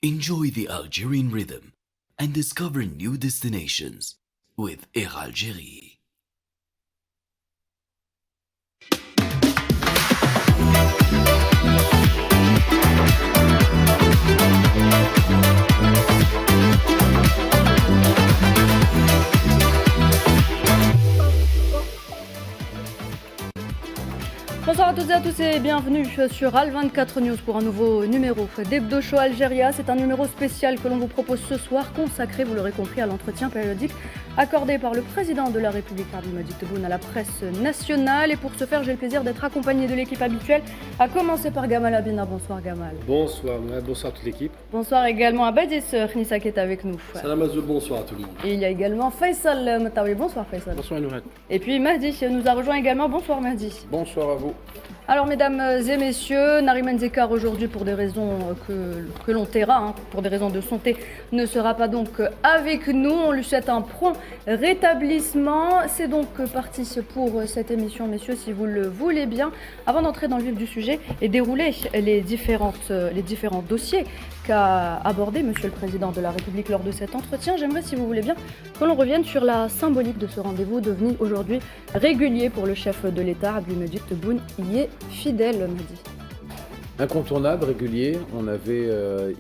Enjoy the Algerian rhythm and discover new destinations with Air Algérie. Bonsoir à toutes et à tous et bienvenue sur Al24 News pour un nouveau numéro d'Hebdo Show Algéria. C'est un numéro spécial que l'on vous propose ce soir, consacré, vous l'aurez compris, à l'entretien périodique accordé par le président de la République, Abdelmadjid Tebboune, à la presse nationale. Et pour ce faire, j'ai le plaisir d'être accompagné de l'équipe habituelle, à commencer par Gamal Abina. Bonsoir Gamal. Bonsoir, bonsoir à toute l'équipe. Bonsoir également à Badis Khnissa qui est avec nous. Salam Azoul, bonsoir à tout le monde. Et il y a également Faisal Matawi. Bonsoir Faisal. Bonsoir Nouhat. Et puis Mahdi nous a rejoint également. Bonsoir Mahdi. Bonsoir à vous. Alors mesdames et messieurs, Nariman Zekar aujourd'hui pour des raisons que l'on taira, pour des raisons de santé, ne sera pas donc avec nous. On lui souhaite un prompt rétablissement. C'est donc parti pour cette émission, messieurs, si vous le voulez bien. Avant d'entrer dans le vif du sujet et dérouler les différents dossiers qu'a abordé Monsieur le Président de la République lors de cet entretien, j'aimerais, si vous voulez bien, que l'on revienne sur la symbolique de ce rendez-vous devenu aujourd'hui régulier pour le chef de l'État, Abdelmadjid Tebboune. Y est fidèle, Mehdi. Incontournable, régulier. On avait,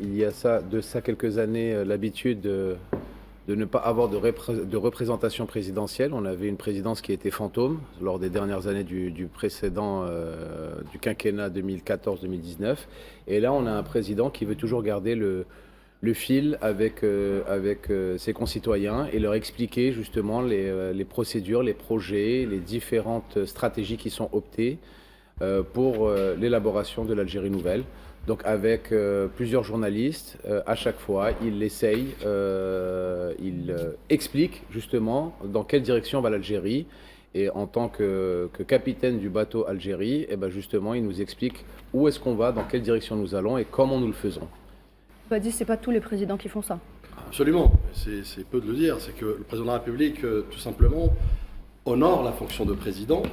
il y a de ça quelques années, l'habitude de ne pas avoir de représentation présidentielle. On avait une présidence qui était fantôme lors des dernières années du précédent, du quinquennat 2014-2019. Et là, on a un président qui veut toujours garder le fil avec ses concitoyens et leur expliquer justement les procédures, les projets, les différentes stratégies qui sont optées pour l'élaboration de l'Algérie nouvelle. Donc avec plusieurs journalistes, à chaque fois, il explique justement dans quelle direction va l'Algérie. Et en tant que capitaine du bateau Algérie, et ben justement, il nous explique où est-ce qu'on va, dans quelle direction nous allons et comment nous le faisons. Badis, c'est pas tous les présidents qui font ça. Absolument, c'est peu de le dire. C'est que le président de la République, tout simplement, honore la fonction de président.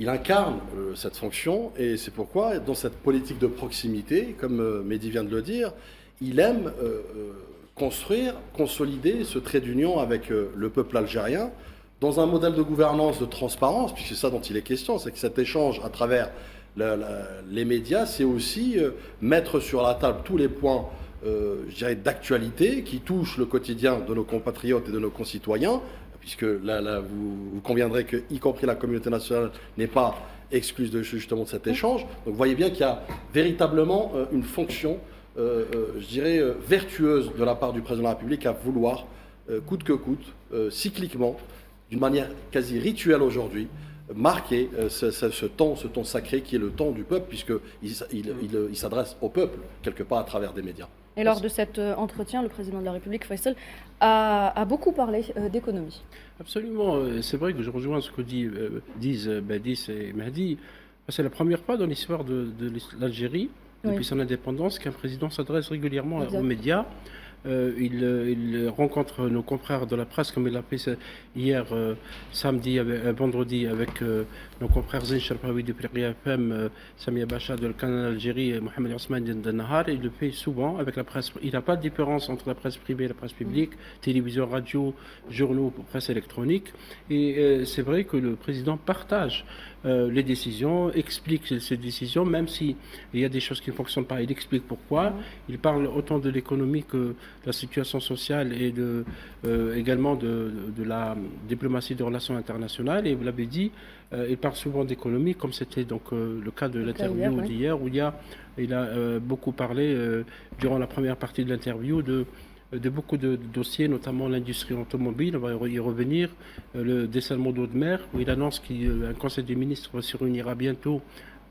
Il incarne cette fonction et c'est pourquoi, dans cette politique de proximité, comme Mehdi vient de le dire, il aime construire, consolider ce trait d'union avec le peuple algérien dans un modèle de gouvernance, de transparence, puisque c'est ça dont il est question, c'est que cet échange à travers les médias, c'est aussi mettre sur la table tous les points je dirais, d'actualité qui touchent le quotidien de nos compatriotes et de nos concitoyens, puisque là vous conviendrez que, y compris la communauté nationale, n'est pas exclue justement de cet échange. Donc vous voyez bien qu'il y a véritablement une fonction, je dirais, vertueuse de la part du président de la République à vouloir, coûte que coûte, cycliquement, d'une manière quasi rituelle aujourd'hui, marquer ce temps sacré qui est le temps du peuple, puisqu'il s'adresse au peuple, quelque part à travers des médias. Et lors de cet entretien, le président de la République, Faisal, a beaucoup parlé d'économie. Absolument. C'est vrai que je rejoins ce que disent Badis et Mahdi. C'est la première fois dans l'histoire de l'Algérie, depuis son indépendance, qu'un président s'adresse régulièrement aux médias. Il rencontre nos confrères de la presse, comme il l'a fait hier, vendredi, avec nos confrères Zine Sharpaoui de Priya FM, Samia Bacha de Canal Algérie et Mohamed Ousmane de Nahar. Il le fait souvent avec la presse. Il n'a pas de différence entre la presse privée et la presse publique, télévision, radio, journaux, presse électronique. Et c'est vrai que le président partage les décisions, explique ces décisions, même s'il y a des choses qui ne fonctionnent pas, il explique pourquoi. Il parle autant de l'économie que de la situation sociale et également de la diplomatie de relations internationales. Et vous l'avez dit, il parle souvent d'économie, comme c'était donc le cas de l'interview d'hier, où il a beaucoup parlé durant la première partie de l'interview de beaucoup de dossiers, notamment l'industrie automobile. On va y revenir. Le dessalement d'eau de mer, où il annonce qu'un conseil des ministres se réunira bientôt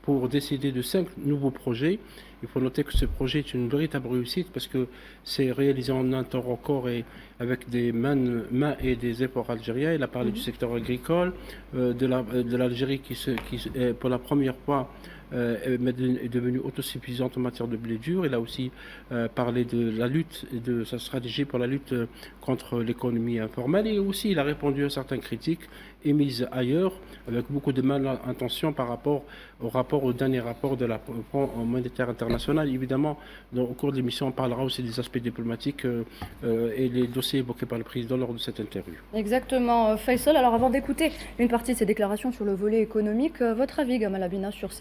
pour décider de 5 nouveaux projets. Il faut noter que ce projet est une véritable réussite parce que c'est réalisé en un temps record et avec des mains et des efforts algériens. Il a parlé du secteur agricole, de l'Algérie qui, pour la première fois, est devenue autosuffisante en matière de blé dur. Il a aussi parlé de la lutte et de sa stratégie pour la lutte contre l'économie informelle. Et aussi, il a répondu à certaines critiques émises ailleurs, avec beaucoup de malintention par rapport au dernier rapport de la Fonds monétaire international internationale. Évidemment, au cours de l'émission, on parlera aussi des aspects diplomatiques et les dossiers évoqués par le président lors de cette interview. Exactement, Faisal. Alors avant d'écouter une partie de ces déclarations sur le volet économique, votre avis, Gamal Abina, sur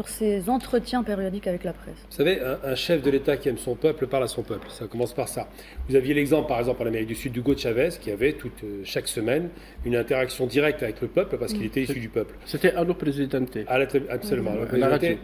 ces entretiens périodiques avec la presse? Vous savez, un chef de l'État qui aime son peuple parle à son peuple. Ça commence par ça. Vous aviez l'exemple, par exemple, en Amérique du Sud, d'Hugo Chavez, qui avait chaque semaine une interaction directe avec le peuple parce qu'il était issu du peuple. C'était Allo Presidente. Absolument.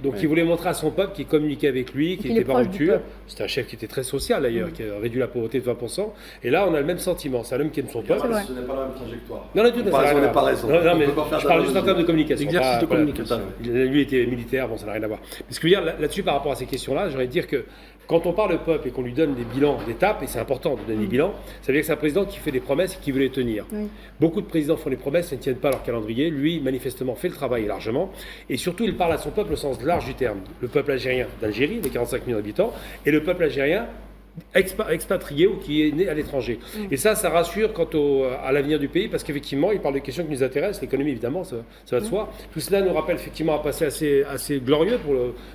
Donc il voulait montrer à son peuple qu'il communiquait avec lui, qu'il n'était pas rupture. C'était un chef qui était très social d'ailleurs, qui a réduit la pauvreté de 20%. Et là, on a le même sentiment. C'est un homme qui aime son peuple. Ce n'est pas la même trajectoire. Non, tout à fait. Pas raison. Non, mais je parle juste en termes de communication. Exercice de communication. Lui était militaire, bon, ça n'a rien à voir. Mais ce que je veux dire là-dessus, par rapport à ces questions-là, j'aurais dire que quand on parle au peuple et qu'on lui donne des bilans d'étapes, et c'est important de donner des bilans, ça veut dire que c'est un président qui fait des promesses et qui veut les tenir. Beaucoup de présidents font des promesses et ne tiennent pas leur calendrier. Lui, manifestement, fait le travail largement. Et surtout, il parle à son peuple au sens large du terme. Le peuple algérien d'Algérie, des 45 millions d'habitants, et le peuple algérien expatrié ou qui est né à l'étranger. Et ça rassure quant à l'avenir du pays, parce qu'effectivement, il parle de questions qui nous intéressent, l'économie évidemment, ça va de soi. Tout cela nous rappelle effectivement un passé assez glorieux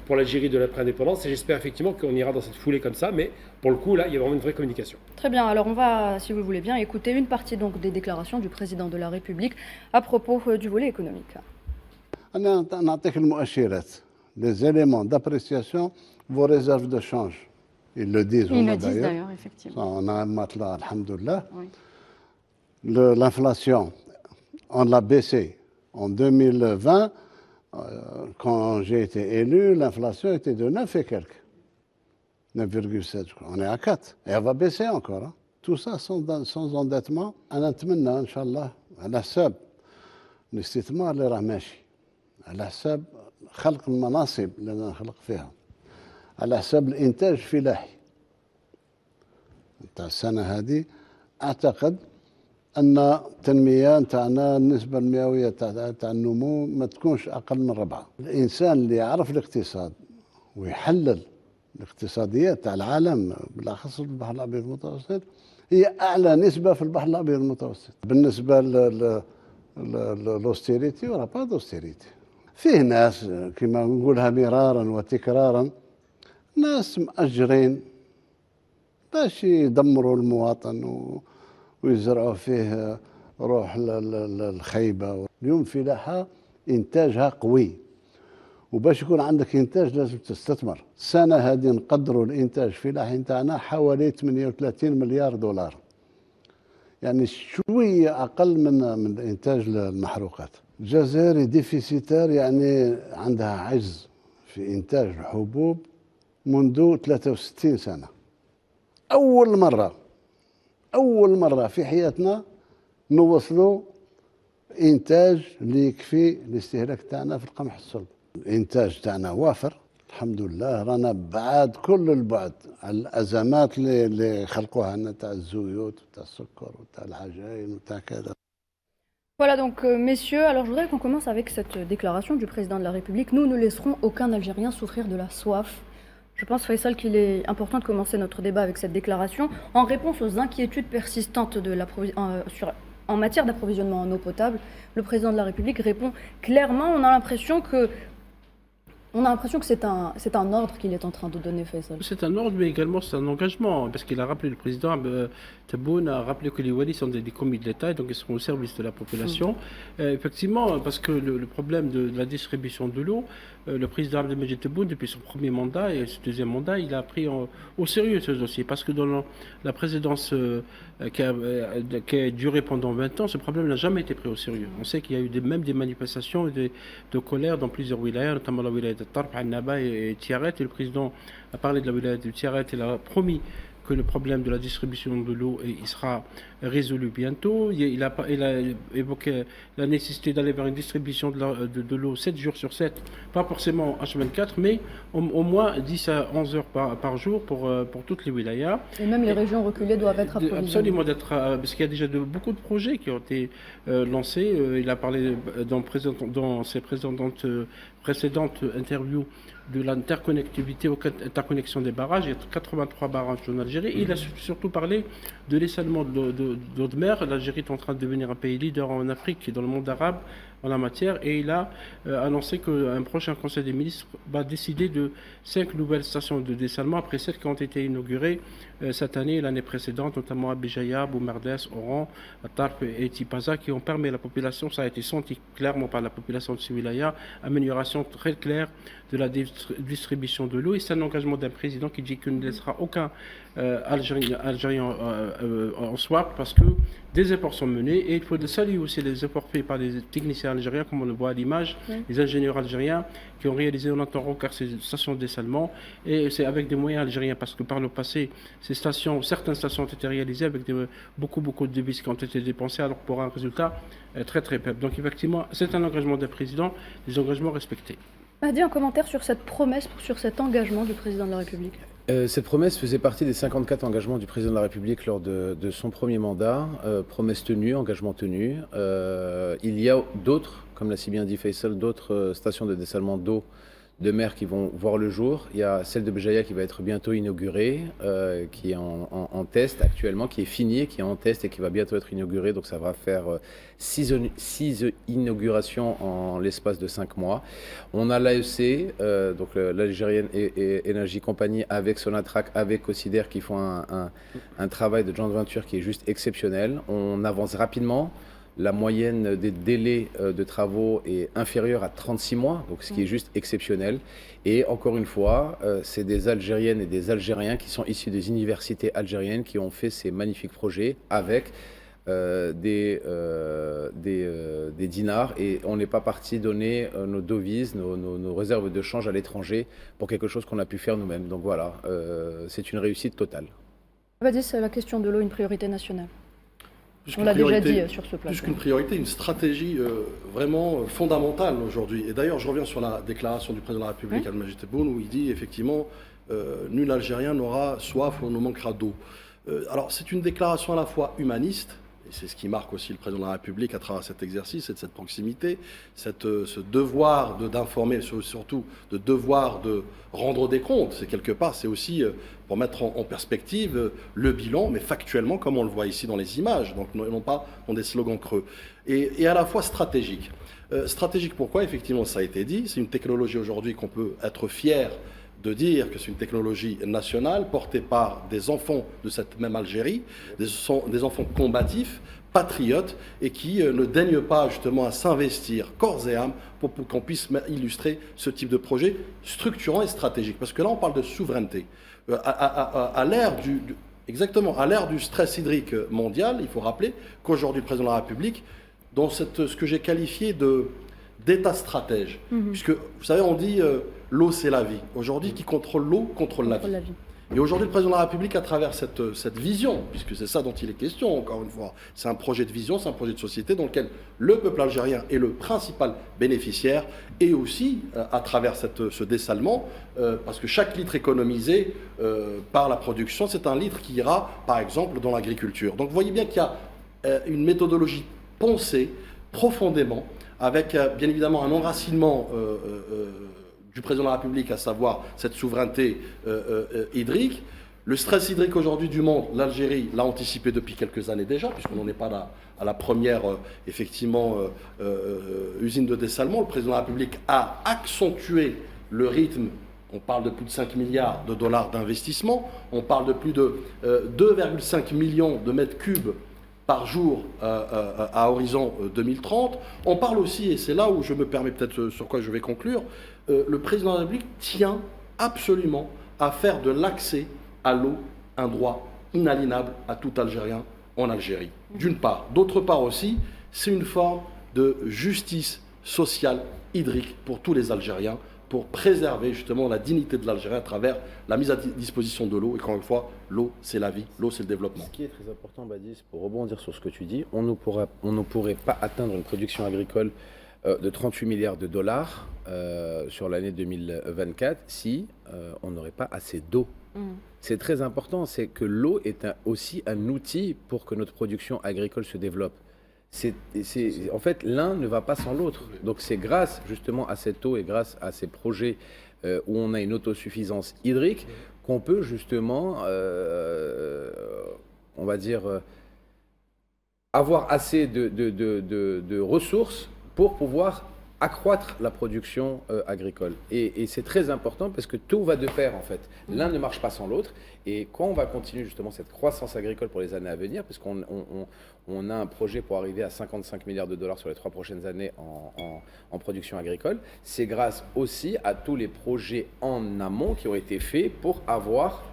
pour l'Algérie de l'après-indépendance, et j'espère effectivement qu'on ira dans cette foulée comme ça, mais pour le coup, là, il y a vraiment une vraie communication. Très bien, alors on va, si vous le voulez bien, écouter une partie donc des déclarations du président de la République à propos du volet économique. Les éléments d'appréciation, vos réserves de change. Ils le disent d'ailleurs, effectivement. On a un matelas, alhamdoulilah. Oui. L'inflation, on l'a baissé. En 2020, quand j'ai été élu, l'inflation était de 9 et quelques. 9,7, je crois. On est à 4. Et elle va baisser encore. Hein. Tout ça sans endettement. أنا أتمنى إن شاء الله على حساب الاستثمار اللي راه ماشي. على حساب خلق المناصب اللي نخلق فيها. على حساب الإنتاج الفلاحي نتاع السنة هذه. أعتقد أن التنمية نتاعنا النسبة المئوية تاع النمو ما تكونش أقل من 4. الإنسان اللي يعرف الاقتصاد ويحلل الاقتصاديات تاع العالم بالأخص في البحر الأبيض المتوسط هي أعلى نسبة في البحر الأبيض المتوسط. بالنسبة للأوستيريتي ولا با دوستيريتي. فيه ناس كما نقولها مرارا وتكرارا ناس مأجرين باش يدمروا المواطن ويزرعوا فيه روح الخيبة. اليوم الفلاحة إنتاجها قوي وباش يكون عندك إنتاج لازم تستثمر. السنة هذه نقدروا الإنتاج الفلاحي نتاعنا حوالي 38 مليار دولار. يعني شوية أقل من إنتاج المحروقات. الجزائر ديفيسيتار يعني عندها عجز في إنتاج الحبوب منذ 63 سنة. أول مرة في حياتنا نوصلوا إنتاج اللي يكفي الاستهلاك تاعنا في القمح الصلب. الإنتاج تاعنا وافر الحمد لله. رانا بعاد كل البعد على الأزمات اللي خلقوها لنا تاع الزيوت وتاع السكر وتاع العجائن وتاع كذا. Voilà donc messieurs, alors je voudrais qu'on commence avec cette déclaration du président de la République. Nous ne laisserons aucun Algérien souffrir de la soif. Je pense, Faisal, qu'il est important de commencer notre débat avec cette déclaration en réponse aux inquiétudes persistantes en matière d'approvisionnement en eau potable. Le président de la République répond clairement. On a l'impression que c'est un ordre qu'il est en train de donner, Faisal. C'est un ordre, mais également c'est un engagement, parce qu'il a rappelé, le président Tebboune a rappelé que les Walis sont des commis de l'État, et donc ils seront au service de la population. Effectivement, parce que le problème de la distribution de l'eau, le président Abdelmajid Tebboune, depuis son premier mandat et ce deuxième mandat, il a pris au sérieux ce dossier, parce que dans la présidence qui a duré pendant 20 ans, ce problème n'a jamais été pris au sérieux. On sait qu'il y a eu même des manifestations et de colère dans plusieurs wilayas, notamment la wilaya de Tarp, Annaba et Tiaret, et le président a parlé de la wilaya de Tiaret, il a promis que le problème de la distribution de l'eau il sera résolu bientôt. Il a évoqué la nécessité d'aller vers une distribution de l'eau 7 jours sur 7, pas forcément H24, mais au moins 10 à 11 heures par jour pour toutes les wilayas. Et même les régions reculées doivent être approvisionnées. Absolument, parce qu'il y a déjà beaucoup de projets qui ont été lancés. Il a parlé dans ses précédentes interviews de l'interconnectivité, interconnexion des barrages. Il y a 83 barrages en Algérie. Il a surtout parlé de l'essalement d'eau de mer. L'Algérie est en train de devenir un pays leader en Afrique et dans le monde arabe en la matière et il a annoncé qu'un prochain Conseil des ministres va décider de 5 nouvelles stations de dessalement après 7 qui ont été inaugurées cette année et l'année précédente, notamment à Béjaïa, Boumerdès, Oran, Tarp et Tipaza, qui ont permis à la population, ça a été senti clairement par la population de ce wilaya, amélioration très claire de la distribution de l'eau. Et c'est un engagement d'un président qui dit qu'il ne laissera aucun Algérien en swap parce que des efforts sont menés et il faut saluer aussi les efforts faits par les techniciens algériens, comme on le voit à l'image, les ingénieurs algériens qui ont réalisé en un temps record ces stations de dessalement et c'est avec des moyens algériens parce que par le passé, certaines stations ont été réalisées avec beaucoup de devises qui ont été dépensées alors pour un résultat très faible. Donc effectivement, c'est un engagement d'un président, des engagements respectés. Mahdi, un commentaire sur cette promesse, sur cet engagement du président de la République. Cette promesse faisait partie des 54 engagements du président de la République lors de son premier mandat. Promesse tenue, engagement tenu. Il y a d'autres, comme l'a si bien dit Faisal, d'autres stations de dessalement d'eau de mer qui vont voir le jour. Il y a celle de Béjaïa qui va être bientôt inaugurée, qui est en test actuellement, qui est finie, qui est en test et qui va bientôt être inaugurée. Donc ça va faire 6 inaugurations en l'espace de 5 mois. On a l'AEC, donc l'Algérienne Energy Company, avec Sonatrach, avec Occider, qui font un travail de joint venture qui est juste exceptionnel. On avance rapidement. La moyenne des délais de travaux est inférieure à 36 mois, donc ce qui est juste exceptionnel. Et encore une fois, c'est des Algériennes et des Algériens qui sont issus des universités algériennes qui ont fait ces magnifiques projets avec des dinars. Et on n'est pas parti donner nos devises, nos réserves de change à l'étranger pour quelque chose qu'on a pu faire nous-mêmes. Donc voilà, c'est une réussite totale. Vadis, la question de l'eau, une priorité nationale. On l'a déjà dit sur ce plateau. Plus qu'une priorité, une stratégie vraiment fondamentale aujourd'hui. Et d'ailleurs, je reviens sur la déclaration du président de la République, Al-Majid Tebboune, où il dit effectivement nul Algérien n'aura soif ou ne manquera d'eau. Alors, c'est une déclaration à la fois humaniste, et c'est ce qui marque aussi le président de la République à travers cet exercice et de cette proximité, ce devoir d'informer, surtout de devoir de rendre des comptes. C'est quelque part, c'est aussi pour mettre en perspective le bilan, mais factuellement, comme on le voit ici dans les images, donc non pas dans des slogans creux. Et à la fois stratégique. Stratégique pourquoi? Effectivement, ça a été dit, c'est une technologie aujourd'hui qu'on peut être fier de dire que c'est une technologie nationale portée par des enfants de cette même Algérie, des enfants combatifs, patriotes, et qui ne daignent pas justement à s'investir corps et âme pour qu'on puisse illustrer ce type de projet structurant et stratégique. Parce que là, on parle de souveraineté. À l'ère du stress hydrique mondial, il faut rappeler qu'aujourd'hui, le président de la République, dans ce que j'ai qualifié d'état stratège, puisque, vous savez, on dit l'eau, c'est la vie. Aujourd'hui, qui contrôle l'eau, contrôle la vie. Et aujourd'hui, le président de la République, à travers cette vision, puisque c'est ça dont il est question, encore une fois, c'est un projet de vision, c'est un projet de société dans lequel le peuple algérien est le principal bénéficiaire, et aussi à travers ce dessalement, parce que chaque litre économisé par la production, c'est un litre qui ira, par exemple, dans l'agriculture. Donc vous voyez bien qu'il y a une méthodologie pensée profondément, avec bien évidemment un enracinement du président de la République, à savoir cette souveraineté hydrique. Le stress hydrique aujourd'hui du monde, l'Algérie l'a anticipé depuis quelques années déjà, puisqu'on n'en est pas à la première effectivement, usine de dessalement. Le président de la République a accentué le rythme. On parle de plus de 5 milliards de dollars d'investissement. On parle de plus de 2,5 millions de mètres cubes par jour à horizon 2030. On parle aussi, et c'est là où je me permets peut-être sur quoi je vais conclure, le président de la République tient absolument à faire de l'accès à l'eau un droit inaliénable à tout Algérien en Algérie, d'une part. D'autre part aussi, c'est une forme de justice sociale hydrique pour tous les Algériens, pour préserver justement la dignité de l'Algérie à travers la mise à disposition de l'eau. Et encore une fois, l'eau, c'est la vie, l'eau, c'est le développement. Ce qui est très important, Badis, pour rebondir sur ce que tu dis, on ne pourrait pas atteindre une production agricole de 38 milliards de dollars sur l'année 2024 si on n'aurait pas assez d'eau. C'est très important, c'est que l'eau est aussi un outil pour que notre production agricole se développe. En fait, l'un ne va pas sans l'autre. Donc c'est grâce justement à cette eau et grâce à ces projets où on a une autosuffisance hydrique qu'on peut justement, on va dire, avoir assez de ressources pour pouvoir accroître la production agricole. Et c'est très important parce que tout va de pair en fait. L'un ne marche pas sans l'autre. Et quand on va continuer justement cette croissance agricole pour les années à venir, parce qu'on a un projet pour arriver à 55 milliards de dollars sur les 3 prochaines années en production agricole, c'est grâce aussi à tous les projets en amont qui ont été faits pour avoir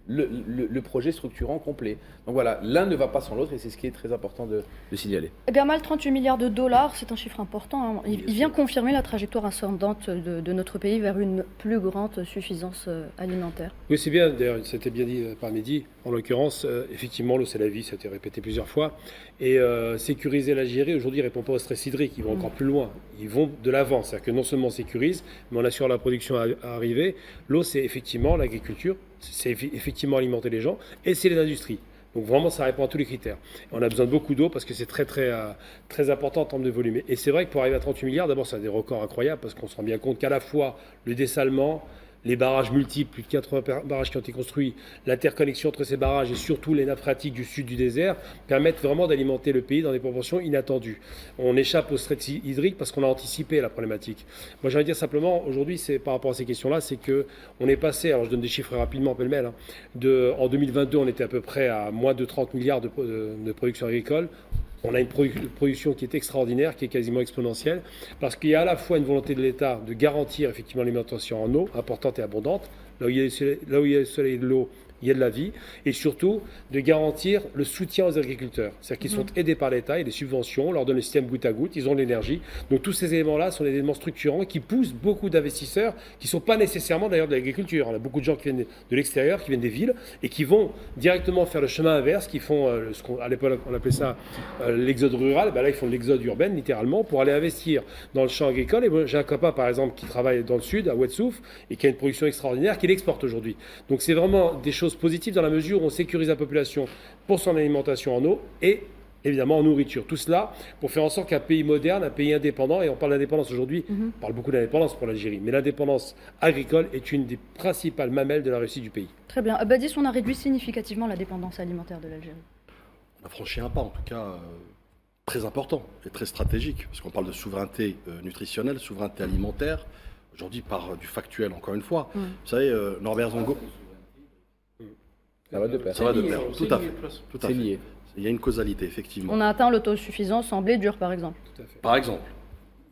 le projet structurant complet. Donc voilà, l'un ne va pas sans l'autre et c'est ce qui est très important de signaler. Eh bien, mal 38 milliards de dollars, c'est un chiffre important. Hein. Il vient confirmer la trajectoire ascendante de notre pays vers une plus grande suffisance alimentaire. Oui, c'est bien, d'ailleurs, c'était bien dit par Mehdi. En l'occurrence, effectivement, l'eau c'est la vie, ça a été répété plusieurs fois. Et sécuriser l'Algérie, aujourd'hui, ne répond pas au stress hydrique, ils vont encore plus loin. Ils vont de l'avant, c'est-à-dire que non seulement on sécurise, mais on assure la production à arriver. L'eau, c'est effectivement l'agriculture, c'est effectivement alimenter les gens, et c'est les industries. Donc vraiment, ça répond à tous les critères. On a besoin de beaucoup d'eau parce que c'est très important en termes de volume. Et c'est vrai que pour arriver à 38 milliards, d'abord, ça a des records incroyables parce qu'on se rend bien compte qu'à la fois le dessalement, les barrages multiples, plus de 80 barrages qui ont été construits, l'interconnexion entre ces barrages et surtout les nappes phréatiques du sud du désert permettent vraiment d'alimenter le pays dans des proportions inattendues. On échappe au stress hydrique parce qu'on a anticipé la problématique. Moi, j'aimerais dire simplement, aujourd'hui, c'est par rapport à ces questions-là, c'est qu'on est passé, alors je donne des chiffres rapidement, pêle-mêle, hein, en 2022, on était à peu près à moins de 30 milliards de production agricole. On a une production qui est extraordinaire, qui est quasiment exponentielle, parce qu'il y a à la fois une volonté de l'État de garantir effectivement l'alimentation en eau, importante et abondante, là où il y a le soleil et de l'eau, il y a de la vie, et surtout de garantir le soutien aux agriculteurs. C'est-à-dire qu'ils sont aidés par l'État, il y a des subventions, on leur donne le système goutte à goutte, ils ont de l'énergie. Donc tous ces éléments-là sont des éléments structurants qui poussent beaucoup d'investisseurs qui ne sont pas nécessairement d'ailleurs de l'agriculture. On a beaucoup de gens qui viennent de l'extérieur, qui viennent des villes, et qui vont directement faire le chemin inverse, qui font, à l'époque on appelait ça l'exode rural, ben là ils font l'exode urbain littéralement pour aller investir dans le champ agricole. Et j'ai un copain par exemple qui travaille dans le sud, à Ouedsouf, et qui a une production extraordinaire, qui l'exporte aujourd'hui. Donc c'est vraiment des choses positives dans la mesure où on sécurise la population pour son alimentation en eau et évidemment en nourriture. Tout cela pour faire en sorte qu'un pays moderne, un pays indépendant, et on parle d'indépendance aujourd'hui, on parle beaucoup d'indépendance pour l'Algérie, mais l'indépendance agricole est une des principales mamelles de la réussite du pays. Très bien. Badis, on a réduit significativement la dépendance alimentaire de l'Algérie. On a franchi un pas en tout cas très important et très stratégique, parce qu'on parle de souveraineté nutritionnelle, souveraineté alimentaire, aujourd'hui par du factuel encore une fois. Vous savez, Norbert Zongo... Ça va de pair. Ça va de pair, tout à fait. Tout à fait. Lié. Il y a une causalité, effectivement. On a atteint l'autosuffisance en blé dur, par exemple. Tout à fait. Par exemple.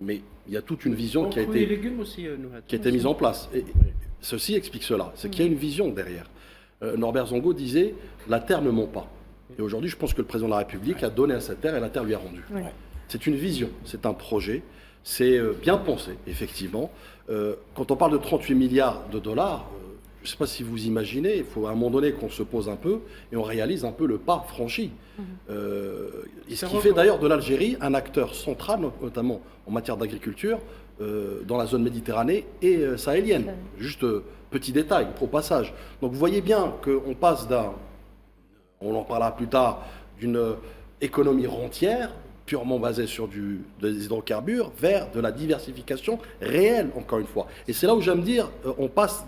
Mais il y a toute une vision qui a été, légumes aussi, qui a été mise en place. Et ceci explique cela. C'est qu'il y a une vision derrière. Norbert Zongo disait « la terre ne ment pas ». Et aujourd'hui, je pense que le président de la République a donné à cette terre et la terre lui a rendu. Oui. C'est une vision, c'est un projet. C'est bien pensé, effectivement. Quand on parle de 38 milliards de dollars, je ne sais pas si vous imaginez, il faut à un moment donné qu'on se pose un peu et on réalise un peu le pas franchi. Ce qui fait d'ailleurs de l'Algérie un acteur central, notamment en matière d'agriculture, dans la zone Méditerranée et sahélienne. Juste petit détail au passage. Donc vous voyez bien qu'on passe on en parlera plus tard, d'une économie rentière, purement basée sur des hydrocarbures, vers de la diversification réelle, encore une fois. Et c'est là où j'aime dire, on passe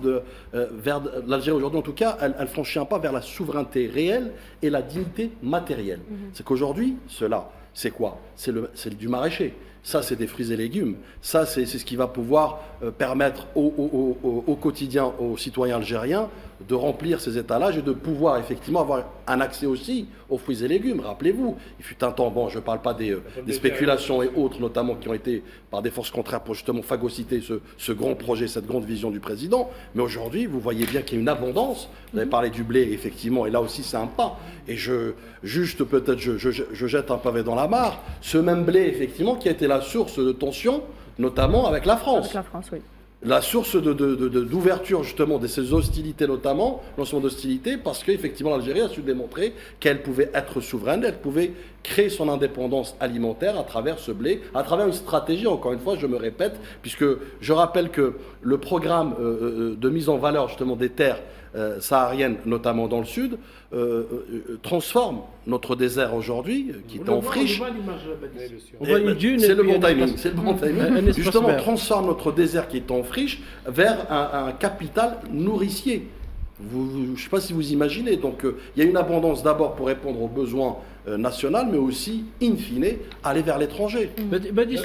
vers l'Algérie aujourd'hui, en tout cas, elle franchit un pas vers la souveraineté réelle et la dignité matérielle. C'est qu'aujourd'hui, cela, c'est quoi? C'est du maraîcher. Ça, c'est des fruits et légumes. Ça, c'est ce qui va pouvoir permettre au quotidien, aux citoyens algériens, de remplir ces étalages et de pouvoir effectivement avoir un accès aussi aux fruits et légumes. Rappelez-vous, il fut un temps, bon, je ne parle pas des spéculations et autres, notamment qui ont été par des forces contraires pour justement phagocyter ce grand projet, cette grande vision du président. Mais aujourd'hui, vous voyez bien qu'il y a une abondance. Vous avez parlé du blé, effectivement, et là aussi, c'est un pas. Et je jette un pavé dans la mare. Ce même blé, effectivement, qui a été la source de tension, notamment avec la France. Avec la France, oui. La source d'ouverture justement de ces hostilités, notamment lancement d'hostilités, parce qu'effectivement l'Algérie a su démontrer qu'elle pouvait être souveraine, elle pouvait créer son indépendance alimentaire à travers ce blé, à travers une stratégie, encore une fois je me répète, puisque je rappelle que le programme de mise en valeur justement des terres sahariennes, notamment dans le sud, transforme notre désert aujourd'hui, qui est en friche. C'est le bon timing, c'est le bon timing. Justement, transforme notre désert qui est en friche vers un capital nourricier. Je ne sais pas si vous imaginez. Donc, il y a une abondance d'abord pour répondre aux besoins nationale, mais aussi, in fine, aller vers l'étranger.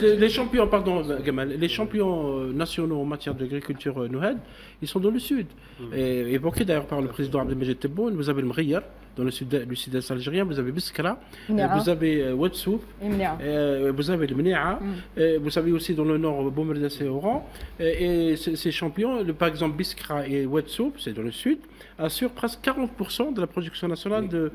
Les champions, pardon, Gamal, les champions nationaux en matière d'agriculture Nouhed, ils sont dans le sud. Et évoqué d'ailleurs par le président Abdelmajid Tebboune, vous avez le Mriyar, dans le sud-est algérien, vous avez Biskra, vous avez Ouadsouf, vous avez le Mnéa, vous avez aussi dans le nord Boumerdas et Oran. Et ces champions, par exemple Biskra et Ouadsouf, c'est dans le sud, assurent presque 40% de la production nationale de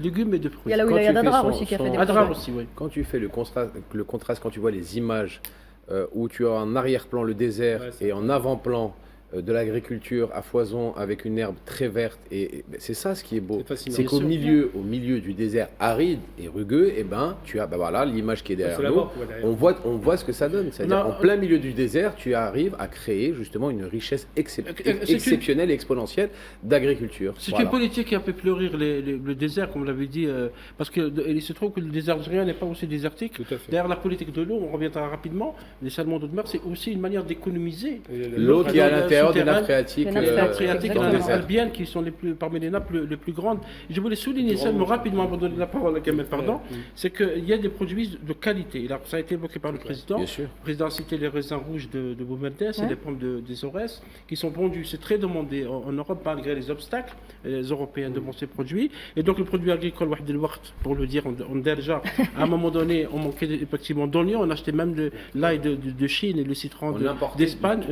légumes et de fruits. Il y a là où il y a Adrar aussi qui a fait des Adrar aussi, oui. Quand tu fais le contraste, quand tu vois les images où tu as en arrière-plan le désert et en avant-plan de l'agriculture à foison avec une herbe très verte, et c'est ça ce qui est beau. C'est qu'au milieu du désert aride et rugueux, et ben tu as voilà l'image qui est derrière nous. On voit ce que ça donne. C'est-à-dire en plein milieu du désert, tu arrives à créer justement une richesse exceptionnelle et exponentielle d'agriculture. C'est une politique qui a fait fleurir le désert, comme vous l'avez dit, parce qu'il se trouve que le désert algérien n'est pas aussi désertique. Derrière la politique de l'eau, on reviendra rapidement. Les salements d'eau de mer, c'est aussi une manière d'économiser l'eau qui est à l'intérieur des nappes phréatiques albiennes qui sont parmi les nappes les plus grandes. Je voulais souligner seulement rapidement avant de donner la parole à Kamel, c'est qu'il y a des produits de qualité. Là, ça a été évoqué par le président. Le président a cité les raisins rouges de Boumerdes et les pommes des Aurès qui sont vendus. C'est très demandé en Europe malgré les obstacles. Les Européens demandent ces produits. Et donc le produit agricole, pour le dire, on déjà à un moment donné, on manquait effectivement d'oignons. On achetait même de l'ail de Chine et le citron d'Espagne.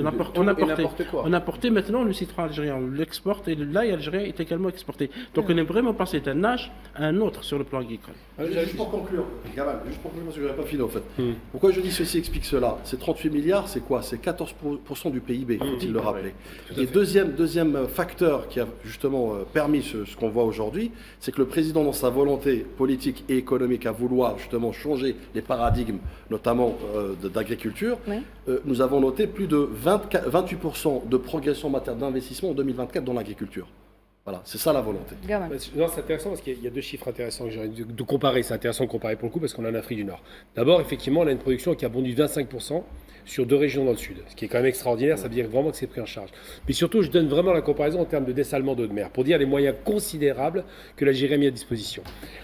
On importait maintenant le citron algérien, on l'exporte et l'ail algérien est également exporté. Donc on est vraiment passé d'un âge à un autre sur le plan agricole. Juste pour conclure, Gamal, parce que je n'aurais pas fini en fait. Pourquoi je dis ceci explique cela? Ces 38 milliards, c'est quoi? C'est 14% du PIB, faut-il le rappeler. Et deuxième facteur qui a justement permis ce qu'on voit aujourd'hui, c'est que le président, dans sa volonté politique et économique à vouloir justement changer les paradigmes, notamment d'agriculture, nous avons noté plus de 28% de progression en matière d'investissement en 2024 dans l'agriculture. Voilà, c'est ça la volonté. Non, c'est intéressant parce qu'il y a deux chiffres intéressants que j'ai envie de comparer. C'est intéressant de comparer pour le coup parce qu'on est en Afrique du Nord. D'abord, effectivement, on a une production qui a bondi de 25% sur 2 régions dans le sud, ce qui est quand même extraordinaire. Ça veut dire vraiment que c'est pris en charge. Mais surtout, je donne vraiment la comparaison en termes de dessalement d'eau de mer pour dire les moyens considérables que l'Algérie a mis à disposition.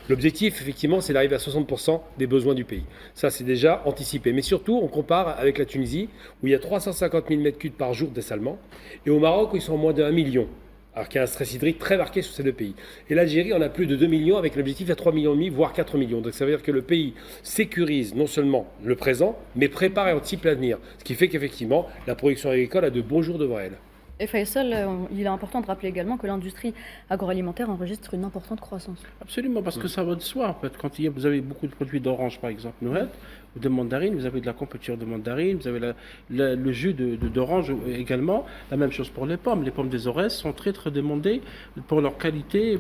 L'objectif, effectivement, c'est d'arriver à 60% des besoins du pays. Ça, c'est déjà anticipé. Mais surtout, on compare avec la Tunisie où il y a 350 000 m3 par jour de dessalement et au Maroc où ils sont en moins de 1 million. Alors qu'il y a un stress hydrique très marqué sur ces deux pays. Et l'Algérie en a plus de 2 millions avec l'objectif à 3,5 millions, voire 4 millions. Donc ça veut dire que le pays sécurise non seulement le présent, mais prépare et anticipe l'avenir. Ce qui fait qu'effectivement, la production agricole a de beaux jours devant elle. Et Faisal, il est important de rappeler également que l'industrie agroalimentaire enregistre une importante croissance. Absolument, parce que ça va de soi. En fait, quand vous avez beaucoup de produits d'orange, par exemple, Nouhed, ou de mandarine, vous avez de la confiture de mandarine, vous avez le jus d'orange également. La même chose pour les pommes. Les pommes des Aurès sont très très demandées pour leur qualité.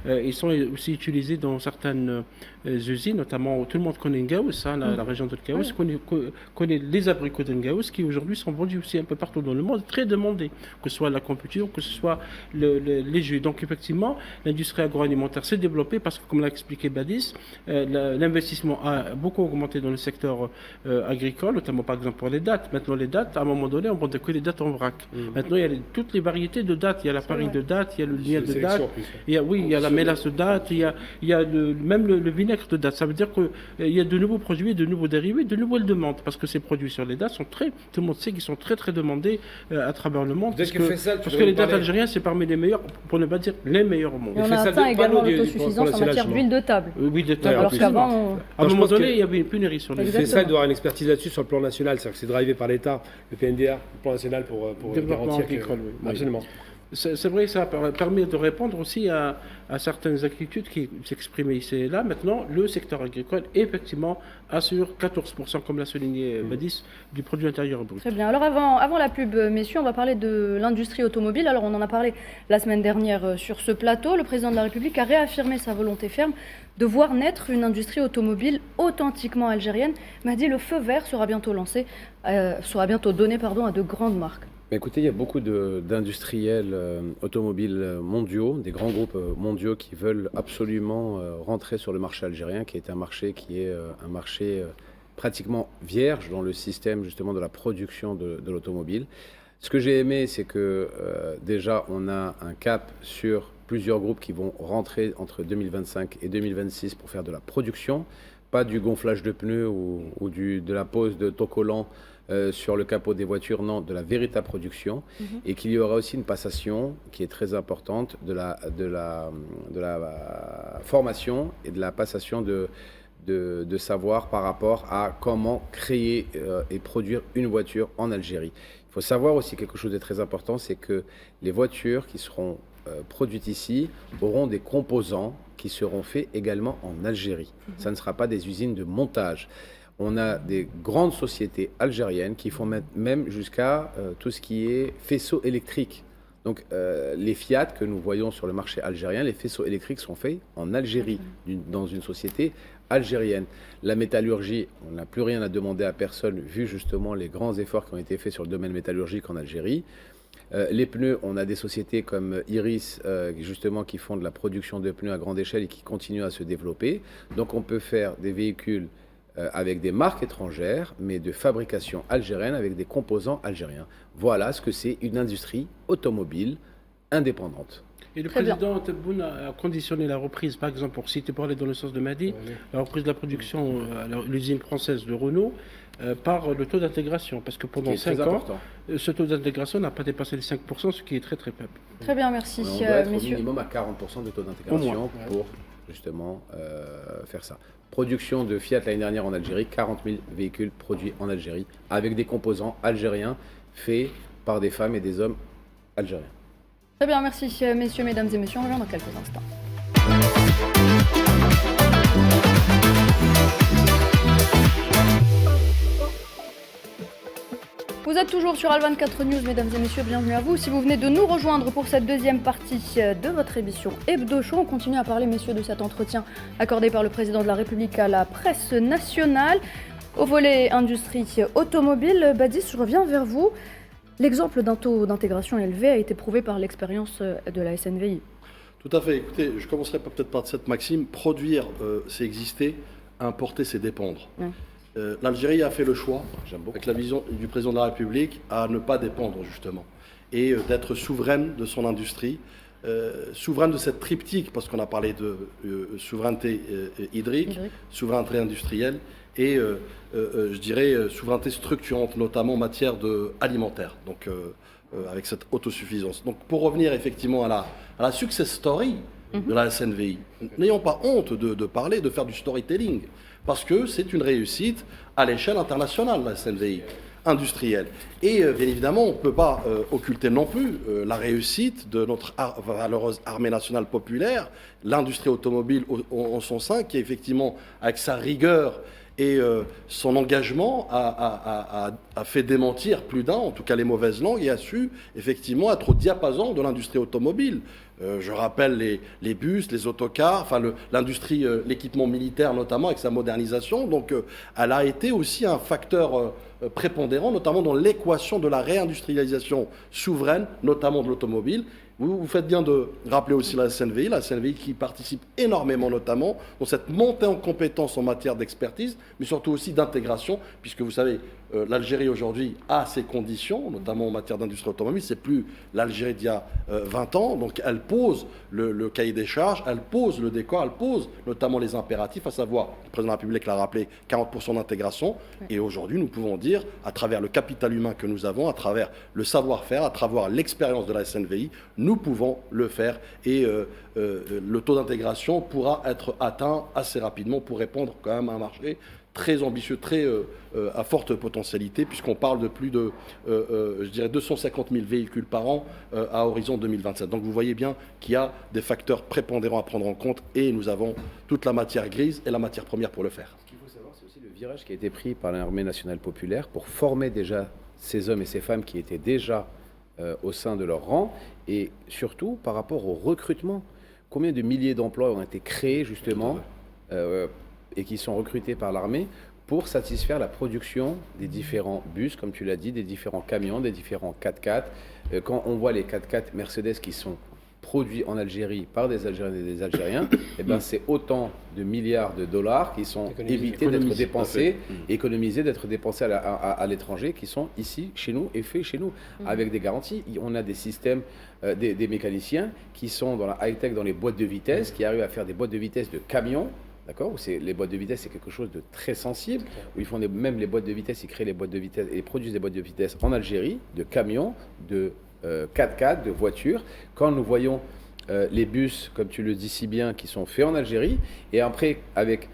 Ils sont aussi utilisés dans certaines usines, notamment tout le monde connaît Ngaous, la région de Ngaous, connaît les abricots de Ngaous qui aujourd'hui sont vendus aussi un peu partout dans le monde, très demandés, que ce soit la confiture, que ce soit les jus. Donc effectivement, l'industrie agroalimentaire s'est développée parce que, comme l'a expliqué Badis, l'investissement a beaucoup augmenté dans le secteur agricole, notamment par exemple pour les dattes. Maintenant, les dattes, à un moment donné, on vendait que les dattes en vrac. Maintenant, il y a toutes les variétés de dattes. Il y a la farine de dattes, il y a le miel de dattes, il y a la mélasse de dattes, il y a même le vinaigre de dattes. Ça veut dire qu'il y a de nouveaux produits, de nouveaux dérivés, de nouvelles demandes, parce que ces produits sur les dattes sont tout le monde sait qu'ils sont très très demandés à travers le monde. Parce que les dattes algériennes, c'est parmi les meilleurs, pour ne pas dire les meilleurs au monde. Et on a atteint également l'autosuffisance en matière d'huile de table. Oui, de table. Alors qu'avant, à un moment donné, il y avait une pénurie sur les dattes. FESAL doit avoir une expertise là-dessus sur le plan national, c'est-à-dire que c'est drivé par l'État, le PNDA, le plan national pour garantir agricole. Oui. Absolument. C'est vrai que ça permet de répondre aussi à certaines inquiétudes qui s'exprimaient ici et là. Maintenant, le secteur agricole, effectivement, assure 14%, comme l'a souligné Badis, du produit intérieur brut. Très bien. Alors avant la pub, messieurs, on va parler de l'industrie automobile. Alors on en a parlé la semaine dernière sur ce plateau. Le président de la République a réaffirmé sa volonté ferme de voir naître une industrie automobile authentiquement algérienne. Mahdi, le feu vert sera bientôt donné à de grandes marques. Écoutez, il y a beaucoup d'industriels automobiles mondiaux, des grands groupes mondiaux qui veulent absolument rentrer sur le marché algérien, qui est un marché pratiquement vierge dans le système justement de la production de l'automobile. Ce que j'ai aimé, c'est que déjà on a un cap sur plusieurs groupes qui vont rentrer entre 2025 et 2026 pour faire de la production, pas du gonflage de pneus ou de la pose d'autocollants sur le capot des voitures, non, de la véritable production, et qu'il y aura aussi une passation qui est très importante de la formation et de la passation de savoir par rapport à comment créer et produire une voiture en Algérie. Il faut savoir aussi quelque chose de très important, c'est que les voitures qui seront produites ici auront des composants qui seront faits également en Algérie. Ça ne sera pas des usines de montage. On a des grandes sociétés algériennes qui font même jusqu'à tout ce qui est faisceaux électriques. Donc les Fiat que nous voyons sur le marché algérien, les faisceaux électriques sont faits en Algérie, dans une société algérienne. La métallurgie, on n'a plus rien à demander à personne, vu justement les grands efforts qui ont été faits sur le domaine métallurgique en Algérie. Les pneus, on a des sociétés comme Iris, justement, qui font de la production de pneus à grande échelle et qui continuent à se développer. Donc on peut faire des véhicules avec des marques étrangères, mais de fabrication algérienne avec des composants algériens. Voilà ce que c'est une industrie automobile indépendante. Et le président Tebboune a conditionné la reprise, par exemple, pour aller dans le sens de Mahdi, la reprise de la production à l'usine française de Renault par le taux d'intégration. Parce que pendant 5 ans, ce taux d'intégration n'a pas dépassé les 5%, ce qui est très très faible. Très bien, merci, on doit être messieurs. au minimum à 40% de taux d'intégration pour justement faire ça. Production de Fiat l'année dernière en Algérie, 40 000 véhicules produits en Algérie, avec des composants algériens faits par des femmes et des hommes algériens. Très bien, merci messieurs, mesdames et messieurs. On revient dans quelques instants. Vous êtes toujours sur Al24 News, mesdames et messieurs, bienvenue à vous. Si vous venez de nous rejoindre pour cette deuxième partie de votre émission Hebdo Show, on continue à parler, messieurs, de cet entretien accordé par le président de la République à la presse nationale. Au volet industrie automobile, Badis, je reviens vers vous. L'exemple d'un taux d'intégration élevé a été prouvé par l'expérience de la SNVI. Tout à fait. Écoutez, je commencerai peut-être par cette maxime. Produire, c'est exister. Importer, c'est dépendre. L'Algérie a fait le choix, avec la vision du président de la République, à ne pas dépendre justement. Et d'être souveraine de son industrie, souveraine de cette triptyque, parce qu'on a parlé de souveraineté hydrique, souveraineté industrielle, et je dirais souveraineté structurante, notamment en matière alimentaire, donc avec cette autosuffisance. Donc pour revenir effectivement à la success story de la SNVI, n'ayons pas honte de parler, de faire du storytelling, parce que c'est une réussite à l'échelle internationale, la SNVI industrielle. Et bien évidemment, on ne peut pas occulter non plus la réussite de notre valeureuse armée nationale populaire, l'industrie automobile en son sein, qui effectivement, avec sa rigueur et son engagement, a fait démentir plus d'un, en tout cas les mauvaises langues, et a su effectivement être au diapason de l'industrie automobile. Je rappelle les bus, les autocars, enfin l'industrie, l'équipement militaire notamment, avec sa modernisation. Donc elle a été aussi un facteur prépondérant, notamment dans l'équation de la réindustrialisation souveraine, notamment de l'automobile. Vous faites bien de rappeler aussi la SNVI qui participe énormément notamment dans cette montée en compétences en matière d'expertise, mais surtout aussi d'intégration, puisque vous savez, l'Algérie aujourd'hui a ses conditions, notamment en matière d'industrie automobile, c'est plus l'Algérie d'il y a 20 ans, donc elle pose le cahier des charges, elle pose le décor, elle pose notamment les impératifs, à savoir, le président de la République l'a rappelé, 40% d'intégration, et aujourd'hui nous pouvons dire, à travers le capital humain que nous avons, à travers le savoir-faire, à travers l'expérience de la SNVI, nous pouvons le faire, et le taux d'intégration pourra être atteint assez rapidement pour répondre quand même à un marché très ambitieux, très à forte potentialité, puisqu'on parle de plus de, je dirais, 250 000 véhicules par an à horizon 2027. Donc vous voyez bien qu'il y a des facteurs prépondérants à prendre en compte, et nous avons toute la matière grise et la matière première pour le faire. Ce qu'il faut savoir, c'est aussi le virage qui a été pris par l'Armée nationale populaire pour former déjà ces hommes et ces femmes qui étaient déjà au sein de leur rang, et surtout par rapport au recrutement. Combien de milliers d'emplois ont été créés justement et qui sont recrutés par l'armée pour satisfaire la production des différents bus, comme tu l'as dit, des différents camions, des différents 4x4. Quand on voit les 4x4 Mercedes qui sont produits en Algérie par des Algériens et des Algériens, eh ben, c'est autant de milliards de dollars qui sont évités d'être dépensés, économisés, d'être dépensés à l'étranger, qui sont ici, chez nous, et faits chez nous, avec des garanties. On a des systèmes, des mécaniciens qui sont dans la high-tech, dans les boîtes de vitesse, qui arrivent à faire des boîtes de vitesse de camions. D'accord, les boîtes de vitesse, c'est quelque chose de très sensible, où ils font même les boîtes de vitesse, ils créent les boîtes de vitesse et produisent des boîtes de vitesse en Algérie, de camions, de 4x4, de voitures. Quand nous voyons les bus, comme tu le dis si bien, qui sont faits en Algérie, et après, avec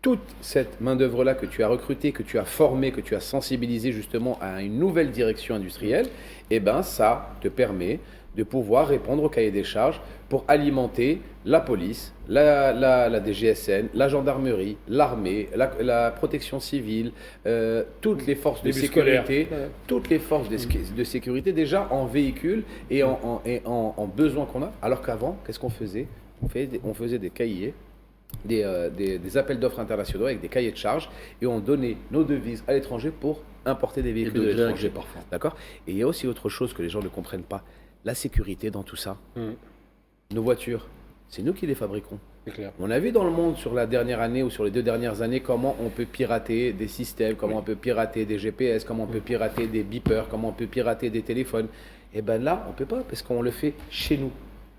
toute cette main-d'œuvre-là que tu as recrutée, que tu as formée, que tu as sensibilisée justement à une nouvelle direction industrielle, eh ben, ça te permet de pouvoir répondre au cahier des charges pour alimenter la police, la DGSN, la gendarmerie, l'armée, la protection civile, toutes les forces de sécurité, toutes les forces de sécurité déjà en véhicule et en besoin qu'on a. Alors qu'avant, qu'est-ce qu'on faisait ? On faisait des cahiers, des appels d'offres internationaux avec des cahiers de charges et on donnait nos devises à l'étranger pour importer des véhicules de l'étranger. D'accord ? Et il y a aussi autre chose que les gens ne comprennent pas. La sécurité dans tout ça. Nos voitures, c'est nous qui les fabriquons. On a vu dans le monde sur la dernière année ou sur les 2 dernières années comment on peut pirater des systèmes, comment on peut pirater des GPS, comment on peut pirater des beepers, comment on peut pirater des téléphones. Et bien là, on ne peut pas parce qu'on le fait chez nous.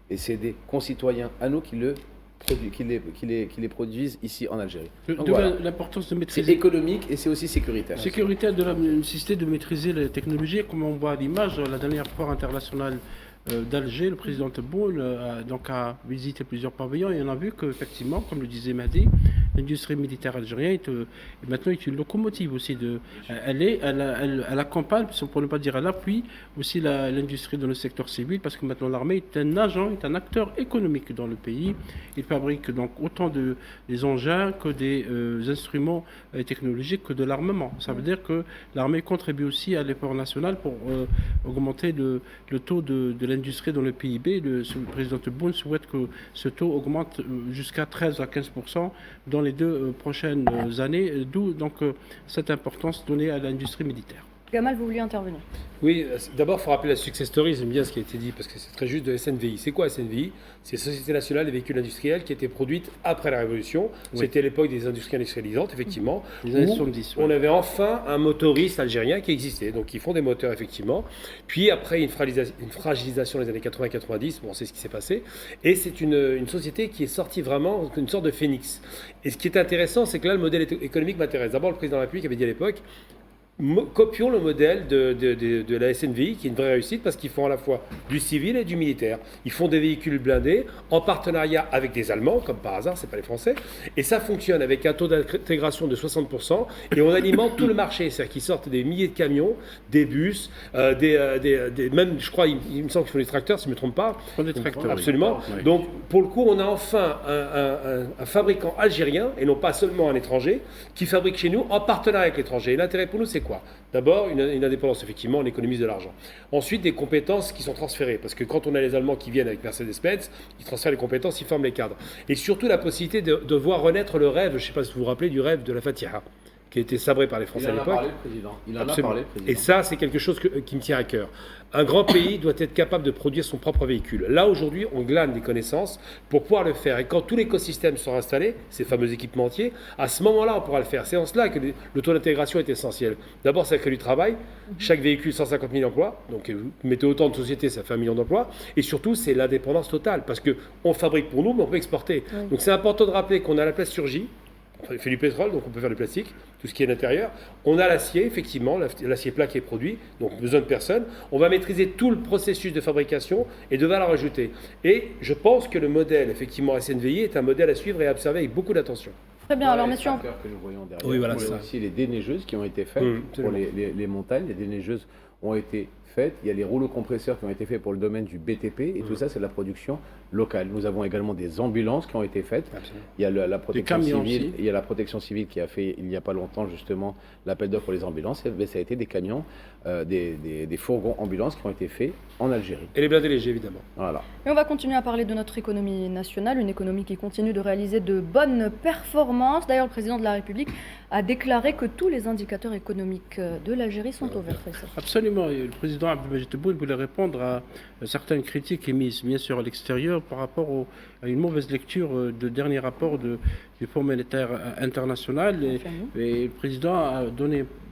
Et c'est des concitoyens à nous qui les produisent ici en Algérie. Voilà. L'importance de maîtriser. C'est économique et c'est aussi sécuritaire. Sécuritaire de la nécessité de maîtriser les technologies, comme on voit à l'image, la dernière foire internationale d'Alger, le président Tebboune a visité plusieurs pavillons et on a vu qu'effectivement, comme le disait Mahdi, l'industrie militaire algérienne maintenant est une locomotive aussi. Elle accompagne, pour ne pas dire elle appuie aussi l'industrie dans le secteur civil parce que maintenant l'armée est un agent, est un acteur économique dans le pays. Il fabrique donc autant des engins que des instruments technologiques que de l'armement. Ça veut dire que l'armée contribue aussi à l'effort national pour augmenter le taux de l'industrie dans le PIB. Le président Tebboune souhaite que ce taux augmente jusqu'à 13 à 15% dans les 2 prochaines années, d'où donc cette importance donnée à l'industrie militaire. Gamal, vous vouliez intervenir ? Oui, d'abord, il faut rappeler la success story, j'aime bien ce qui a été dit, parce que c'est très juste de SNVI. C'est quoi SNVI ? C'est la Société Nationale des Véhicules Industriels qui a été produite après la Révolution. Oui. C'était l'époque des industries industrialisantes, effectivement. Les années 70. On avait enfin un motoriste algérien qui existait, donc ils font des moteurs, effectivement. Puis après, une fragilisation des années 80-90, bon, c'est ce qui s'est passé. Et c'est une société qui est sortie vraiment, une sorte de phénix. Et ce qui est intéressant, c'est que là, le modèle économique m'intéresse. D'abord, le président de la République avait dit à l'époque, copions le modèle de la SNVI, qui est une vraie réussite parce qu'ils font à la fois du civil et du militaire. Ils font des véhicules blindés en partenariat avec des Allemands, comme par hasard, c'est pas les Français. Et ça fonctionne avec un taux d'intégration de 60% et on alimente tout le marché. C'est-à-dire qu'ils sortent des milliers de camions, des bus, même, je crois, il me semble qu'ils font des tracteurs, si je ne me trompe pas. Ils font des tracteurs. Absolument. Oui. Donc, pour le coup, on a enfin un fabricant algérien, et non pas seulement un étranger, qui fabrique chez nous en partenariat avec l'étranger. Et l'intérêt pour nous, c'est quoi ? D'abord, une indépendance, effectivement, on économise de l'argent. Ensuite, des compétences qui sont transférées, parce que quand on a les Allemands qui viennent avec Mercedes-Benz, ils transfèrent les compétences, ils forment les cadres. Et surtout, la possibilité de voir renaître le rêve, je ne sais pas si vous vous rappelez du rêve de la Fatiha, qui a été sabré par les Français à l'époque. Il en a parlé, le président. Et ça, c'est quelque chose qui me tient à cœur. Un grand pays doit être capable de produire son propre véhicule. Là, aujourd'hui, on glane des connaissances pour pouvoir le faire. Et quand tout l'écosystème sera installé, ces fameux équipementiers, à ce moment-là, on pourra le faire. C'est en cela que le taux d'intégration est essentiel. D'abord, ça crée du travail. Chaque véhicule, 150 000 emplois. Donc, vous mettez autant de sociétés, ça fait 1 million d'emplois. Et surtout, c'est l'indépendance totale. Parce qu'on fabrique pour nous, mais on peut exporter. Oui. Donc, c'est important de rappeler qu'on a la place surgie. On fait du pétrole, donc on peut faire du plastique, tout ce qui est à l'intérieur. On a l'acier, effectivement, l'acier plat qui est produit, donc besoin de personne. On va maîtriser tout le processus de fabrication et de valeur ajoutée. Et je pense que le modèle, effectivement, SNVI est un modèle à suivre et à observer avec beaucoup d'attention. Très bien, alors messieurs... que nous voyons derrière. Oui, voilà, on a aussi les déneigeuses qui ont été faites pour les montagnes. Les déneigeuses ont été faites. Il y a les rouleaux compresseurs qui ont été faits pour le domaine du BTP et tout ça, c'est de la production locale. Nous avons également des ambulances qui ont été faites. Absolument. Il y a la protection civile. Il y a la protection civile qui a fait il n'y a pas longtemps justement l'appel d'offres pour les ambulances. Et ça a été des camions, des fourgons ambulances qui ont été faits en Algérie. Et les blindés légers évidemment. Voilà. Et on va continuer à parler de notre économie nationale, une économie qui continue de réaliser de bonnes performances. D'ailleurs, le président de la République a déclaré que tous les indicateurs économiques de l'Algérie sont au vert. Absolument. Et le président président Abdelmadjid Tebboune voulait répondre à certaines critiques émises, bien sûr, à l'extérieur par rapport à une mauvaise lecture de dernier rapport du Fonds monétaire international. Et le président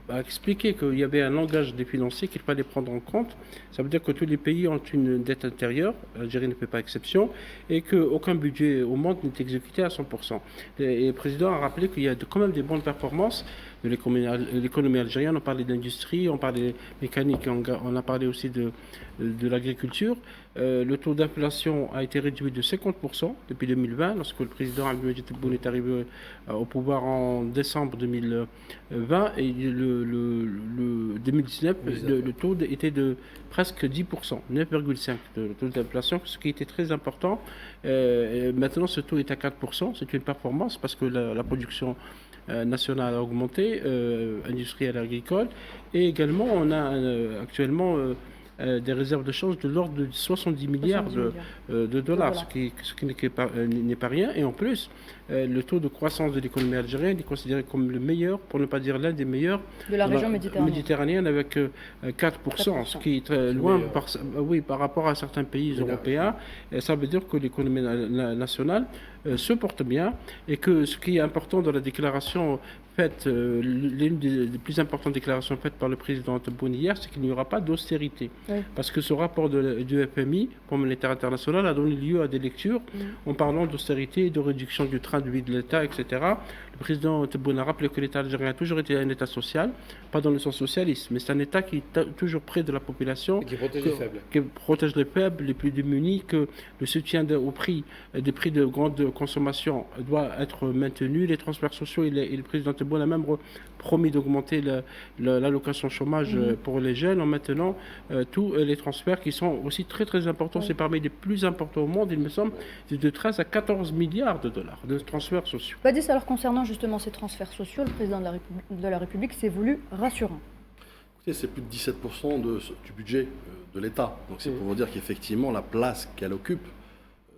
a expliqué qu'il y avait un langage des financiers qu'il fallait prendre en compte. Ça veut dire que tous les pays ont une dette intérieure, l'Algérie ne fait pas exception, et qu'aucun budget au monde n'est exécuté à 100%. Et le président a rappelé qu'il y a quand même des bonnes performances de l'économie algérienne. On parlait d'industrie, on parlait de mécanique, on a parlé aussi de l'agriculture. Le taux d'inflation a été réduit de 50% depuis 2020, lorsque le président Abdelmadjid Tebboune est arrivé au pouvoir en décembre 2020, et le 2019, le taux était de presque 10%, 9,5% le taux d'inflation, ce qui était très important. Maintenant, ce taux est à 4%, c'est une performance parce que la production nationale a augmenté, industrielle et agricole, et également on a actuellement des réserves de change de l'ordre de 70 milliards de dollars, ce qui n'est pas rien. Et en plus, le taux de croissance de l'économie algérienne est considéré comme le meilleur, pour ne pas dire l'un des meilleurs, de la région méditerranéenne, avec 4%, ce qui est très loin par rapport à certains pays européens. Et ça veut dire que l'économie nationale se porte bien, et que ce qui est important dans la déclaration faite, l'une des plus importantes déclarations faites par le président Tebboune hier, c'est qu'il n'y aura pas d'austérité. Oui. Parce que ce rapport du FMI, Fonds monétaire international, a donné lieu à des lectures en parlant d'austérité, de réduction du train de vie de l'État, etc. Le président Tebboune a rappelé que l'État algérien a toujours été un État social, pas dans le sens socialiste, mais c'est un État qui est toujours près de la population, et qui protège les faibles. Qui protège les faibles, les plus démunis, que le soutien des prix de grande consommation doit être maintenu, les transferts sociaux, et le président Tebboune a même promis d'augmenter l'allocation chômage pour les jeunes en maintenant tous les transferts qui sont aussi très très importants. C'est parmi les plus importants au monde, il me semble, de 13 à 14 milliards de dollars de transferts sociaux. Badis, alors concernant justement ces transferts sociaux, le président de la République s'est voulu rassurant. Écoutez, c'est plus de 17% du budget de l'État. Donc c'est pour vous dire qu'effectivement, la place qu'elle occupe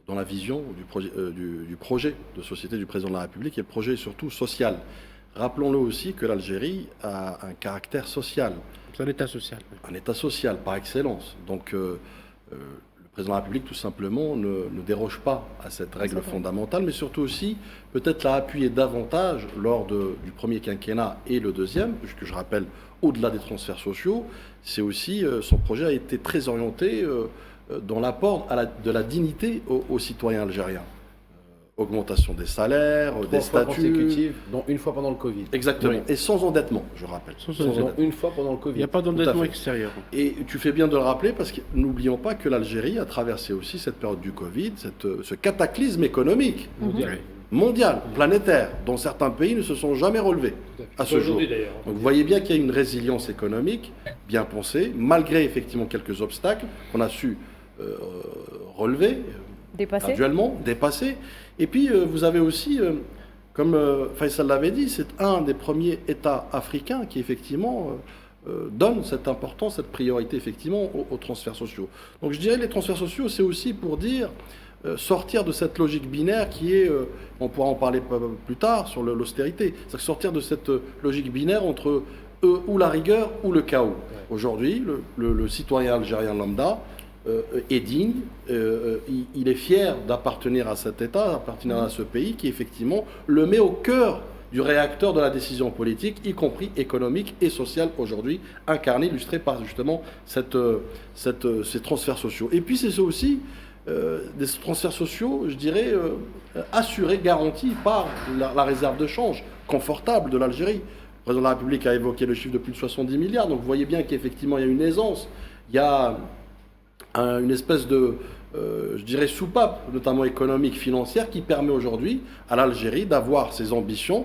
dans la vision du projet de société du président de la République, et le projet est surtout social. Rappelons-le aussi que l'Algérie a un caractère social. C'est un État social. Un État social par excellence. Donc le président de la République, tout simplement, ne déroge pas à cette règle fondamentale, mais surtout aussi, peut-être l'a appuyé davantage lors du premier quinquennat et le deuxième, puisque je rappelle, au-delà des transferts sociaux, c'est aussi, son projet a été très orienté dans l'apport de la dignité aux citoyens algériens. Augmentation des salaires, des statuts. Dont une fois pendant le Covid. Exactement. Oui. Et sans endettement, je rappelle. Sans endettement. Une fois pendant le Covid. Il n'y a pas d'endettement extérieur. Et tu fais bien de le rappeler, parce que n'oublions pas que l'Algérie a traversé aussi cette période du Covid, ce cataclysme économique mondial, planétaire, dont certains pays ne se sont jamais relevés à ce jour. Donc vous voyez bien qu'il y a une résilience économique bien pensée, malgré effectivement quelques obstacles qu'on a su relever, graduellement, dépasser. Et puis, vous avez aussi, comme Faisal l'avait dit, c'est un des premiers États africains qui, effectivement, donne cette importance, cette priorité, effectivement, aux transferts sociaux. Donc, je dirais les transferts sociaux, c'est aussi pour dire sortir de cette logique binaire qui est, on pourra en parler plus tard, sur l'austérité, c'est-à-dire sortir de cette logique binaire entre ou la rigueur ou le chaos. Aujourd'hui, le citoyen algérien lambda est digne, il est fier d'appartenir à cet État, d'appartenir à ce pays qui effectivement le met au cœur du réacteur de la décision politique, y compris économique et sociale aujourd'hui, incarné, illustré par justement ces transferts sociaux. Et puis c'est aussi des transferts sociaux, je dirais, assurés, garantis par la réserve de change confortable de l'Algérie. Le président de la République a évoqué le chiffre de plus de 70 milliards, donc vous voyez bien qu'effectivement il y a une aisance, il y a une espèce de, je dirais, soupape, notamment économique, financière, qui permet aujourd'hui à l'Algérie d'avoir ses ambitions,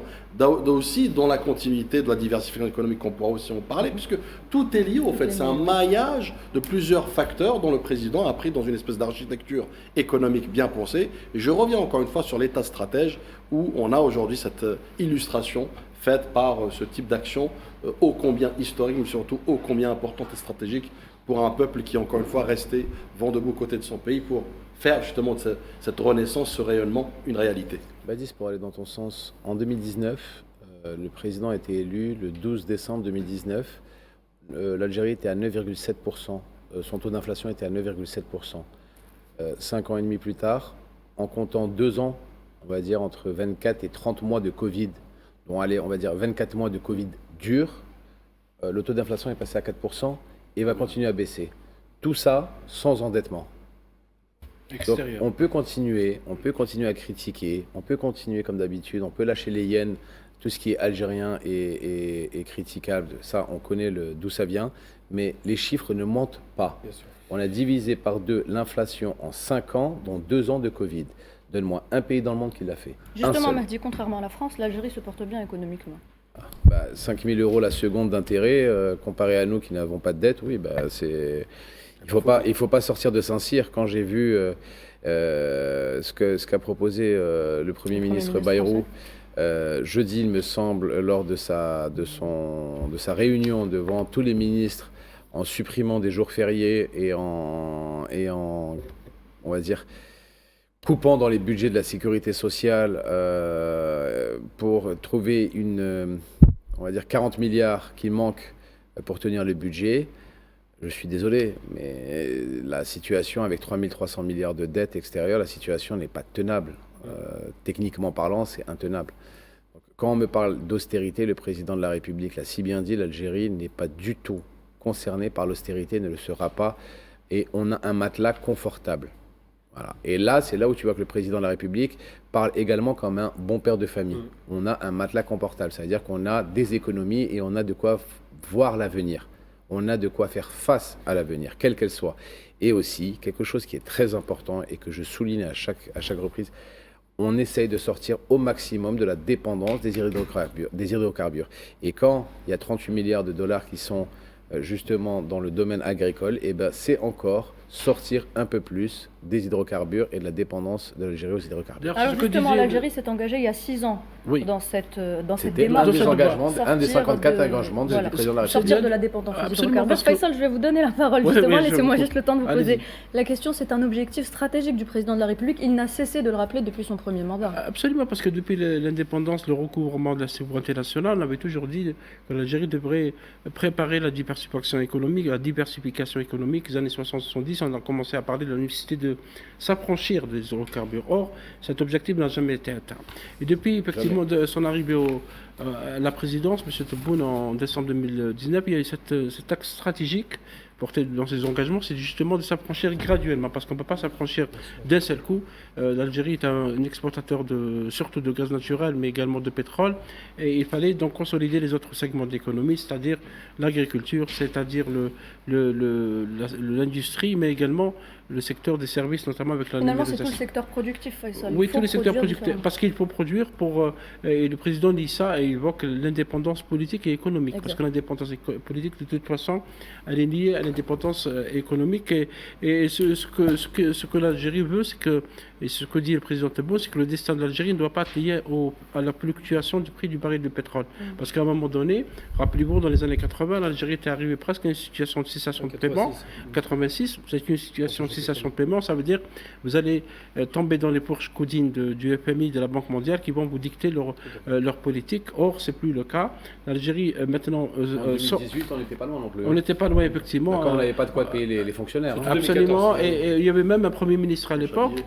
aussi dans la continuité de la diversification économique qu'on pourra aussi en parler, puisque tout est lié, au fait. C'est un maillage de plusieurs facteurs dont le président a pris dans une espèce d'architecture économique bien pensée. Et je reviens encore une fois sur l'État stratège, où on a aujourd'hui cette illustration faite par ce type d'action ô combien historique, mais surtout ô combien importante et stratégique pour un peuple qui, encore une fois, restait vent debout aux côtés de son pays pour faire justement de cette renaissance, ce rayonnement, une réalité. Badis, pour aller dans ton sens, en 2019, le président a été élu le 12 décembre 2019. l'Algérie était à 9,7%. Son taux d'inflation était à 9,7%. 5 ans et demi plus tard, en comptant 2 ans, on va dire entre 24 et 30 mois de Covid, dont allez, on va dire 24 mois de Covid dur, le taux d'inflation est passé à 4% et va continuer à baisser. Tout ça sans endettement. Donc, on peut continuer à critiquer, on peut continuer comme d'habitude, on peut lâcher les hyènes, tout ce qui est algérien est critiquable, ça on connaît d'où ça vient, mais les chiffres ne mentent pas. On a divisé par 2 l'inflation en 5 ans, dont 2 ans de Covid. Donne-moi un pays dans le monde qui l'a fait. Justement, Mehdi, contrairement à la France, l'Algérie se porte bien économiquement. 5 000 € la seconde d'intérêt, comparé à nous qui n'avons pas de dette, oui, c'est... Il faut pas sortir de Saint-Cyr. Quand j'ai vu ce qu'a proposé le Premier ministre Bayrou jeudi, il me semble, lors de sa réunion devant tous les ministres, en supprimant des jours fériés et en on va dire, coupant dans les budgets de la sécurité sociale pour trouver on va dire 40 milliards qui manquent pour tenir le budget. Je suis désolé, mais la situation avec 3 300 milliards de dettes extérieures, la situation n'est pas tenable. Techniquement parlant, c'est intenable. Donc, quand on me parle d'austérité, le président de la République l'a si bien dit, l'Algérie n'est pas du tout concernée par l'austérité, ne le sera pas. Et on a un matelas confortable. Voilà. Et là, c'est là où tu vois que le président de la République parle également comme un bon père de famille. On a un matelas confortable, c'est-à-dire qu'on a des économies et on a de quoi voir l'avenir. On a de quoi faire face à l'avenir, quelle qu'elle soit. Et aussi, quelque chose qui est très important et que je souligne à chaque reprise, on essaye de sortir au maximum de la dépendance des hydrocarbures. Et quand il y a 38 milliards de dollars qui sont justement dans le domaine agricole, et ben c'est encore sortir un peu plus des hydrocarbures et de la dépendance de l'Algérie aux hydrocarbures. Alors justement, l'Algérie s'est engagée il y a 6 ans dans cette démarche. C'était un des 54 engagements du président de la République. Sortir de la dépendance aux hydrocarbures. Faisal, je vais vous donner la parole justement. Laissez-moi juste le temps de vous poser la question. C'est un objectif stratégique du président de la République. Il n'a cessé de le rappeler depuis son premier mandat. Absolument, parce que depuis l'indépendance, le recouvrement de la souveraineté nationale, on avait toujours dit que l'Algérie devrait préparer la diversification économique. Les années 60-70, on a commencé à parler de la nécessité de s'affranchir des hydrocarbures. Or, cet objectif n'a jamais été atteint. Et depuis, effectivement, de son arrivée à la présidence, M. Tebboune, en décembre 2019, il y a eu cet axe stratégique porté dans ses engagements, c'est justement de s'affranchir graduellement, parce qu'on ne peut pas s'affranchir d'un seul coup. L'Algérie est un exportateur surtout de gaz naturel, mais également de pétrole, et il fallait donc consolider les autres segments de l'économie, c'est-à-dire l'agriculture, c'est-à-dire l'industrie, mais également le secteur des services, notamment avec la numérisation. Finalement, c'est tout le secteur productif, Faisal. Oui, tous les secteurs productifs, parce qu'il faut produire et le président dit ça et évoque l'indépendance politique et économique. Exact. Parce que l'indépendance politique, de toute façon, elle est liée à l'indépendance économique. Et ce que l'Algérie veut, c'est que, et ce que dit le président Tebboune, c'est que le destin de l'Algérie ne doit pas être lié à la fluctuation du prix du baril de pétrole. Parce qu'à un moment donné, rappelez-vous, dans les années 80, l'Algérie était arrivée presque à une situation de cessation de paiement. 86, c'est une situation de cessation de paiement, ça veut dire que vous allez tomber dans les fourches codines du FMI, de la Banque mondiale, qui vont vous dicter leur politique. Or, ce n'est plus le cas. L'Algérie, maintenant... en 2018, on n'était pas loin non plus. On n'était pas loin, effectivement. On n'avait pas de quoi payer les fonctionnaires. Absolument. Et il y avait même un Premier ministre à l'époque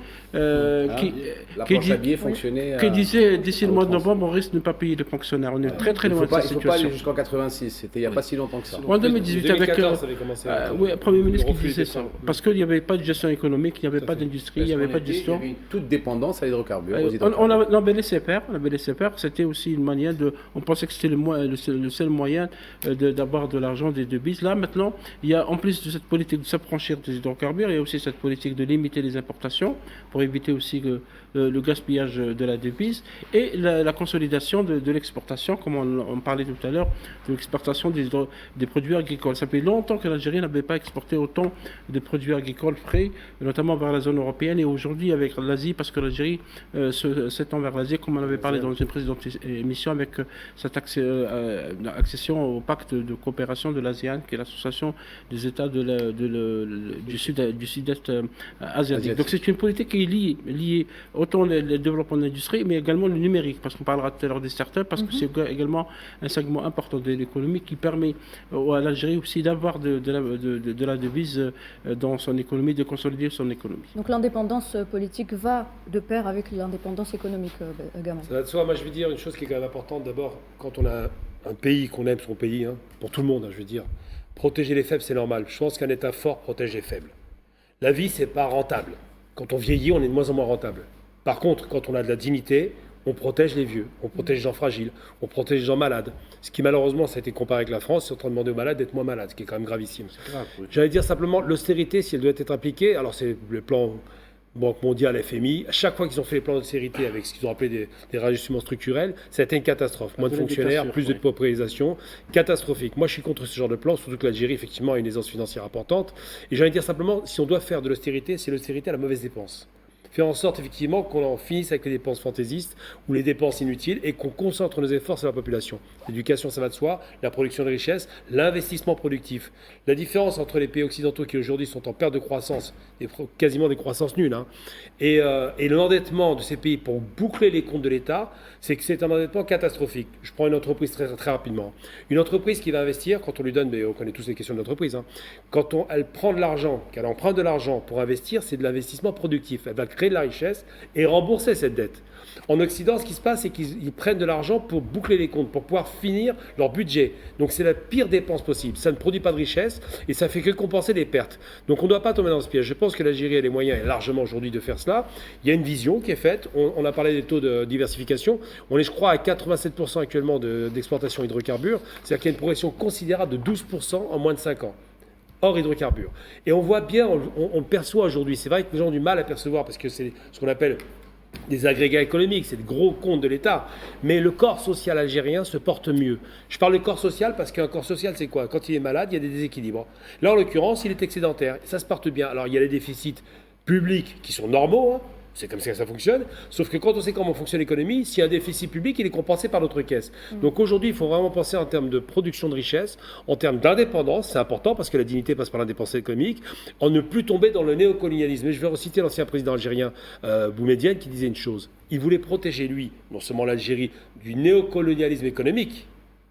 qui disait d'ici le mois de novembre, on risque de ne pas payer les fonctionnaires. On est très très loin de cette situation. Il ne faut pas aller jusqu'en 86. C'était il n'y a pas si longtemps que ça. En 2018, avec un Premier ministre qui disait ça. Parce qu'il n'y avait pas de gestion économique, il n'y avait pas d'industrie, il n'y avait pas de gestion. Il y avait toute dépendance à l'hydrocarbure. On avait laissé faire. C'était aussi une manière de... On pensait que c'était le seul moyen d'avoir de l'argent des devises. Là, maintenant, il y a, en plus de cette politique de s'affranchir des hydrocarbures, il y a aussi cette politique de limiter les importations pour éviter aussi le gaspillage de la devise et la consolidation de l'exportation, comme on parlait tout à l'heure, de l'exportation des produits agricoles. Ça fait longtemps que l'Algérie n'avait pas exporté autant de produits agricoles près, notamment vers la zone européenne et aujourd'hui avec l'Asie, parce que l'Algérie s'étend vers l'Asie, comme on avait parlé dans une précédente émission, avec cette accession au pacte de coopération de l'ASEAN, qui est l'association des États du Sud-Est asiatique. Donc c'est une politique qui est liée autant le développement de l'industrie, mais également le numérique, parce qu'on parlera tout à l'heure des startups, parce que c'est également un segment important de l'économie qui permet à l'Algérie aussi d'avoir de la devise dans son économie, de consolider son économie. Donc l'indépendance politique va de pair avec l'indépendance économique, Gamal. Ça va de soi. Moi, je veux dire une chose qui est quand même importante. D'abord, quand on a un pays, qu'on aime son pays, pour tout le monde, je veux dire, protéger les faibles, c'est normal. Je pense qu'un État fort protège les faibles. La vie, c'est pas rentable. Quand on vieillit, on est de moins en moins rentable. Par contre, quand on a de la dignité, on protège les vieux, on protège les gens fragiles, on protège les gens malades. Ce qui, malheureusement, ça a été comparé avec la France, c'est en train de demander aux malades d'être moins malades, ce qui est quand même gravissime. Grave, oui. J'allais dire simplement, l'austérité, si elle doit être appliquée, alors c'est le plan Banque mondiale, FMI, à chaque fois qu'ils ont fait les plans d'austérité avec ce qu'ils ont appelé des rajustements structurels, ça a été une catastrophe. Moins de fonctionnaires, plus de paupérisation, catastrophique. Moi, je suis contre ce genre de plan, surtout que l'Algérie, effectivement, a une aisance financière importante. Et j'allais dire simplement, si on doit faire de l'austérité, c'est l'austérité à la mauvaise dépense. Faire en sorte effectivement qu'on en finisse avec les dépenses fantaisistes ou les dépenses inutiles et qu'on concentre nos efforts sur la population. L'éducation, ça va de soi, la production de richesse, l'investissement productif. La différence entre les pays occidentaux qui aujourd'hui sont en perte de croissance, quasiment des croissances nulles, et l'endettement de ces pays pour boucler les comptes de l'État, c'est que c'est un endettement catastrophique. Je prends une entreprise très, très rapidement. Une entreprise qui va investir, quand on lui donne, mais on connaît tous les questions de l'entreprise, quand elle prend de l'argent, qu'elle emprunte de l'argent pour investir, c'est de l'investissement productif. Elle va créer de la richesse et rembourser cette dette. En Occident, ce qui se passe, c'est qu'ils prennent de l'argent pour boucler les comptes, pour pouvoir finir leur budget. Donc c'est la pire dépense possible. Ça ne produit pas de richesse et ça fait que compenser les pertes. Donc on ne doit pas tomber dans ce piège. Je pense que l'Algérie a les moyens, et largement aujourd'hui, de faire cela. Il y a une vision qui est faite. On a parlé des taux de diversification. On est, je crois, à 87% actuellement d'exportation hydrocarbures. C'est-à-dire qu'il y a une progression considérable de 12% en moins de 5 ans. Hors hydrocarbures. Et on voit bien, on le perçoit aujourd'hui. C'est vrai que les gens ont du mal à percevoir parce que c'est ce qu'on appelle des agrégats économiques, c'est des gros comptes de l'État. Mais le corps social algérien se porte mieux. Je parle de corps social parce qu'un corps social, c'est quoi? Quand il est malade, il y a des déséquilibres. Là, en l'occurrence, il est excédentaire. Ça se porte bien. Alors, il y a les déficits publics qui sont normaux, c'est comme ça que ça fonctionne. Sauf que quand on sait comment fonctionne l'économie, s'il y a un déficit public, il est compensé par d'autres caisses. Donc aujourd'hui, il faut vraiment penser en termes de production de richesse, en termes d'indépendance. C'est important parce que la dignité passe par l'indépendance économique, en ne plus tomber dans le néocolonialisme. Et je vais reciter l'ancien président algérien Boumedienne qui disait une chose. Il voulait protéger, lui, non seulement l'Algérie, du néocolonialisme économique.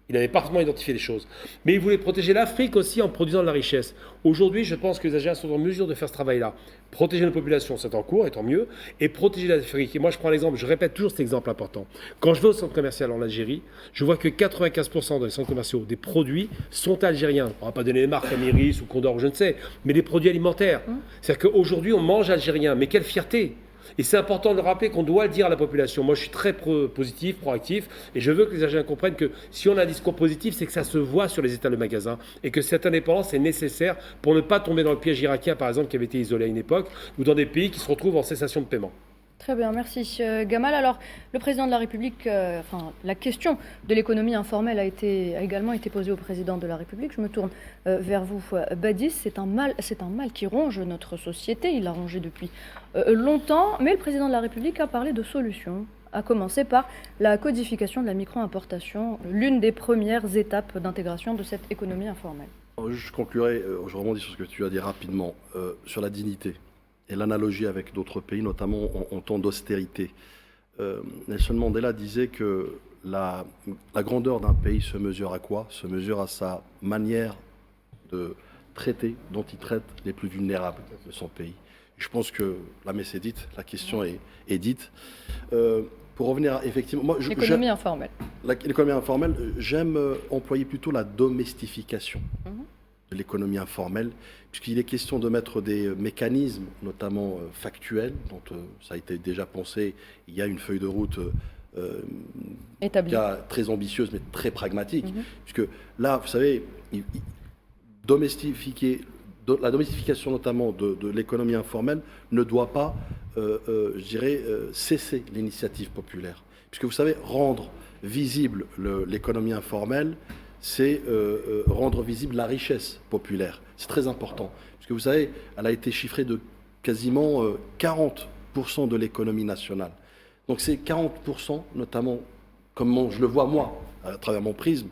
Il avait parfaitement identifié les choses. Mais il voulait protéger l'Afrique aussi en produisant de la richesse. Aujourd'hui, je pense que les Algériens sont en mesure de faire ce travail-là. Protéger nos populations, c'est en cours, et tant mieux. Et protéger l'Afrique. Et moi, je prends l'exemple, je répète toujours cet exemple important. Quand je vais au centre commercial en Algérie, je vois que 95% dans les centres commerciaux des produits sont algériens. On ne va pas donner les marques comme Iris ou Condor, je ne sais, mais des produits alimentaires. C'est-à-dire qu'aujourd'hui, on mange algérien. Mais quelle fierté! Et c'est important de rappeler qu'on doit le dire à la population. Moi, je suis très positif, proactif, et je veux que les Algériens comprennent que si on a un discours positif, c'est que ça se voit sur les étals de magasins, et que cette indépendance est nécessaire pour ne pas tomber dans le piège irakien, par exemple, qui avait été isolé à une époque, ou dans des pays qui se retrouvent en cessation de paiement. Très bien, merci Gamal. Alors, le président de la République, la question de l'économie informelle a également été posée au président de la République. Je me tourne vers vous, Badis. C'est un mal qui ronge notre société. Il l'a rongé depuis longtemps, mais le président de la République a parlé de solutions, à commencer par la codification de la micro-importation, l'une des premières étapes d'intégration de cette économie informelle. Je conclurai, je rebondis sur ce que tu as dit rapidement, sur la dignité et l'analogie avec d'autres pays, notamment en temps d'austérité. Nelson Mandela disait que la grandeur d'un pays se mesure à quoi? Se mesure à sa manière de traiter, dont il traite les plus vulnérables de son pays. Je pense que la messe est dite, la question est dite. Pour revenir effectivement... L'économie informelle. L'économie informelle, j'aime employer plutôt la domestification de l'économie informelle, puisqu'il est question de mettre des mécanismes, notamment factuels, dont ça a été déjà pensé. Il y a une feuille de route très ambitieuse, mais très pragmatique, puisque là, vous savez, la domestification notamment de l'économie informelle ne doit pas, je dirais, cesser l'initiative populaire. Puisque vous savez, rendre visible l'économie informelle, c'est rendre visible la richesse populaire. C'est très important. Parce que vous savez, elle a été chiffrée de quasiment 40% de l'économie nationale. Donc c'est 40%, notamment, comme je le vois moi, à travers mon prisme,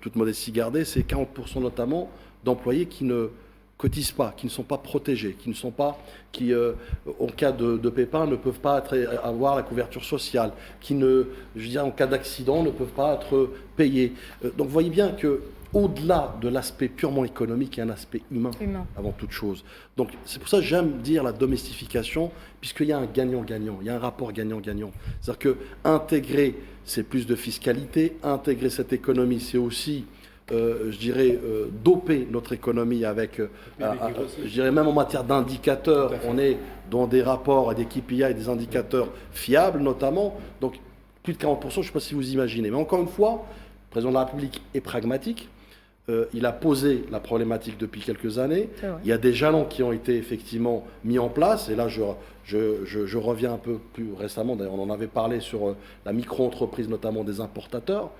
toute modestie gardée, c'est 40% notamment d'employés qui ne cotisent pas, qui ne sont pas protégés, qui ne sont pas, qui, en cas de pépin, ne peuvent pas avoir la couverture sociale, qui en cas d'accident, ne peuvent pas être payés. Donc vous voyez bien que au-delà de l'aspect purement économique, il y a un aspect humain. Avant toute chose. Donc c'est pour ça que j'aime dire la domestification, puisqu'il y a un gagnant-gagnant, il y a un rapport gagnant-gagnant. C'est-à-dire que intégrer, c'est plus de fiscalité, intégrer cette économie, c'est aussi, doper notre économie avec, je dirais même en matière d'indicateurs, on est dans des rapports et des KPI et des indicateurs fiables notamment, donc plus de 40%, je ne sais pas si vous imaginez. Mais encore une fois, le président de la République est pragmatique. Il a posé la problématique depuis quelques années. Il y a des jalons qui ont été effectivement mis en place. Et là, je reviens un peu plus récemment. D'ailleurs, on en avait parlé sur la micro-entreprise, notamment des importateurs.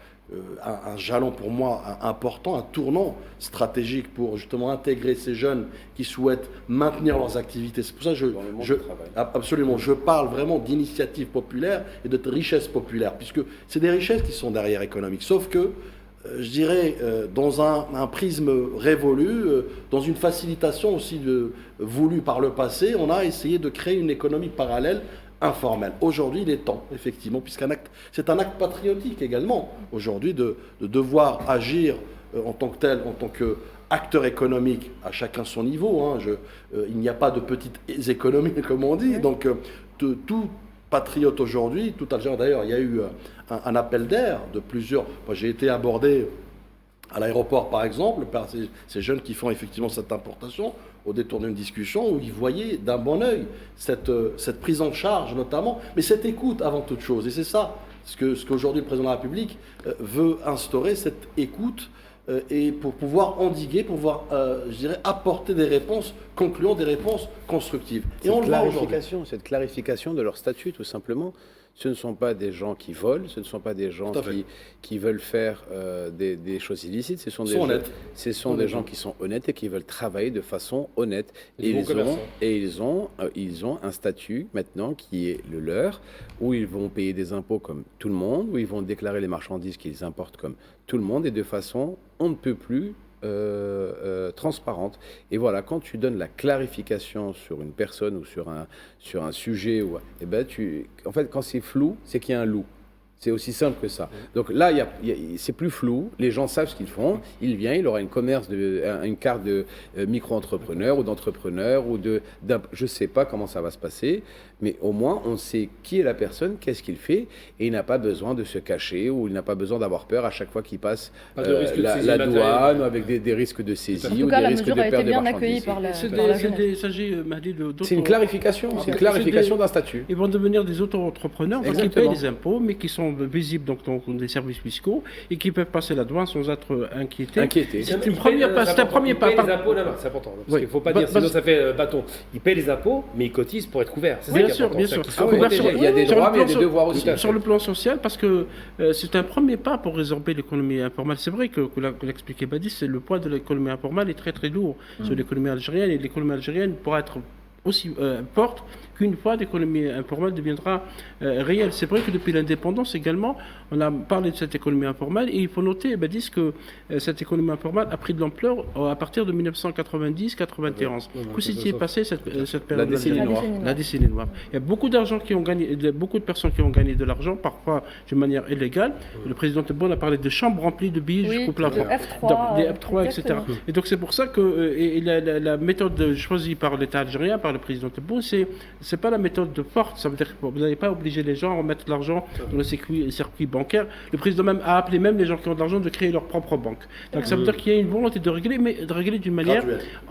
Un jalon pour moi important, un tournant stratégique pour justement intégrer ces jeunes qui souhaitent maintenir leurs activités. C'est pour ça que absolument, je parle vraiment d'initiatives populaires et de richesses populaires, puisque c'est des richesses qui sont derrière économiques. Sauf que je dirais, dans un prisme révolu, dans une facilitation aussi voulue par le passé, on a essayé de créer une économie parallèle informelle. Aujourd'hui, il est temps, effectivement, c'est un acte patriotique également, aujourd'hui, de devoir agir en tant que tel, en tant qu'acteur économique, à chacun son niveau. Il n'y a pas de petites économies, comme on dit. Donc, tout patriote aujourd'hui, tout Algérien d'ailleurs, il y a eu un appel d'air de plusieurs. Moi, j'ai été abordé à l'aéroport, par exemple, par ces jeunes qui font effectivement cette importation, au détour d'une discussion où ils voyaient d'un bon œil cette prise en charge notamment, mais cette écoute avant toute chose. Et c'est ça ce qu'aujourd'hui le président de la République veut instaurer, cette écoute, et pour pouvoir endiguer, pour pouvoir, apporter des réponses concluantes, des réponses constructives. Et on le voit aujourd'hui. Cette clarification de leur statut, tout simplement. Ce ne sont pas des gens qui volent, ce ne sont pas des gens qui veulent faire des choses illicites, ce sont des gens qui sont honnêtes et qui veulent travailler de façon honnête. Et ils ont un statut maintenant qui est le leur, où ils vont payer des impôts comme tout le monde, où ils vont déclarer les marchandises qu'ils importent comme tout le monde, et de façon on ne peut plus transparente. Et voilà, quand tu donnes la clarification sur une personne ou sur un sujet, en fait, quand c'est flou, c'est qu'il y a un loup. C'est aussi simple que ça. Donc là, c'est plus flou. Les gens savent ce qu'ils font. Il vient, il aura une carte de micro-entrepreneur ou d'entrepreneur ou je ne sais pas comment ça va se passer, mais au moins on sait qui est la personne, qu'est-ce qu'il fait, et il n'a pas besoin de se cacher ou il n'a pas besoin d'avoir peur à chaque fois qu'il passe la douane avec des risques de saisie ou des risques de perte de marchandises. C'est une clarification, d'un statut. Ils vont devenir des auto-entrepreneurs qui payent les impôts, mais qui sont visibles donc des services fiscaux et qui peuvent passer la douane sans être inquiétés. C'est un premier pas. Les impôts, c'est important. Parce qu'il ne faut pas dire, sinon ça fait bâton. Ils payent les impôts, mais ils cotisent pour être couverts. Bien sûr. Il y a des droits, mais il y a des devoirs aussi. Sur le plan social, parce que c'est un premier pas pour résorber l'économie informelle. C'est vrai que l'expliquait Badis, c'est le poids de l'économie informelle est très très lourd sur l'économie algérienne, et l'économie algérienne pourra être aussi forte qu'une fois l'économie informelle deviendra réelle. C'est vrai que depuis l'indépendance également, on a parlé de cette économie informelle, et il faut noter, Badis, que cette économie informelle a pris de l'ampleur à partir de 1990-91. Que s'est-il passé cette période? La décennie noire. Il y a beaucoup d'argent qui ont gagné, beaucoup de personnes qui ont gagné de l'argent, parfois de manière illégale. Le président Tebboune a parlé de chambres remplies de billets jusqu'au plafond. Des F3, etc. Et donc c'est pour ça que la méthode choisie par l'État algérien, par le président Tebboune, c'est pas la méthode de force. Ça veut dire que vous n'allez pas obliger les gens à remettre de l'argent dans le circuit bancaire. Le président même a appelé les gens qui ont de l'argent de créer leur propre banque. Donc ça veut dire qu'il y a une volonté de régler, mais de régler d'une manière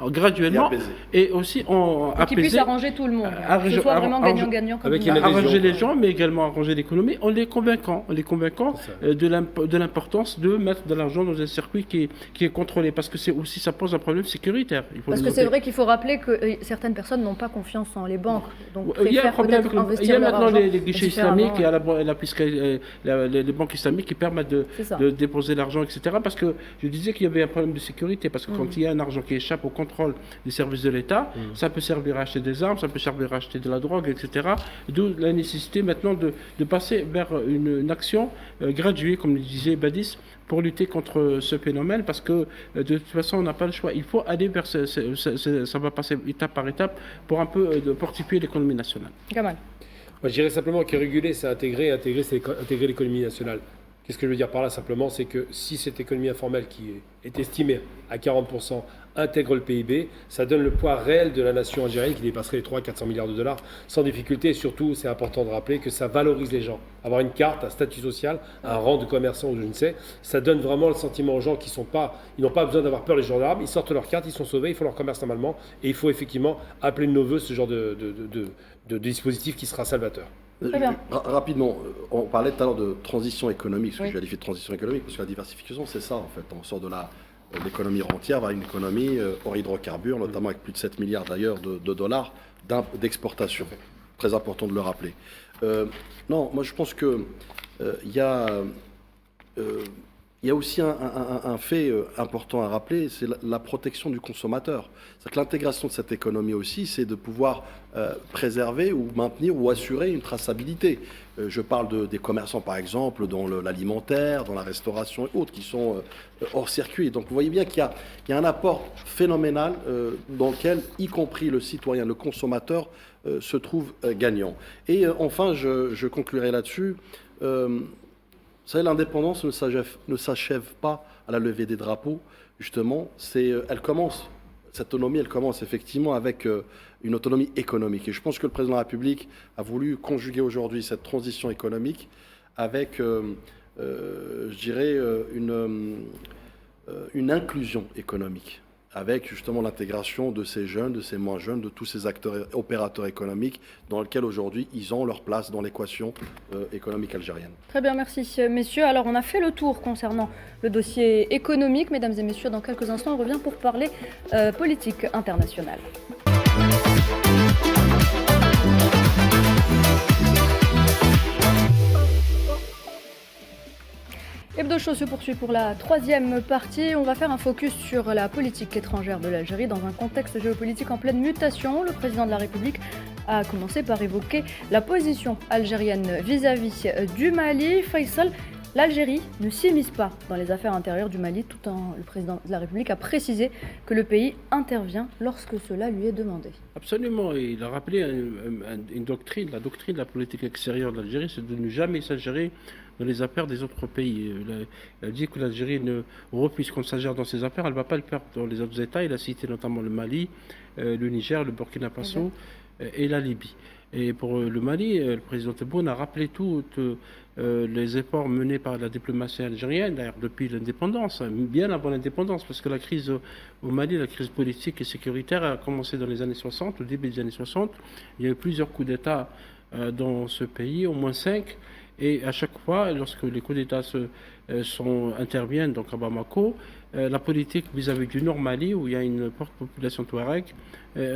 graduellement, et aussi qui puisse arranger tout le monde. Que ce soit vraiment gagnant-gagnant. Arranger les gens, mais également arranger l'économie en les convainquant de l'importance de mettre de l'argent dans un circuit qui est contrôlé, parce que ça pose un problème sécuritaire. Parce que c'est vrai qu'il faut rappeler que certaines personnes n'ont pas confiance en les banques. Donc, il y a un problème. Il y a maintenant les guichets islamiques et les banques islamiques qui permettent de déposer l'argent, etc. Parce que je disais qu'il y avait un problème de sécurité. Parce que quand il y a un argent qui échappe au contrôle des services de l'État, ça peut servir à acheter des armes, ça peut servir à acheter de la drogue, etc. D'où la nécessité maintenant de passer vers une action graduée, comme le disait Badis, pour lutter contre ce phénomène, parce que de toute façon, on n'a pas le choix. Il faut aller vers ça va passer étape par étape pour un peu fortifier l'économie nationale. Kamal. Moi, je dirais simplement que réguler, c'est intégrer, c'est intégrer l'économie nationale. Qu'est-ce que je veux dire par là simplement, c'est que si cette économie informelle qui est estimée à 40% intègre le PIB, ça donne le poids réel de la nation algérienne qui dépasserait les 300-400 milliards de dollars sans difficulté. Et surtout, c'est important de rappeler que ça valorise les gens. Avoir une carte, un statut social, un rang de commerçant ou je ne sais, ça donne vraiment le sentiment aux gens qui n'ont pas besoin d'avoir peur les gendarmes. Ils sortent leur carte, ils sont sauvés, ils font leur commerce normalement. Et il faut effectivement appeler de nos voeux ce genre de dispositif qui sera salvateur. Très bien. Rapidement, on parlait tout à l'heure de transition économique, ce que je qualifie de transition économique, parce que la diversification, c'est ça en fait. On sort de l'économie rentière vers une économie hors hydrocarbures, notamment avec plus de 7 milliards d'ailleurs de dollars d'exportation. Très important de le rappeler. Non, moi je pense que il y a aussi un fait important à rappeler, c'est la protection du consommateur. C'est-à-dire que l'intégration de cette économie aussi, c'est de pouvoir préserver ou maintenir ou assurer une traçabilité. Je parle des commerçants, par exemple, dans l'alimentaire, dans la restauration et autres, qui sont hors circuit. Donc vous voyez bien qu'il y a un apport phénoménal dans lequel, y compris le citoyen, le consommateur, se trouve gagnant. Et enfin, je conclurai là-dessus. Vous savez, l'indépendance ne s'achève pas à la levée des drapeaux, justement. Cette autonomie, elle commence effectivement avec une autonomie économique. Et je pense que le président de la République a voulu conjuguer aujourd'hui cette transition économique avec, je dirais, une inclusion économique, avec justement l'intégration de ces jeunes, de ces moins jeunes, de tous ces acteurs, opérateurs économiques, dans lesquels aujourd'hui ils ont leur place dans l'équation économique algérienne. Très bien, merci messieurs. Alors on a fait le tour concernant le dossier économique. Mesdames et messieurs, dans quelques instants, on revient pour parler politique internationale. Hebdo Show se poursuit pour la troisième partie. On va faire un focus sur la politique étrangère de l'Algérie dans un contexte géopolitique en pleine mutation. Le président de la République a commencé par évoquer la position algérienne vis-à-vis du Mali. Faisal, l'Algérie ne s'immisce pas dans les affaires intérieures du Mali, tout en le président de la République a précisé que le pays intervient lorsque cela lui est demandé. Absolument, et il a rappelé une doctrine, la doctrine de la politique extérieure de l'Algérie, c'est de ne jamais s'ingérer dans les affaires des autres pays. Il a dit que l'Algérie puisqu'on s'ingère dans ses affaires, elle ne va pas le faire dans les autres États. Il a cité notamment le Mali, le Niger, le Burkina Faso et la Libye. Et pour le Mali, le président Tebboune a rappelé tous les efforts menés par la diplomatie algérienne, d'ailleurs depuis l'indépendance, bien avant l'indépendance, parce que la crise au Mali, la crise politique et sécuritaire a commencé dans les années 60, au début des années 60. Il y a eu plusieurs coups d'État dans ce pays, au moins 5. Et à chaque fois, lorsque les coups d'État interviennent donc à Bamako, la politique vis-à-vis du Nord Mali, où il y a une forte population touareg,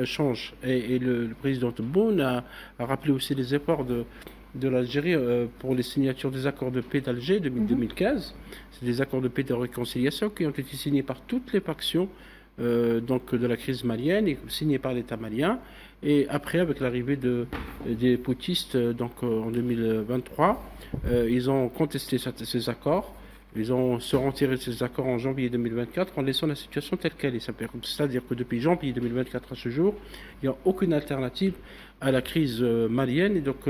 change. Et le président Tebboune a rappelé aussi les efforts de l'Algérie pour les signatures des accords de paix d'Alger 2015. C'est des accords de paix de réconciliation qui ont été signés par toutes les factions donc de la crise malienne et signés par l'État malien. Et après, avec l'arrivée des putschistes donc en 2023, ils ont contesté ces accords. Ils ont se retiré de ces accords en janvier 2024 en laissant la situation telle qu'elle est. C'est-à-dire que depuis janvier 2024 à ce jour, il n'y a aucune alternative à la crise malienne. Et donc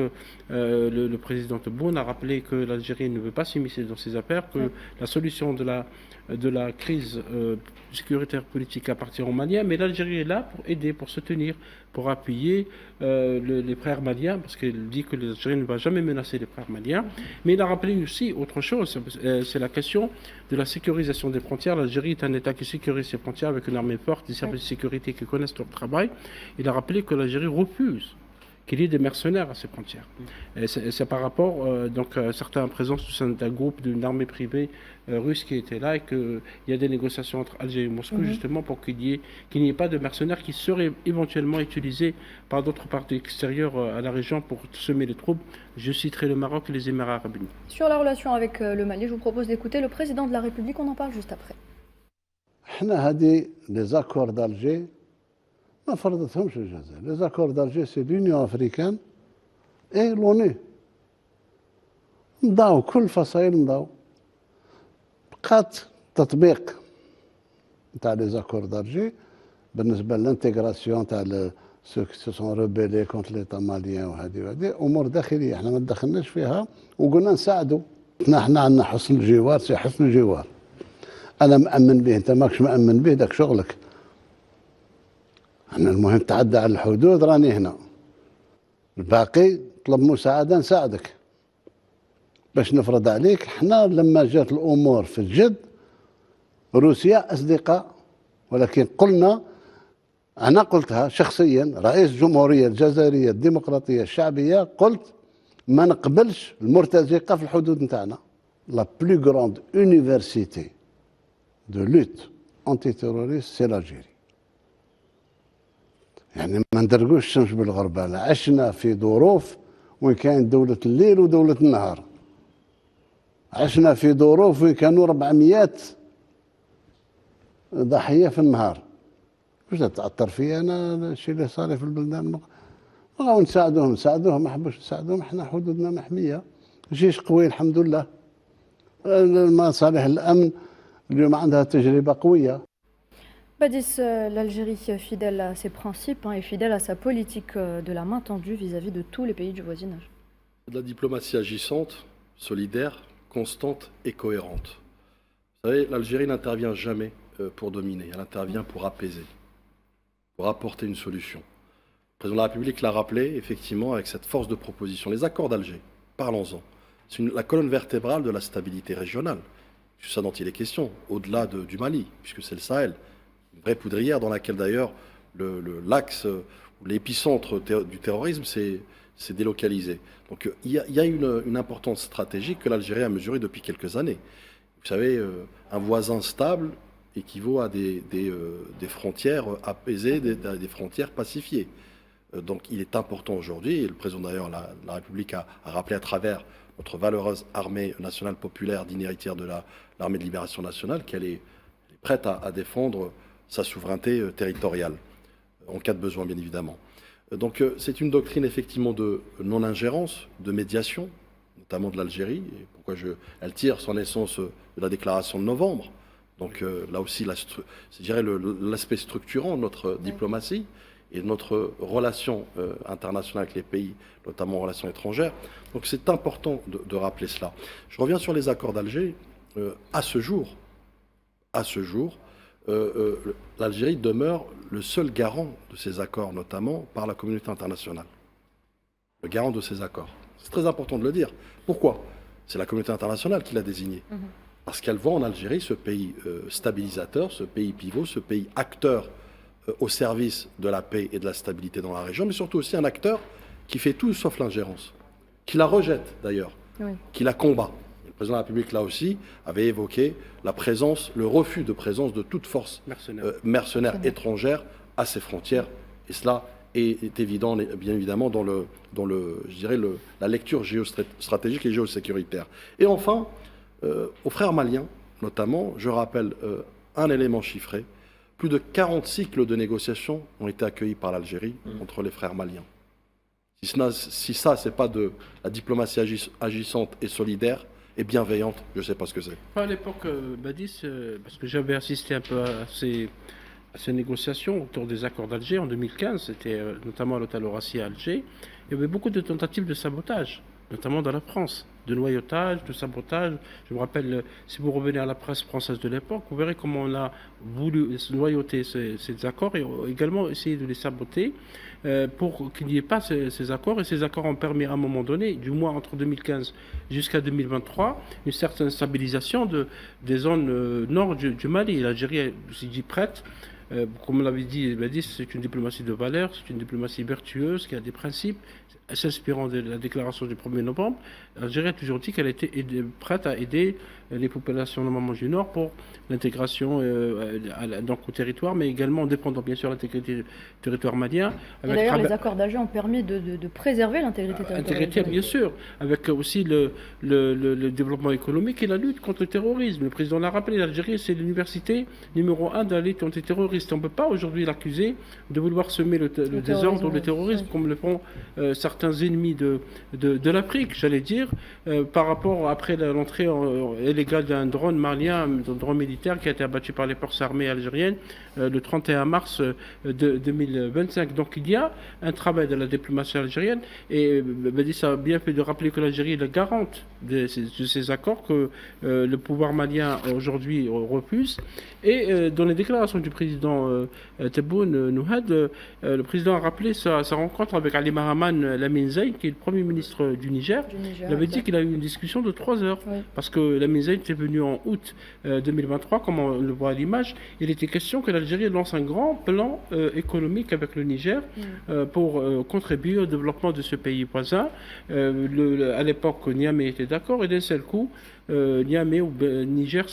le président Tebboune a rappelé que l'Algérie ne veut pas s'immiscer dans ces affaires, que la solution de la crise sécuritaire politique appartient aux Maliens, mais l'Algérie est là pour aider, pour soutenir, pour appuyer les frères maliens, parce qu'il dit que l'Algérie ne va jamais menacer les frères maliens. Mais il a rappelé aussi autre chose, c'est la question de la sécurisation des frontières. L'Algérie est un État qui sécurise ses frontières avec une armée forte, des services de sécurité qui connaissent leur travail. Il a rappelé que l'Algérie refuse qu'il y ait des mercenaires à ces frontières. Et c'est par rapport donc, à certaines présences au sein d'un groupe d'une armée privée russe qui était là et qu'il y a des négociations entre Alger et Moscou justement pour qu'il n'y ait pas de mercenaires qui seraient éventuellement utilisés par d'autres parties extérieures à la région pour semer les troubles. Je citerai le Maroc et les Émirats arabes unis. Sur la relation avec le Mali, je vous propose d'écouter le président de la République, on en parle juste après. Les accords d'Alger, les accords d'Alger, c'est l'Union africaine et l'ONU. مضاو كل فصائل مضاو بقات تطبيق نتاع لي زاكور دالجي بالنسبه للانتيغراسيون تاع سو كي سو سون ريبيلي كونت ليتا ماليان وهذه امور داخليه احنا ما دخلناش فيها وقلنا نساعدوا. احنا عندنا حسن الجوار، سي حسن الجوار انا مامن به، انت ماكش مامن به داك شغلك. احنا المهم تعدى على الحدود راني هنا، الباقي طلب مساعده نساعدك باش نفرض عليك. احنا لما جات الامور في الجد روسيا اصدقاء، ولكن قلنا، انا قلتها شخصيا، رئيس الجمهوريه الجزائريه الديمقراطيه الشعبيه، قلت ما نقبلش المرتزقه في الحدود نتاعنا. لا بلو غراند يونيفرسيتي دو لوت انتي تيروريست سي l'Algérie. يعني ما ندرقوش الشمس بالغرباله، عشنا في ظروف وين كان دوله الليل ودوله النهار. عشنا في ظروف وين كانوا 400 ضحيه في النهار. واش تأثر فيا انا الشيء اللي صار في البلدان؟ بغاو نساعدوهم، ما حبوش نساعدوهم. احنا حدودنا محميه، جيش قوي الحمد لله، مصالح الامن اليوم عندها تجربه قويه. Badis, l'Algérie fidèle à ses principes et fidèle à sa politique de la main tendue vis-à-vis de tous les pays du voisinage. De la diplomatie agissante, solidaire, constante et cohérente. Vous savez, l'Algérie n'intervient jamais pour dominer, elle intervient pour apaiser, pour apporter une solution. Le président de la République l'a rappelé, effectivement, avec cette force de proposition. Les accords d'Alger, parlons-en. C'est la colonne vertébrale de la stabilité régionale. C'est ça dont il est question, au-delà du Mali, puisque c'est le Sahel. Une vraie poudrière dans laquelle, d'ailleurs, l'axe, l'épicentre du terrorisme s'est délocalisé. Donc il y a une importance stratégique que l'Algérie a mesurée depuis quelques années. Vous savez, un voisin stable équivaut à des frontières apaisées, des frontières pacifiées. Donc il est important aujourd'hui, et le président d'ailleurs de la République a rappelé à travers notre valeureuse armée nationale populaire digne héritière de l'armée de libération nationale qu'elle est prête à défendre sa souveraineté territoriale, en cas de besoin bien évidemment. Donc c'est une doctrine effectivement de non-ingérence, de médiation, notamment de l'Algérie, et pourquoi elle tire son essence de la déclaration de novembre. Donc là aussi, je dirais l'aspect structurant de notre diplomatie et de notre relation internationale avec les pays, notamment en relations étrangères. Donc c'est important de rappeler cela. Je reviens sur les accords d'Alger. À ce jour, l'Algérie demeure le seul garant de ces accords, notamment par la communauté internationale. Le garant de ces accords. C'est très important de le dire. Pourquoi ? C'est la communauté internationale qui l'a désigné. Parce qu'elle voit en Algérie ce pays stabilisateur, ce pays pivot, ce pays acteur au service de la paix et de la stabilité dans la région, mais surtout aussi un acteur qui fait tout sauf l'ingérence, qui la rejette d'ailleurs, qui la combat. Le président de la République, là aussi, avait évoqué la présence, le refus de présence de toute force mercenaire étrangère à ses frontières. Et cela est évident, bien évidemment, dans je dirais la lecture géostratégique et géosécuritaire. Et enfin, aux frères maliens, notamment, je rappelle un élément chiffré. Plus de 40 cycles de négociations ont été accueillis par l'Algérie entre les frères maliens. Si ça, c'est pas de la diplomatie agissante et solidaire et bienveillante, je ne sais pas ce que c'est. À l'époque, Badis, parce que j'avais assisté un peu à ces négociations autour des accords d'Alger en 2015, c'était notamment à l'hôtel Horacier à Alger, il y avait beaucoup de tentatives de sabotage, notamment dans la France, de noyautage, de sabotage. Je me rappelle, si vous revenez à la presse française de l'époque, vous verrez comment on a voulu noyauter ces accords et également essayer de les saboter pour qu'il n'y ait pas ces accords. Et ces accords ont permis à un moment donné, du moins entre 2015 jusqu'à 2023, une certaine stabilisation des zones nord du Mali. L'Algérie s'est dit prête comme l'avait dit, c'est une diplomatie de valeur, c'est une diplomatie vertueuse qui a des principes. S'inspirant de la déclaration du 1er novembre, l'Algérie a toujours dit qu'elle était prête à aider les populations normalement du Nord pour l'intégration donc au territoire, mais également en dépendant bien sûr de l'intégrité du territoire malien. Et d'ailleurs, les accords d'Alger ont permis de préserver l'intégrité territoriale. Intégrité, bien sûr, avec aussi le développement économique et la lutte contre le terrorisme. Le président l'a rappelé, l'Algérie, c'est l'université numéro 1 de la lutte antiterroriste. On ne peut pas aujourd'hui l'accuser de vouloir semer le désordre ou le terrorisme, comme le font certains ennemis de l'Afrique, j'allais dire, par rapport après l'entrée illégale d'un drone malien, d'un drone militaire qui a été abattu par les forces armées algériennes le 31 mars 2025. Donc il y a un travail de la diplomatie algérienne et Badis a bien fait de rappeler que l'Algérie est la garante de ces accords que le pouvoir malien aujourd'hui refuse. Et dans les déclarations du président Tebboune Nouhad, le président a rappelé sa rencontre avec Ali Mahaman Lamine Zeine, qui est le Premier ministre du Niger. Il avait dit qu'il a eu une discussion de 3 heures, parce que Lamine Zeine était venu en août 2023, comme on le voit à l'image. Il était question que l'Algérie lance un grand plan économique avec le Niger pour contribuer au développement de ce pays voisin. À l'époque, Niamey était d'accord, et d'un seul coup, Niamey ou Niger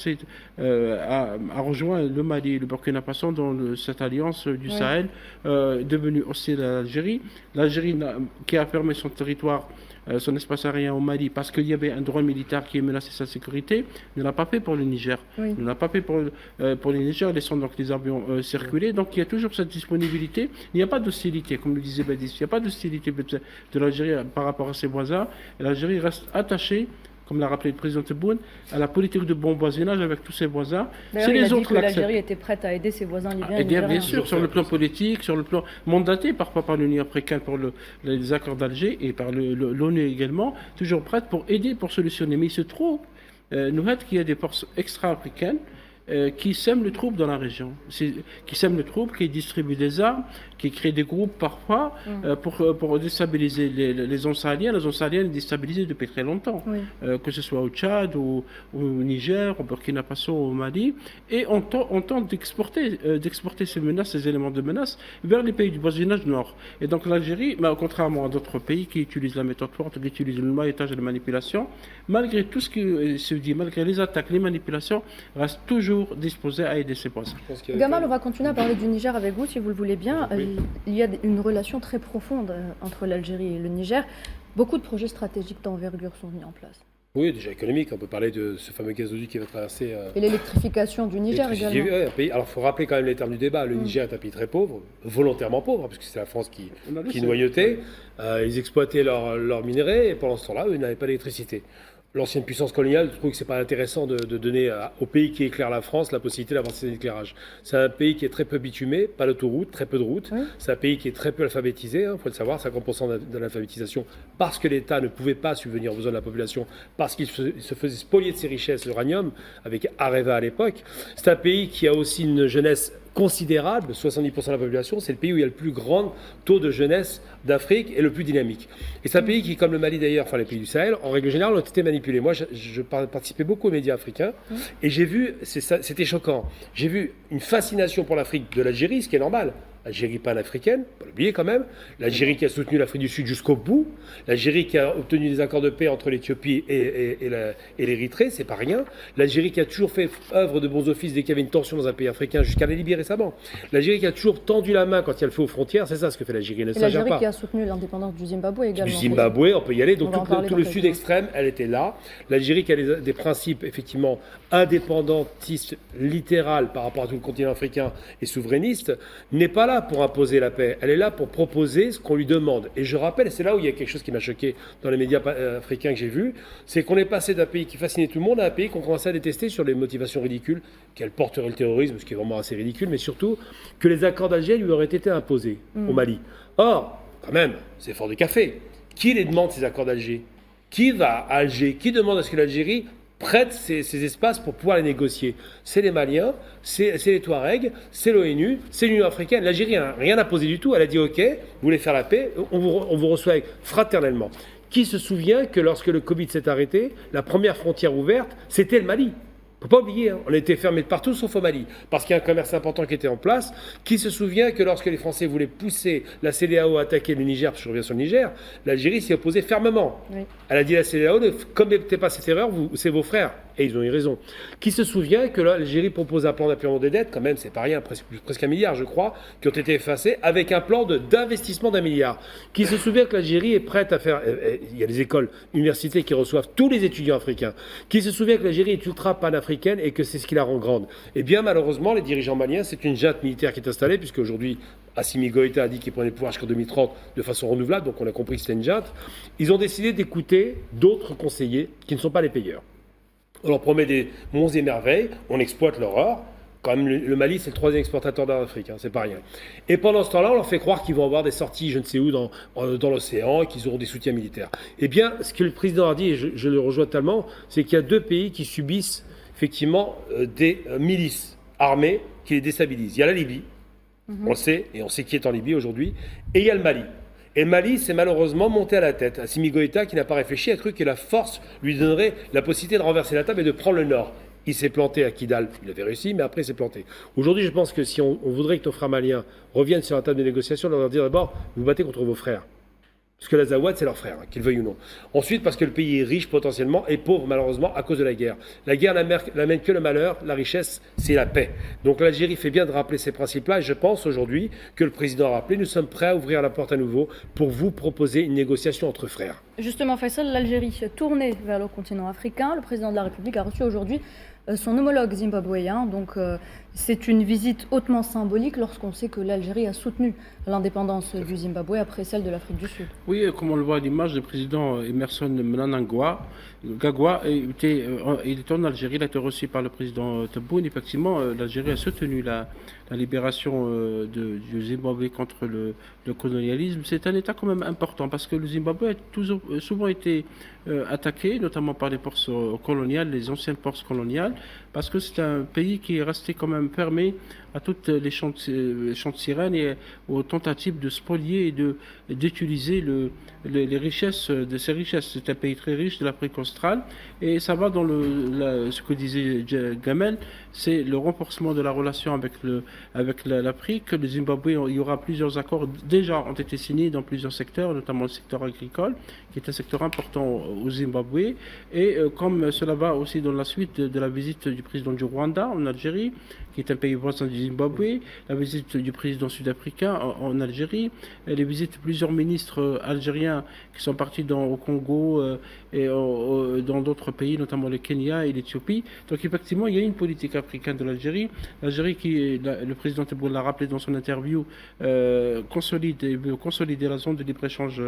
a rejoint le Mali et le Burkina Faso dans cette alliance du Sahel devenue hostile à l'Algérie. L'Algérie qui a fermé son territoire, son espace aérien au Mali parce qu'il y avait un drone militaire qui menaçait sa sécurité, ne l'a pas fait pour le Niger. Ne l'a pas fait pour le Niger, laissant donc les avions circuler. Donc il y a toujours cette disponibilité. Il n'y a pas d'hostilité, comme le disait Badis. Il n'y a pas d'hostilité de l'Algérie par rapport à ses voisins. L'Algérie reste attachée, comme l'a rappelé le président Tebboune, à la politique de bon voisinage avec tous ses voisins. D'ailleurs, il a dit que l'Algérie était prête à aider ses voisins libyens. Bien sûr, sur le plan politique, sur le plan mandaté parfois par l'Union africaine pour les accords d'Alger et par l'ONU également, toujours prête pour aider, pour solutionner. Mais il se trouve, Nouhad, qu'il y a des forces extra-africaines qui sèment le trouble dans la région, qui sèment le trouble, qui distribuent des armes, qui créent des groupes parfois pour déstabiliser les zones sahéliennes. Les zones sahéliennes déstabilisées depuis très longtemps, que ce soit au Tchad, au Niger, au Burkina Faso, au Mali, et on tente d'exporter ces menaces, ces éléments de menace vers les pays du voisinage nord. Et donc l'Algérie, contrairement à d'autres pays qui utilisent la méthode forte, qui utilisent le mailletage et la manipulation, malgré tout ce qui se dit, malgré les attaques, les manipulations, reste toujours disposé à aider ses voisins. Gamal, on va continuer à parler du Niger avec vous, si vous le voulez bien. Il y a une relation très profonde entre l'Algérie et le Niger. Beaucoup de projets stratégiques d'envergure sont mis en place. Oui, déjà économique. On peut parler de ce fameux gazoduc qui va traverser... et l'électrification du Niger également. Alors, il faut rappeler quand même les termes du débat. Le Niger est un pays très pauvre, volontairement pauvre, parce que c'est la France qui noyautait. Ils exploitaient leurs minerais, et pendant ce temps-là, eux, ils n'avaient pas d'électricité. L'ancienne puissance coloniale trouve que ce n'est pas intéressant de donner au pays qui éclaire la France la possibilité d'avoir cet éclairage. C'est un pays qui est très peu bitumé, pas d'autoroute, très peu de routes. C'est un pays qui est très peu alphabétisé, il faut le savoir, 50% de l'alphabétisation, parce que l'État ne pouvait pas subvenir aux besoins de la population, parce qu'il se faisait spolier de ses richesses uranium, avec Areva à l'époque. C'est un pays qui a aussi une jeunesse considérable, 70% de la population, c'est le pays où il y a le plus grand taux de jeunesse d'Afrique et le plus dynamique. Et c'est un pays qui, comme le Mali d'ailleurs, enfin les pays du Sahel, en règle générale, ont été manipulés. Moi, je participais beaucoup aux médias africains et j'ai vu, c'était choquant, j'ai vu une fascination pour l'Afrique de l'Algérie, ce qui est normal. L'Algérie pan-africaine, pas l'oublier quand même. L'Algérie qui a soutenu l'Afrique du Sud jusqu'au bout. L'Algérie qui a obtenu des accords de paix entre l'Éthiopie et l'Érythrée, c'est pas rien. L'Algérie qui a toujours fait œuvre de bons offices dès qu'il y avait une tension dans un pays africain, jusqu'à la Libye récemment. L'Algérie qui a toujours tendu la main quand il y a le feu aux frontières, c'est ça ce que fait l'Algérie. L'Algérie qui a soutenu l'indépendance du Zimbabwe également. Du Zimbabwe, on peut y aller. Donc tout le sud extrême, elle était là. L'Algérie qui a des principes effectivement indépendantistes, littéral par rapport à tout le continent africain et souverainiste, n'est pas là pour imposer la paix. Elle est là pour proposer ce qu'on lui demande. Et je rappelle, c'est là où il y a quelque chose qui m'a choqué dans les médias africains que j'ai vus, c'est qu'on est passé d'un pays qui fascinait tout le monde à un pays qu'on commençait à détester sur les motivations ridicules qu'elle porterait le terrorisme, ce qui est vraiment assez ridicule, mais surtout que les accords d'Alger lui auraient été imposés au Mali. Or, quand même, c'est fort de café. Qui les demande, ces accords d'Alger? Qui va à Alger? Qui demande à ce que l'Algérie prête ces espaces pour pouvoir les négocier? C'est les Maliens, c'est les Touaregs, c'est l'ONU, c'est l'Union africaine. L'Algérie n'a rien imposé du tout. Elle a dit OK, vous voulez faire la paix, on vous reçoit fraternellement. Qui se souvient que lorsque le Covid s'est arrêté, la première frontière ouverte, c'était le Mali? Il ne faut pas oublier, hein, on a été fermés de partout sauf au Mali, parce qu'il y a un commerce important qui était en place. Qui se souvient que lorsque les Français voulaient pousser la CEDEAO à attaquer le Niger, je reviens sur le Niger, l'Algérie s'y opposait fermement. Oui. Elle a dit à la CEDEAO, ne commettez pas cette erreur, c'est vos frères. Et ils ont eu raison. Qui se souvient que l'Algérie propose un plan d'apurement des dettes, quand même, c'est pas rien, presque 1 milliard, je crois, qui ont été effacés, avec un plan d'investissement d'1 milliard. Qui se souvient que l'Algérie est prête à faire... Il y a des écoles, universités qui reçoivent tous les étudiants africains. Qui se souvient que l'Algérie est ultra panafricaine et que c'est ce qui la rend grande. Eh bien, malheureusement, les dirigeants maliens, c'est une junte militaire qui est installée, puisque aujourd'hui, Assimi Goïta a dit qu'il prenait le pouvoir jusqu'en 2030 de façon renouvelable, donc on a compris que c'était une junte. Ils ont décidé d'écouter d'autres conseillers qui ne sont pas les payeurs. On leur promet des monts et merveilles, on exploite leur or. Quand même, le Mali, c'est le 3e exportateur d'Afrique, hein, c'est pas rien. Et pendant ce temps-là, on leur fait croire qu'ils vont avoir des sorties, je ne sais où, dans l'océan, et qu'ils auront des soutiens militaires. Eh bien, ce que le président a dit, et je le rejoins tellement, c'est qu'il y a 2 pays qui subissent effectivement des milices armées qui les déstabilisent. Il y a la Libye, on le sait, et on sait qui est en Libye aujourd'hui, et il y a le Mali. Et le Mali s'est malheureusement monté à la tête. Assimi Goïta, qui n'a pas réfléchi, a cru que la force lui donnerait la possibilité de renverser la table et de prendre le nord. Il s'est planté à Kidal, il avait réussi, mais après il s'est planté. Aujourd'hui, je pense que si on voudrait que nos frères maliens reviennent sur la table de négociation, on leur dire d'abord, vous battez contre vos frères. Parce que l'Azawad, c'est leur frère, hein, qu'ils veuillent ou non. Ensuite, parce que le pays est riche potentiellement et pauvre malheureusement à cause de la guerre. La guerre n'amène que le malheur, la richesse, c'est la paix. Donc l'Algérie fait bien de rappeler ces principes-là et je pense aujourd'hui que le président a rappelé, nous sommes prêts à ouvrir la porte à nouveau pour vous proposer une négociation entre frères. Justement, Faisal, l'Algérie tournée vers le continent africain. Le président de la République a reçu aujourd'hui son homologue zimbabwéen. Donc c'est une visite hautement symbolique lorsqu'on sait que l'Algérie a soutenu l'indépendance du Zimbabwe après celle de l'Afrique du Sud. Oui, comme on le voit à l'image, le président Emerson Mnangagwa, il était en Algérie, il a été reçu par le président Tebboune. Effectivement, l'Algérie a soutenu la libération du Zimbabwe contre le colonialisme. C'est un État quand même important parce que le Zimbabwe a souvent été attaqué, notamment par les forces coloniales, les anciennes forces coloniales, parce que c'est un pays qui est resté quand même fermé à toutes les chants de sirènes et aux tentatives de spolier et d'utiliser les richesses de ces richesses. C'est un pays très riche de l'Afrique australe et ça va dans ce que disait Gamel, c'est le renforcement de la relation avec l'Afrique. Le Zimbabwe, il y aura plusieurs accords déjà ont été signés dans plusieurs secteurs, notamment le secteur agricole, qui est un secteur important au Zimbabwe. Et comme cela va aussi dans la suite de la visite du président du Rwanda en Algérie, qui est un pays voisin du Zimbabwe, la visite du président sud-africain en Algérie, et les visites de plusieurs ministres algériens qui sont partis au Congo et dans d'autres pays, notamment le Kenya et l'Éthiopie. Donc effectivement, il y a une politique africaine de l'Algérie. L'Algérie, le président Tebboune l'a rappelé dans son interview, veut consolider la zone de libre-échange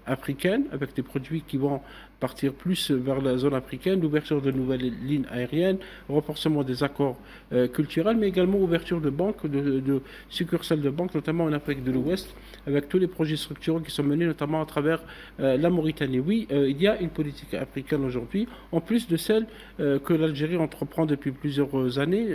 africaine avec des produits qui vont partir plus vers la zone africaine, l'ouverture de nouvelles lignes aériennes, renforcement des accords culturels, mais également ouverture de banques, de succursales de banques, notamment en Afrique de l'Ouest, avec tous les projets structurants qui sont menés notamment à travers la Mauritanie. Oui, il y a une politique africaine aujourd'hui, en plus de celle que l'Algérie entreprend depuis plusieurs années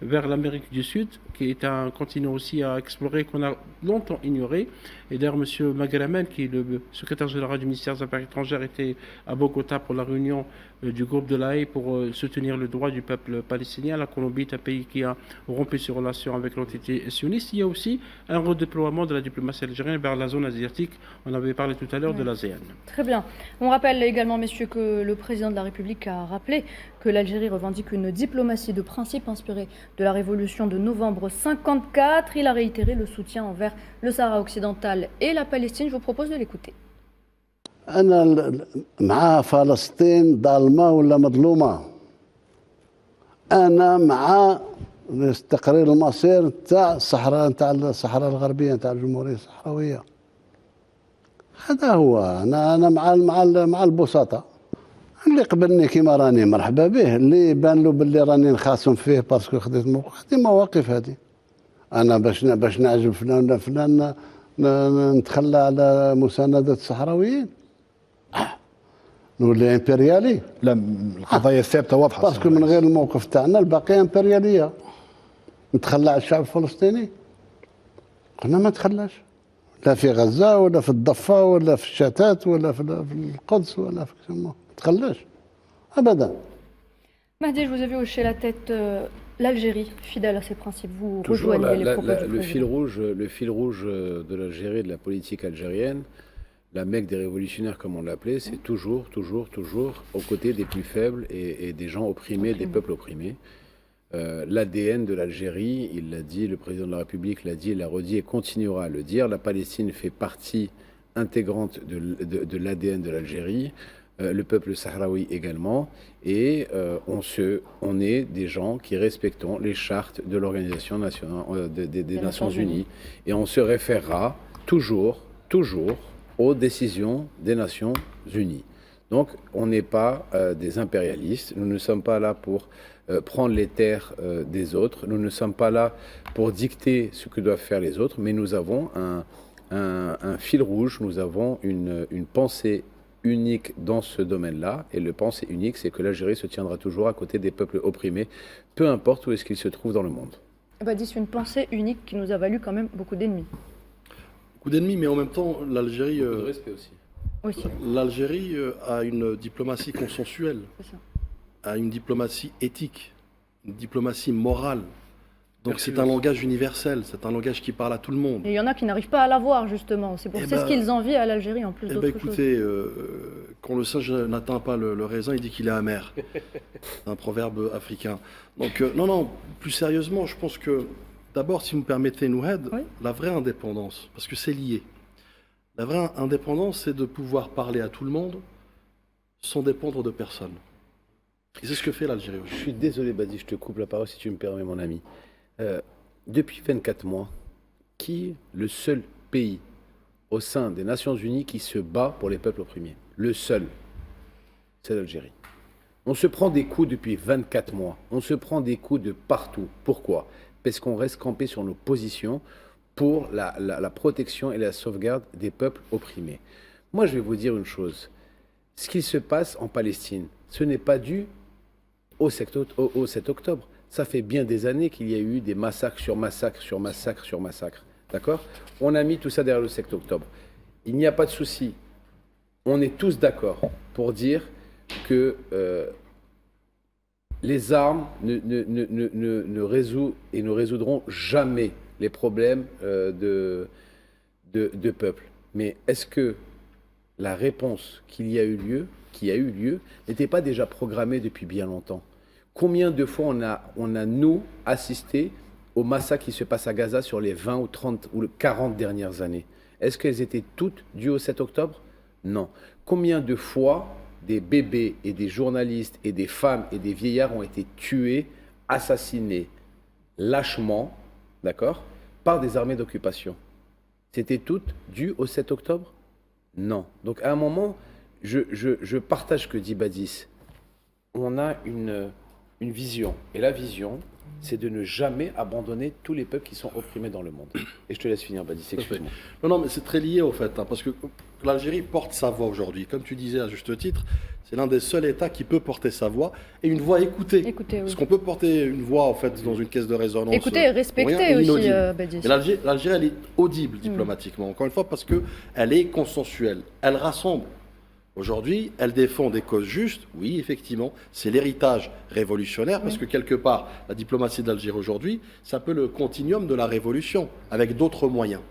vers l'Amérique du Sud, qui est un continent aussi à explorer qu'on a longtemps ignoré. Et d'ailleurs, M. Maghraman, qui est le secrétaire général du ministère des Affaires étrangères, était à Bogota pour la réunion du groupe de l'AE pour soutenir le droit du peuple palestinien. La Colombie est un pays qui a rompu ses relations avec l'entité sioniste. Il y a aussi un redéploiement de la diplomatie algérienne vers la zone asiatique. On avait parlé tout à l'heure de l'ASEAN. Très bien. On rappelle également, messieurs, que le président de la République a rappelé que l'Algérie revendique une diplomatie de principe inspirée de la révolution de novembre 1954. Il a réitéré le soutien envers le Sahara occidental et la Palestine. Je vous propose de l'écouter. أنا مع فلسطين ظالمة ولا مظلومة. أنا مع تقرير المصير تاع الصحراء الغربية تاع الجمهورية الصحراوية. هذا هو. أنا مع البساطة. اللي قبلني كيما راني مرحبا به، اللي بان له باللي راني نخاصم فيه باسكو خديت مواقف هذه. أنا باش نعجب فلان ولا فلان نتخلى على مساندة الصحراويين. نولي امبريالي. لا القضايا الثابته واضحه. باسكو من غير الموقف تاعنا الباقي امبرياليه. نتخلى على الشعب الفلسطيني؟ قلنا ما نتخلاش. لا في غزه ولا في الضفه ولا في الشتات ولا في القدس ولا في ما نتخلاش ابدا. Mahdi, je vous ai vu hocher la tête. L'Algérie, fidèle à ses principes, vous Toujours rejoignez les propos du le fil président. rouge de l'Algérie, de la politique algérienne, la Mecque des révolutionnaires comme on l'appelait, c'est toujours aux côtés des plus faibles et des gens opprimés, des peuples opprimés. L'ADN de l'Algérie, il l'a dit, le président de la République l'a dit, il l'a redit et continuera à le dire, la Palestine fait partie intégrante de l'ADN de l'Algérie. Le peuple sahraoui également, et on est des gens qui respectons les chartes de l'Organisation des Nations Unies, et on se référera toujours aux décisions des Nations Unies. Donc on n'est pas des impérialistes, nous ne sommes pas là pour prendre les terres des autres, nous ne sommes pas là pour dicter ce que doivent faire les autres, mais nous avons un fil rouge, nous avons une pensée unique dans ce domaine-là, et le pensée unique, c'est que l'Algérie se tiendra toujours à côté des peuples opprimés, peu importe où est-ce qu'ils se trouvent dans le monde. C'est une pensée unique qui nous a valu quand même beaucoup d'ennemis. Beaucoup d'ennemis, mais en même temps, l'Algérie... de respect aussi. L'Algérie a une diplomatie consensuelle, a une diplomatie éthique, une diplomatie morale. Donc c'est un langage universel, c'est un langage qui parle à tout le monde. Et il y en a qui n'arrivent pas à l'avoir, justement. C'est ce qu'ils envient à l'Algérie, en plus d'autres choses. Écoutez, quand le singe n'atteint pas le raisin, il dit qu'il est amer. C'est un proverbe africain. Donc non, plus sérieusement, je pense que, d'abord, si vous me permettez, Nouhed, la vraie indépendance, parce que c'est lié. La vraie indépendance, c'est de pouvoir parler à tout le monde sans dépendre de personne. Et c'est ce que fait l'Algérie aujourd'hui. Je suis désolé, Badi, je te coupe la parole si tu me permets, mon ami. Depuis 24 mois, qui est le seul pays au sein des Nations Unies qui se bat pour les peuples opprimés? Le seul, c'est l'Algérie. On se prend des coups depuis 24 mois, on se prend des coups de partout. Pourquoi? Parce qu'on reste campé sur nos positions pour la protection et la sauvegarde des peuples opprimés. Moi, je vais vous dire une chose. Ce qui se passe en Palestine, ce n'est pas dû au 7 octobre. Ça fait bien des années qu'il y a eu des massacres sur massacres sur massacres sur massacres. D'accord? On a mis tout ça derrière le 7 octobre. Il n'y a pas de souci. On est tous d'accord pour dire que les armes ne résoudront jamais les problèmes de peuple. Mais est-ce que la réponse qui a eu lieu, n'était pas déjà programmée depuis bien longtemps? Combien de fois on a nous, assisté au massacre qui se passe à Gaza sur les 20 ou 30 ou 40 dernières années? Est-ce qu'elles étaient toutes dues au 7 octobre? Non. Combien de fois des bébés et des journalistes et des femmes et des vieillards ont été tués, assassinés lâchement, d'accord, par des armées d'occupation? C'était toutes dues au 7 octobre? Non. Donc à un moment, je partage ce que dit Badis. On a une vision. Et la vision, c'est de ne jamais abandonner tous les peuples qui sont opprimés dans le monde. Et je te laisse finir, Badis, excuse-moi. Non, mais c'est très lié au fait, parce que l'Algérie porte sa voix aujourd'hui. Comme tu disais à juste titre, c'est l'un des seuls États qui peut porter sa voix, et une voix écoutée. Parce qu'on peut porter une voix, en fait, dans une caisse de résonance. Écoutez et respectez aussi, Badis. Et l'Algérie, elle est audible diplomatiquement, encore une fois, parce qu'elle est consensuelle. Elle rassemble. Aujourd'hui, elle défend des causes justes. Oui, effectivement, c'est l'héritage révolutionnaire, parce que quelque part, la diplomatie d'Algérie aujourd'hui, c'est un peu le continuum de la révolution, avec d'autres moyens,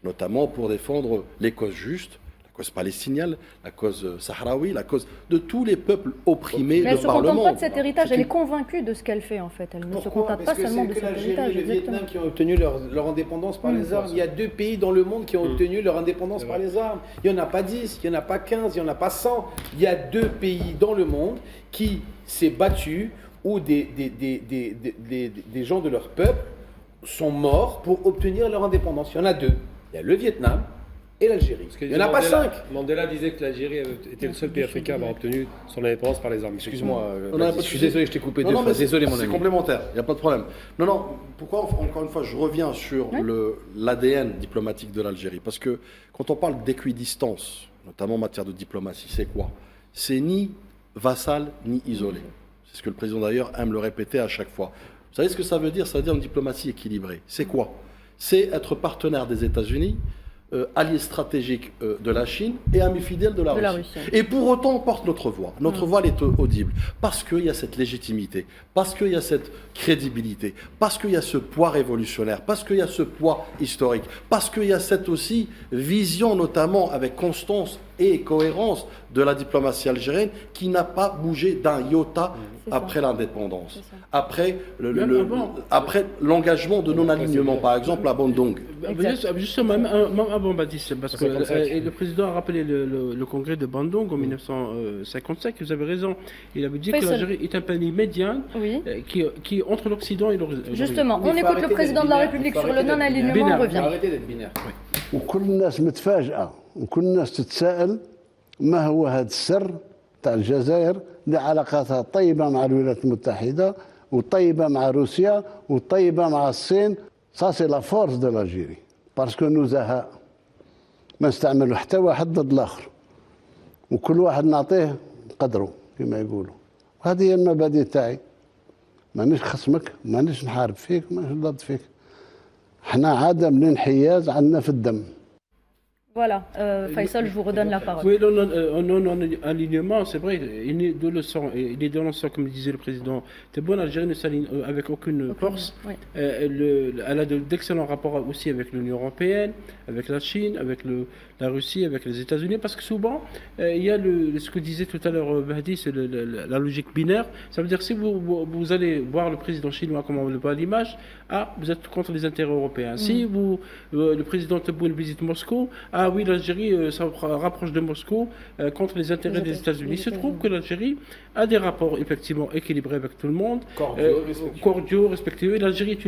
notamment pour défendre les causes justes, la cause palestinienne, la cause sahraoui, la cause de tous les peuples opprimés mais de par le monde. Elle ne se contente pas de cet héritage, elle est convaincue de ce qu'elle fait en fait. Elle ne se contente pas seulement de cet héritage. C'est le Vietnam qui ont obtenu leur indépendance par les armes. Il y a 2 pays dans le monde qui ont obtenu leur indépendance par les armes. Il n'y en a pas 10, il n'y en a pas 15, il n'y en a pas 100. Il y a 2 pays dans le monde qui s'est battu, où des gens de leur peuple sont morts pour obtenir leur indépendance. Il y en a 2. Il y a le Vietnam et l'Algérie. Il n'y en a pas 5. Mandela disait que l'Algérie était le seul pays africain à avoir obtenu son indépendance par les armes. Excuse-moi, je suis désolé, je t'ai coupé 2 fois. Désolé, mon ami. C'est complémentaire, il n'y a pas de problème. Non, pourquoi, encore une fois, je reviens sur l'ADN diplomatique de l'Algérie? Parce que quand on parle d'équidistance, notamment en matière de diplomatie, c'est quoi? C'est ni vassal, ni isolé. C'est ce que le président d'ailleurs aime le répéter à chaque fois. Vous savez ce que ça veut dire? Ça veut dire une diplomatie équilibrée. C'est quoi? C'est être partenaire des États-Unis allié stratégique de la Chine et ami fidèle de la Russie. Et pour autant, on porte notre voix. Notre voix, elle est audible. Parce qu'il y a cette légitimité, parce qu'il y a cette crédibilité, parce qu'il y a ce poids révolutionnaire, parce qu'il y a ce poids historique, parce qu'il y a cette aussi vision, notamment avec constance et cohérence de la diplomatie algérienne qui n'a pas bougé d'un iota après l'indépendance, après l'engagement de non-alignement, par exemple à Bandung. Justement, même avant Badis, parce que le président a rappelé le congrès de Bandung en 1955, vous avez raison, il avait dit que l'Algérie est un pays médian qui entre l'Occident et l'Orient. Justement, on écoute le président de la République sur le non-alignement, on revient. Arrêtez d'être binaire. وكل الناس متفاجئة وكل الناس تتساءل ما هو هذا السر تاع الجزائر اللي علاقاتها طيبة مع الولايات المتحدة وطيبة مع روسيا وطيبة مع الصين. Ça c'est la force de l'Algérie parce que نزهاء ما نستعملوا حتى واحد ضد الآخر وكل واحد نعطيه قدره كما يقولوا. وهذه هي المبادئ تاعي. مانيش خصمك مانيش نحارب فيك مانيش ضد فيك. احنا عادة من انحياز عندنا في الدم. Voilà, Faisal, je vous redonne la parole. Oui, non-alignement, c'est vrai, il est dans le sang, comme disait le président Tebboune, l'Algérie ne s'aligne avec aucune force. Oui. Elle a d'excellents rapports aussi avec l'Union européenne, avec la Chine, avec la Russie, avec les États-Unis, parce que souvent, il y a ce que disait tout à l'heure Mahdi, c'est la logique binaire. Ça veut dire que si vous allez voir le président chinois, comme on le voit à l'image, vous êtes contre les intérêts européens. Si le président Tebboune visite Moscou, oui, l'Algérie ça rapproche de Moscou contre les intérêts des États-Unis. Il se trouve que l'Algérie a des rapports effectivement équilibrés avec tout le monde, cordiaux, respectueux. L'Algérie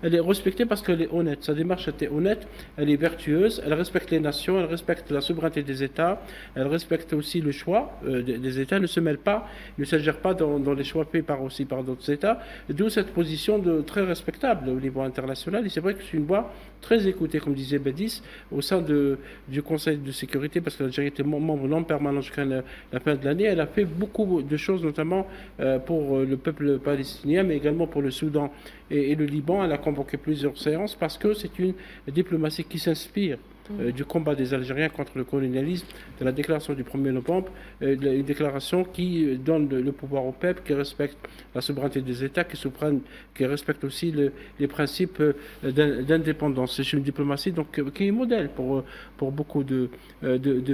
elle est respectée parce qu'elle est honnête. Sa démarche était honnête, elle est vertueuse, elle respecte les nations, elle respecte la souveraineté des États, elle respecte aussi le choix des États, ne se mêle pas, ne s'agère pas dans les choix faits par d'autres États. D'où cette position très respectable au niveau international. Et c'est vrai que c'est une voix très écoutée, comme disait Badis, au sein du Conseil de sécurité, parce que l'Algérie était membre non permanent jusqu'à la fin de l'année. Elle a fait beaucoup de choses, notamment pour le peuple palestinien, mais également pour le Soudan et le Liban. Elle a convoqué plusieurs séances parce que c'est une diplomatie qui s'inspire du combat des Algériens contre le colonialisme, de la déclaration du 1er novembre, une déclaration qui donne le pouvoir au peuple, qui respecte la souveraineté des États, qui respecte aussi les principes d'indépendance. C'est une diplomatie qui est modèle pour beaucoup de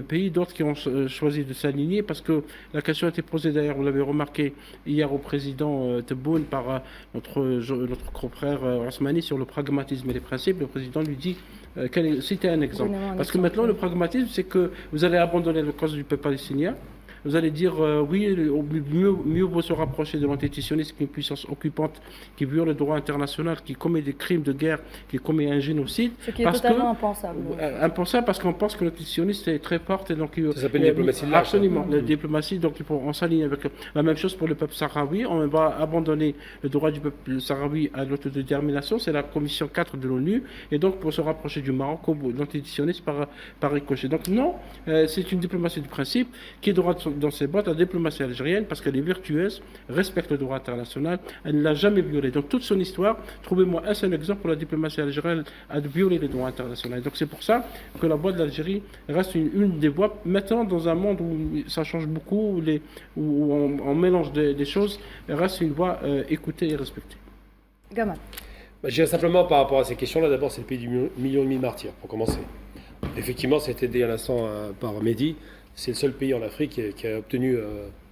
pays, d'autres qui ont choisi de s'aligner, parce que la question a été posée d'ailleurs, vous l'avez remarqué hier au président Tebboune par notre confrère Osmani sur le pragmatisme et les principes. Le président lui dit citer un exemple. Parce que maintenant, le pragmatisme, c'est que vous allez abandonner la cause du peuple palestinien. Vous allez dire, oui, mieux vaut se rapprocher de l'antisésionisme qu'une puissance occupante qui viole le droit international, qui commet des crimes de guerre, qui commet un génocide. Ce qui est totalement impensable. Impensable parce qu'on pense que l'antisésionisme est très forte. Et donc, ça s'appelle la diplomatie large. Absolument, la diplomatie. Donc, on s'aligne avec la même chose pour le peuple sahraoui. On va abandonner le droit du peuple sahraoui à l'autodétermination. C'est la commission 4 de l'ONU. Et donc, pour se rapprocher du Maroc, l'antisésionisme par ricochet. Donc, non, c'est une diplomatie du principe qui est droit dans ses bottes, la diplomatie algérienne, parce qu'elle est vertueuse, respecte le droit international, elle ne l'a jamais violé. Donc toute son histoire, trouvez-moi un seul exemple où la diplomatie algérienne a violé le droit international. Donc c'est pour ça que la voix de l'Algérie reste une des voix. Maintenant, dans un monde où ça change beaucoup, où on mélange des choses, elle reste une voix écoutée et respectée. Gamal. Je dirais simplement par rapport à ces questions-là, d'abord c'est le pays du 1,5 million de martyrs, pour commencer. Effectivement, c'était dit à l'instant par Mehdi. C'est le seul pays en Afrique qui a obtenu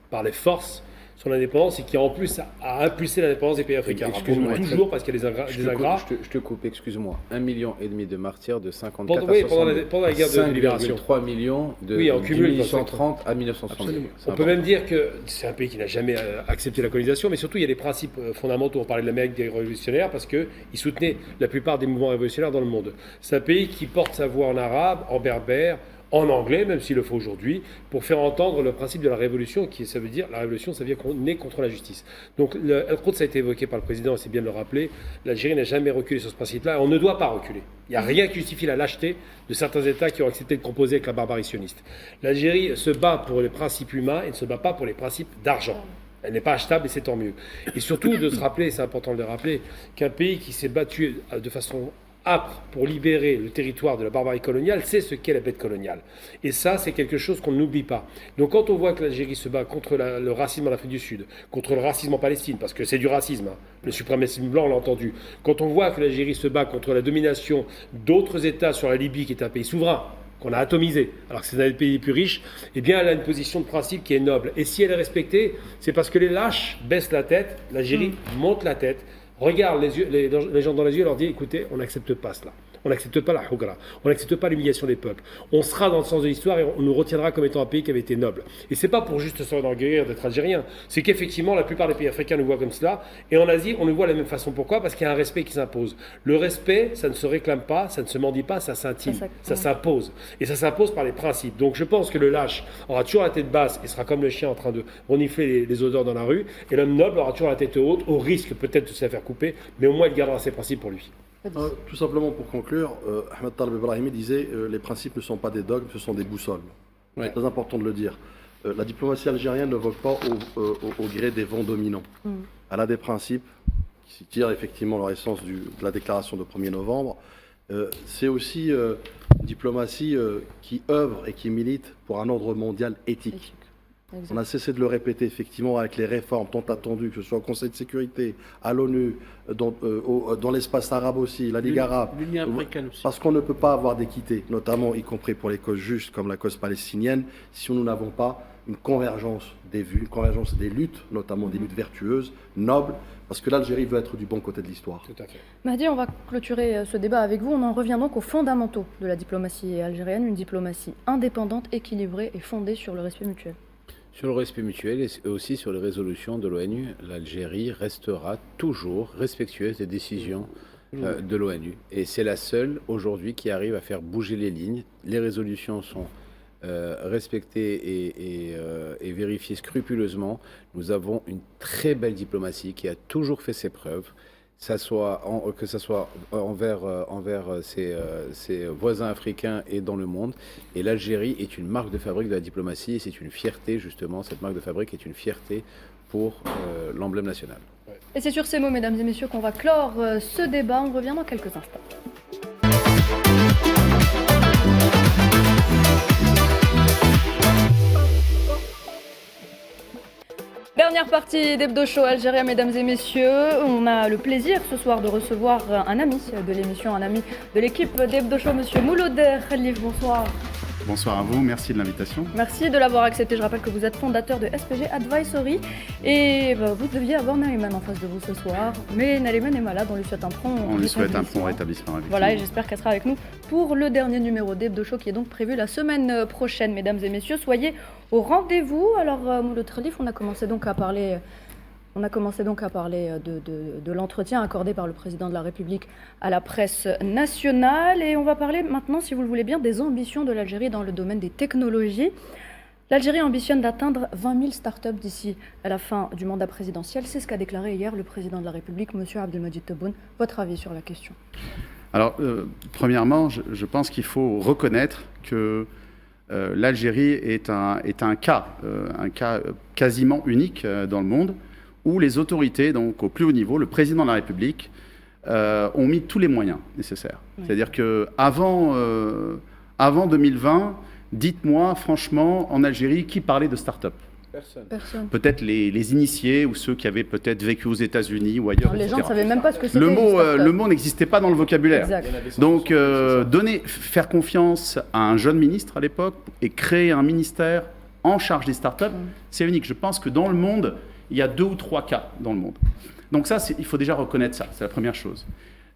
par les forces son indépendance et qui en plus a impulsé l'indépendance des pays africains. Excuse-moi, toujours parce qu'il y a des ingrats. Je te coupe, excuse-moi. 1,5 million de martyrs de 54 pendant la guerre de libération. 5,3 millions de 1830 à 1960. On peut même dire que c'est un pays qui n'a jamais accepté la colonisation, mais surtout il y a des principes fondamentaux. On parlait de l'Amérique des révolutionnaires parce qu'il soutenait la plupart des mouvements révolutionnaires dans le monde. C'est un pays qui porte sa voix en arabe, en berbère, en anglais, même s'il le faut aujourd'hui, pour faire entendre le principe de la révolution, ça veut dire qu'on est contre la justice. Donc, ça a été évoqué par le président, et c'est bien de le rappeler, l'Algérie n'a jamais reculé sur ce principe-là, et on ne doit pas reculer. Il n'y a rien qui justifie la lâcheté de certains États qui ont accepté de composer avec la barbarie sioniste. L'Algérie se bat pour les principes humains et ne se bat pas pour les principes d'argent. Elle n'est pas achetable et c'est tant mieux. Et surtout de se rappeler, c'est important de le rappeler, qu'un pays qui s'est battu de façon âpre pour libérer le territoire de la barbarie coloniale, c'est ce qu'est la bête coloniale. Et ça, c'est quelque chose qu'on n'oublie pas. Donc quand on voit que l'Algérie se bat contre le racisme en Afrique du Sud, contre le racisme en Palestine, parce que c'est du racisme, hein, le suprémacisme blanc, on l'a entendu, quand on voit que l'Algérie se bat contre la domination d'autres États sur la Libye, qui est un pays souverain, qu'on a atomisé, alors que c'est un des pays les plus riches, eh bien, elle a une position de principe qui est noble. Et si elle est respectée, c'est parce que les lâches baissent la tête, l'Algérie monte la tête, regarde les gens dans les yeux et leur dit, écoutez, on n'accepte pas cela. On n'accepte pas la hougra, on n'accepte pas l'humiliation des peuples. On sera dans le sens de l'histoire et on nous retiendra comme étant un pays qui avait été noble. Et c'est pas pour juste s'enorgueillir d'être algérien, c'est qu'effectivement la plupart des pays africains nous voient comme cela, et en Asie on nous voit de la même façon. Pourquoi ? Parce qu'il y a un respect qui s'impose. Le respect, ça ne se réclame pas, ça ne se mendie pas, ça s'intime, ça s'impose. Et ça s'impose par les principes. Donc je pense que le lâche aura toujours la tête basse et sera comme le chien en train de renifler les odeurs dans la rue, et l'homme noble aura toujours la tête haute, au risque peut-être de se la faire couper, mais au moins il gardera ses principes pour lui. Tout simplement pour conclure, Ahmed Taleb Ibrahimi disait les principes ne sont pas des dogmes, ce sont des boussoles. Ouais. C'est très important de le dire. La diplomatie algérienne ne vogue pas au gré des vents dominants. Elle a des principes qui tirent effectivement leur essence de la déclaration de 1er novembre. C'est aussi une diplomatie qui œuvre et qui milite pour un ordre mondial éthique. On a cessé de le répéter effectivement avec les réformes tant attendues, que ce soit au Conseil de sécurité, à l'ONU, dans l'espace arabe aussi, la Ligue arabe. L'Union africaine aussi. Parce qu'on ne peut pas avoir d'équité, notamment y compris pour les causes justes comme la cause palestinienne, si nous n'avons pas une convergence des vues, une convergence des luttes, notamment des luttes vertueuses, nobles, parce que l'Algérie veut être du bon côté de l'histoire. Tout à fait. Mahdi, on va clôturer ce débat avec vous. On en revient donc aux fondamentaux de la diplomatie algérienne, une diplomatie indépendante, équilibrée et fondée sur le respect mutuel. Sur le respect mutuel et aussi sur les résolutions de l'ONU, l'Algérie restera toujours respectueuse des décisions de l'ONU. Et c'est la seule aujourd'hui qui arrive à faire bouger les lignes. Les résolutions sont respectées et vérifiées scrupuleusement. Nous avons une très belle diplomatie qui a toujours fait ses preuves. Que ce soit envers ses voisins africains et dans le monde. Et l'Algérie est une marque de fabrique de la diplomatie et c'est une fierté, justement, cette marque de fabrique est une fierté pour l'emblème national. Et c'est sur ces mots, mesdames et messieurs, qu'on va clore ce débat. On revient dans quelques instants. Dernière partie d'Hebdo Show Algérien, mesdames et messieurs. On a le plaisir ce soir de recevoir un ami de l'émission, un ami de l'équipe d'Hebdo Show, monsieur Moulouder Khalif. Bonsoir. Bonsoir à vous, merci de l'invitation. Merci de l'avoir accepté. Je rappelle que vous êtes fondateur de SPG Advisory et vous deviez avoir Nariman en face de vous ce soir. Mais Nariman est malade, on lui souhaite un prompt rétablissement. On lui souhaite un prompt rétablissement. Voilà, et j'espère qu'elle sera avec nous pour le dernier numéro d'Hebdo Show qui est donc prévu la semaine prochaine. Mesdames et messieurs, soyez au rendez-vous. Alors, Mouloud Khalif, on a commencé donc à parler de l'entretien accordé par le président de la République à la presse nationale. Et on va parler maintenant, si vous le voulez bien, des ambitions de l'Algérie dans le domaine des technologies. L'Algérie ambitionne d'atteindre 20 000 startups d'ici à la fin du mandat présidentiel. C'est ce qu'a déclaré hier le président de la République, M. Abdelmadjid Tebboune. Votre avis sur la question ? Alors, premièrement, je pense qu'il faut reconnaître que l'Algérie est un cas quasiment unique dans le monde, où les autorités, donc au plus haut niveau, le président de la République, ont mis tous les moyens nécessaires. Oui. C'est-à-dire qu'avant 2020, dites-moi franchement, en Algérie, qui parlait de start-up ? Personne. Peut-être les initiés ou ceux qui avaient peut-être vécu aux États-Unis ou ailleurs. Alors, les gens ne savaient même pas ce que c'était. Le mot n'existait pas dans le vocabulaire. Exact. Donc, faire confiance à un jeune ministre à l'époque et créer un ministère en charge des start-up, c'est unique. Je pense que dans le monde, il y a 2 ou 3 cas dans le monde. Donc ça, il faut déjà reconnaître ça, c'est la première chose.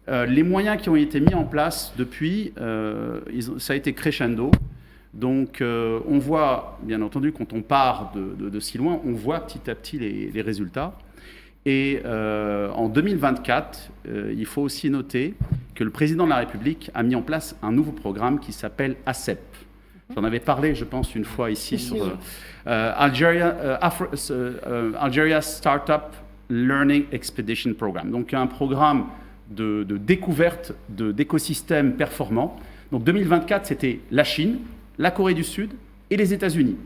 Les moyens qui ont été mis en place depuis, ça a été crescendo. Donc on voit, bien entendu, quand on part de si loin, on voit petit à petit les résultats. Et en 2024, il faut aussi noter que le président de la République a mis en place un nouveau programme qui s'appelle ASEP. J'en avais parlé, je pense, une fois ici sur Algeria Startup Learning Expedition Programme. Donc un programme de découverte d'écosystèmes performants. Donc 2024, c'était la Chine, la Corée du Sud et les États-Unis.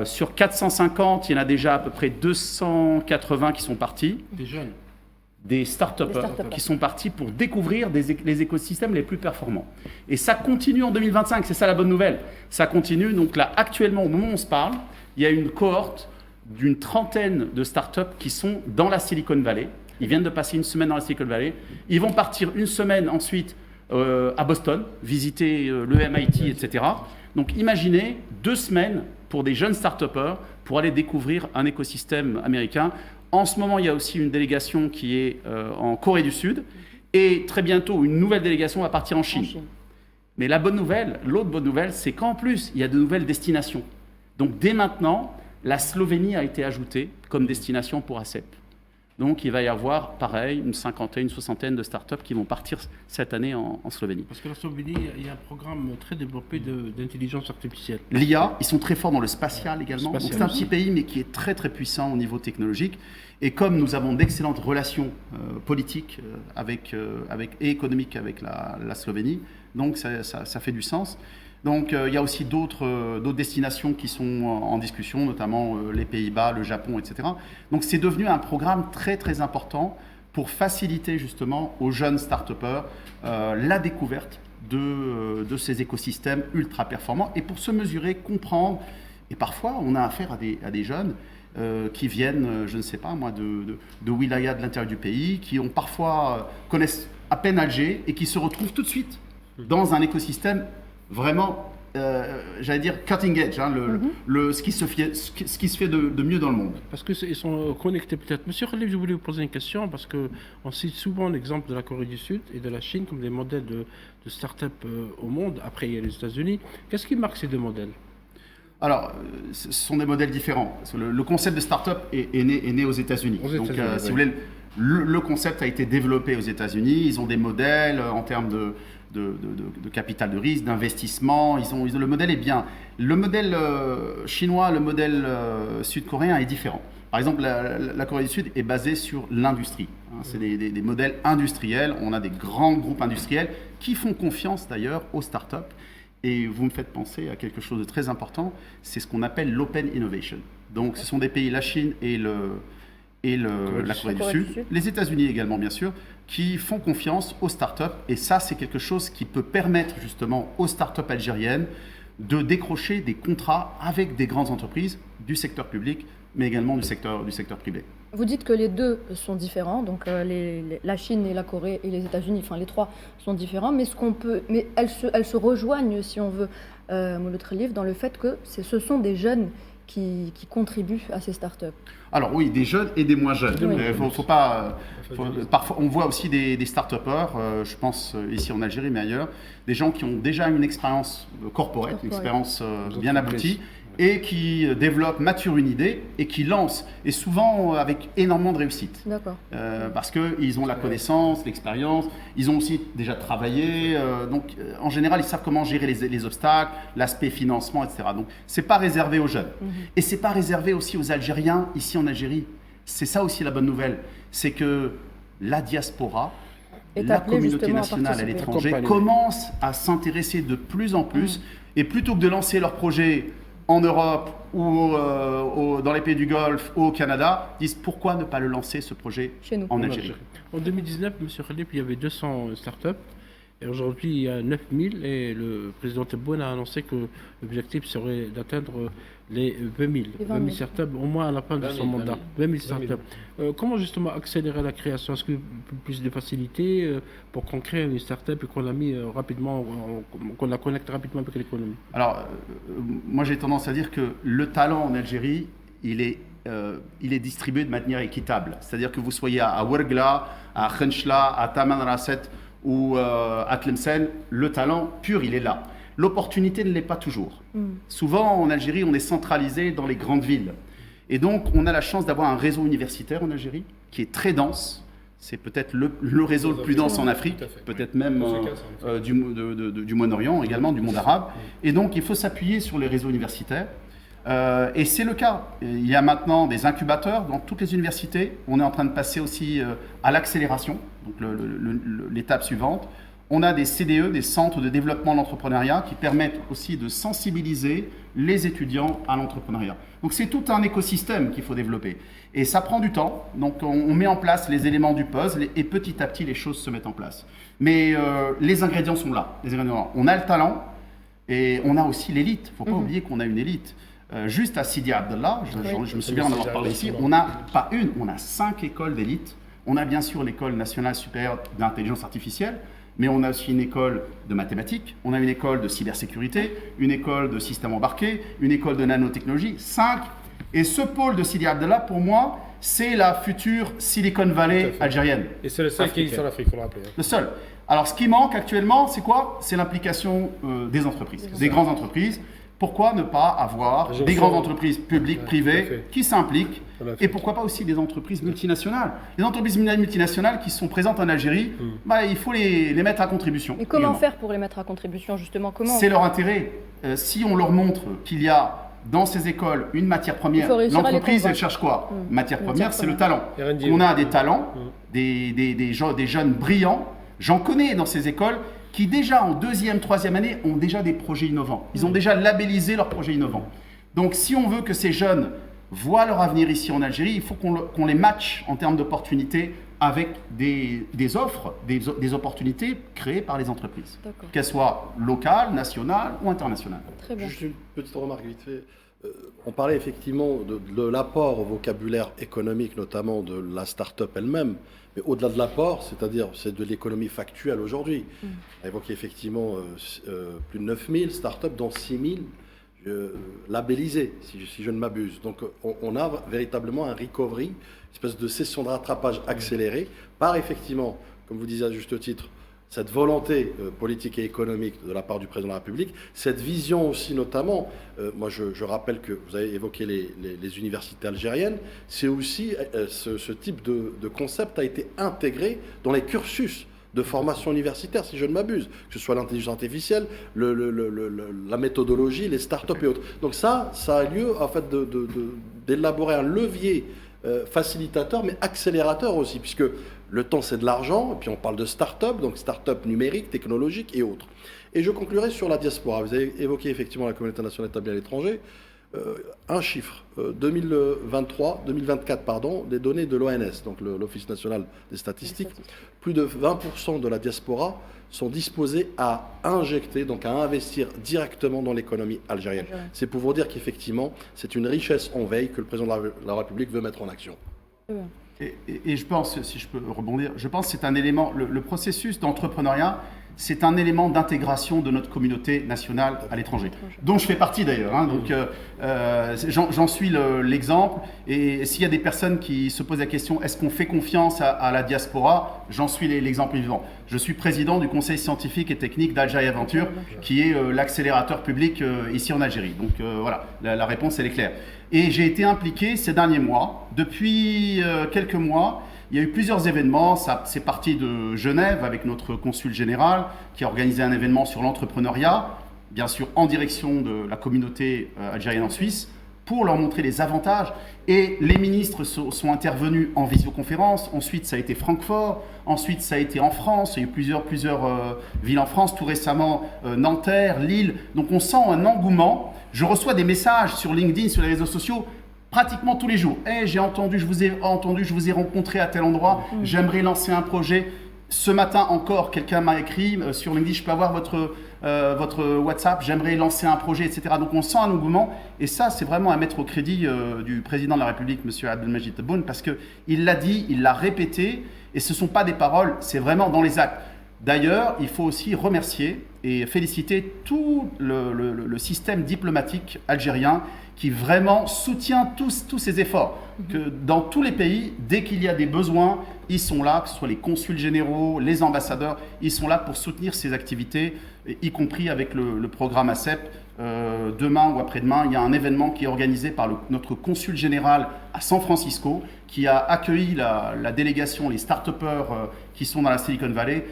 Sur 450, il y en a déjà à peu près 280 qui sont partis. Des jeunes. des start-upers qui sont partis pour découvrir les écosystèmes les plus performants. Et ça continue en 2025, c'est ça la bonne nouvelle. Ça continue, donc là, actuellement, au moment où on se parle, il y a une cohorte d'une trentaine de start-up qui sont dans la Silicon Valley. Ils viennent de passer une semaine dans la Silicon Valley. Ils vont partir une semaine ensuite à Boston, visiter le MIT, etc. Donc imaginez 2 semaines pour des jeunes start-upers pour aller découvrir un écosystème américain. En ce moment, il y a aussi une délégation qui est en Corée du Sud. Et très bientôt, une nouvelle délégation va partir en Chine. Mais la bonne nouvelle, l'autre bonne nouvelle, c'est qu'en plus, il y a de nouvelles destinations. Donc dès maintenant, la Slovénie a été ajoutée comme destination pour ACEP. Donc il va y avoir, pareil, une cinquantaine, une soixantaine de startups qui vont partir cette année en Slovénie. Parce que la Slovénie, il y a un programme très développé d'intelligence artificielle. L'IA, ils sont très forts dans le spatial également. Donc c'est un petit pays, mais qui est très très puissant au niveau technologique. Et comme nous avons d'excellentes relations politiques et économiques avec la Slovénie, donc ça fait du sens. Donc il y a aussi d'autres destinations qui sont en discussion, notamment les Pays-Bas, le Japon, etc. Donc c'est devenu un programme très très important pour faciliter justement aux jeunes start-upers la découverte de ces écosystèmes ultra performants et pour se mesurer, comprendre. Et parfois on a affaire à des jeunes qui viennent, je ne sais pas moi, de wilaya de l'intérieur du pays, qui ont parfois connaissent à peine Alger et qui se retrouvent tout de suite dans un écosystème vraiment, j'allais dire, cutting edge, hein, ce qui se fait de mieux dans le monde. Parce qu'ils sont connectés peut-être. Monsieur Khalif, je voulais vous poser une question, parce qu'on cite souvent l'exemple de la Corée du Sud et de la Chine comme des modèles de start-up au monde. Après, il y a les États-Unis. Qu'est-ce qui marque ces 2 modèles ? Alors, ce sont des modèles différents. Parce que le concept de start-up est né aux États-Unis. Donc, si vous voulez, le concept a été développé aux États-Unis. Ils ont des modèles en termes de capital de risque, d'investissement. Le modèle est bien. Le modèle chinois, le modèle sud-coréen est différent. Par exemple, la Corée du Sud est basée sur l'industrie. Hein, c'est des modèles industriels. On a des grands groupes industriels qui font confiance d'ailleurs aux startups. Et vous me faites penser à quelque chose de très important. C'est ce qu'on appelle l'open innovation. Donc, ce sont des pays, la Chine et la Corée du Sud, les États-Unis également bien sûr, qui font confiance aux startups. Et ça, c'est quelque chose qui peut permettre justement aux startups algériennes de décrocher des contrats avec des grandes entreprises du secteur public, mais également du secteur privé. Vous dites que les 2 sont différents, donc la Chine et la Corée et les États-Unis, enfin les 3 sont différents, mais elles se rejoignent, si on veut, Mouloud Khalif, dans le fait que ce sont des jeunes qui contribuent à ces startups. Alors oui, des jeunes et des moins jeunes. Oui. Parfois, on voit aussi des start-upers, je pense ici en Algérie, mais ailleurs, des gens qui ont déjà une expérience corporate, une expérience bien aboutie, et qui maturent une idée et qui lancent, et souvent avec énormément de réussite. D'accord. Parce qu'ils ont la connaissance, l'expérience, ils ont aussi déjà travaillé, donc en général ils savent comment gérer les obstacles, l'aspect financement, etc. Donc c'est pas réservé aux jeunes. Et c'est pas réservé aussi aux Algériens ici en Algérie. C'est ça aussi la bonne nouvelle, c'est que la diaspora, la communauté nationale à l'étranger commence à s'intéresser de plus en plus, et plutôt que de lancer leurs projets en Europe ou dans les pays du Golfe ou au Canada, disent pourquoi ne pas le lancer, ce projet, chez nous, en Algérie. En 2019, M. Khalif, il y avait 200 startups. Et aujourd'hui, il y a 9000 et le président Tebboune a annoncé que l'objectif serait d'atteindre les 20 000 startups, au moins à la fin de son mandat. 20 000 startups. Comment justement accélérer la création? Est-ce que plus de facilité pour qu'on crée une startup et qu'on la mis rapidement, qu'on la connecte rapidement avec l'économie? Alors, moi j'ai tendance à dire que le talent en Algérie, il est distribué de manière équitable. C'est-à-dire que vous soyez à Ouargla, à Khenchla, à Tamanrasset ou à Tlemcen, le talent pur, il est là. L'opportunité ne l'est pas toujours. Souvent, en Algérie, on est centralisé dans les grandes villes. Et donc, on a la chance d'avoir un réseau universitaire en Algérie qui est très dense. C'est peut-être le réseau le plus dense en Afrique, peut-être même du Moyen-Orient, également du monde arabe. Et donc, il faut s'appuyer sur les réseaux universitaires. Et c'est le cas. Il y a maintenant des incubateurs dans toutes les universités. On est en train de passer aussi à l'accélération, donc l'étape suivante. On a des CDE, des centres de développement de l'entrepreneuriat, qui permettent aussi de sensibiliser les étudiants à l'entrepreneuriat. Donc c'est tout un écosystème qu'il faut développer. Et ça prend du temps, donc on met en place les éléments du puzzle et petit à petit les choses se mettent en place. Mais les ingrédients sont là. On a le talent et on a aussi l'élite. Il ne faut pas oublier qu'on a une élite. Juste à Sidi Abdallah, je me souviens d'en avoir parlé ici, on n'a pas une, on a 5 écoles d'élite. On a bien sûr l'École nationale supérieure d'intelligence artificielle, mais on a aussi une école de mathématiques, on a une école de cybersécurité, une école de système embarqué, une école de nanotechnologie, 5. Et ce pôle de Sidi Abdallah, pour moi, c'est la future Silicon Valley algérienne. Et c'est le seul qui existe en Afrique, il faut le rappeler. Le seul. Alors ce qui manque actuellement, c'est quoi? C'est l'implication des entreprises, des grandes entreprises. Pourquoi ne pas avoir des grandes entreprises publiques, privées, qui s'impliquent, et pourquoi pas aussi des entreprises multinationales. Les entreprises multinationales qui sont présentes en Algérie, il faut les mettre à contribution. Et comment faire pour les mettre à contribution, justement? C'est leur intérêt. Si on leur montre qu'il y a dans ces écoles une matière première, l'entreprise, elle cherche quoi? Matière première, c'est le talent. On a des talents, des jeunes brillants, j'en connais dans ces écoles, qui déjà en 2e, 3e année ont déjà des projets innovants. Ils ont déjà labellisé leurs projets innovants. Donc si on veut que ces jeunes voient leur avenir ici en Algérie, il faut qu'on les matche en termes d'opportunités avec des offres, des opportunités créées par les entreprises, qu'elles soient locales, nationales ou internationales. Très bien. Juste une petite remarque vite fait. On parlait effectivement de l'apport au vocabulaire économique, notamment de la start-up elle-même, mais au-delà de l'apport, c'est-à-dire c'est de l'économie factuelle aujourd'hui. On a évoqué effectivement plus de 9000 start-up, dont 6000 labellisées, si je ne m'abuse. Donc on a véritablement un recovery, une espèce de session de rattrapage accélérée par effectivement, comme vous disiez à juste titre, cette volonté politique et économique de la part du président de la République, cette vision aussi notamment, moi je rappelle que vous avez évoqué les universités algériennes, c'est aussi ce type de concept a été intégré dans les cursus de formation universitaire, si je ne m'abuse, que ce soit l'intelligence artificielle, la méthodologie, les startups et autres. Donc ça a lieu en fait d'élaborer un levier facilitateur, mais accélérateur aussi, puisque le temps, c'est de l'argent, et puis on parle de start-up, donc start-up numérique, technologique et autres. Et je conclurai sur la diaspora. Vous avez évoqué effectivement la communauté nationale établie à l'étranger. Un chiffre, 2024, des données de l'ONS, donc l'Office national des statistiques, plus de 20% de la diaspora sont disposés à injecter, donc à investir directement dans l'économie algérienne. C'est pour vous dire qu'effectivement, c'est une richesse en veille que le président de la République veut mettre en action. Et je pense, si je peux rebondir, je pense que c'est un élément, le processus d'entrepreneuriat, c'est un élément d'intégration de notre communauté nationale à l'étranger, dont je fais partie d'ailleurs. Donc j'en suis l'exemple. Et s'il y a des personnes qui se posent la question, est-ce qu'on fait confiance à la diaspora? J'en suis l'exemple vivant. Je suis président du conseil scientifique et technique d'Algérie Aventure, qui est l'accélérateur public ici en Algérie. Donc voilà, la réponse elle est claire. Et j'ai été impliqué ces derniers mois, depuis quelques mois. Il y a eu plusieurs événements, c'est parti de Genève avec notre consul général qui a organisé un événement sur l'entrepreneuriat, bien sûr en direction de la communauté algérienne en Suisse, pour leur montrer les avantages. Et les ministres sont intervenus en visioconférence, ensuite ça a été Francfort, ensuite ça a été en France, il y a eu plusieurs villes en France, tout récemment Nanterre, Lille. Donc on sent un engouement. Je reçois des messages sur LinkedIn, sur les réseaux sociaux, pratiquement tous les jours. J'ai entendu, je vous ai rencontré à tel endroit, j'aimerais lancer un projet. Ce matin encore, quelqu'un m'a écrit sur LinkedIn, je peux avoir votre WhatsApp, j'aimerais lancer un projet, etc. Donc on sent un engouement, et ça c'est vraiment à mettre au crédit du président de la République, M. Abdelmajid Tebboune, parce qu'il l'a dit, il l'a répété, et ce ne sont pas des paroles, c'est vraiment dans les actes. D'ailleurs, il faut aussi remercier et féliciter tout le système diplomatique algérien qui vraiment soutient tous ces efforts. Que dans tous les pays, dès qu'il y a des besoins, ils sont là, que ce soit les consuls généraux, les ambassadeurs, ils sont là pour soutenir ces activités, y compris avec le programme ACEP demain ou après-demain, il y a un événement qui est organisé par notre consul général à San Francisco, qui a accueilli la délégation, les start-upers qui sont dans la Silicon Valley,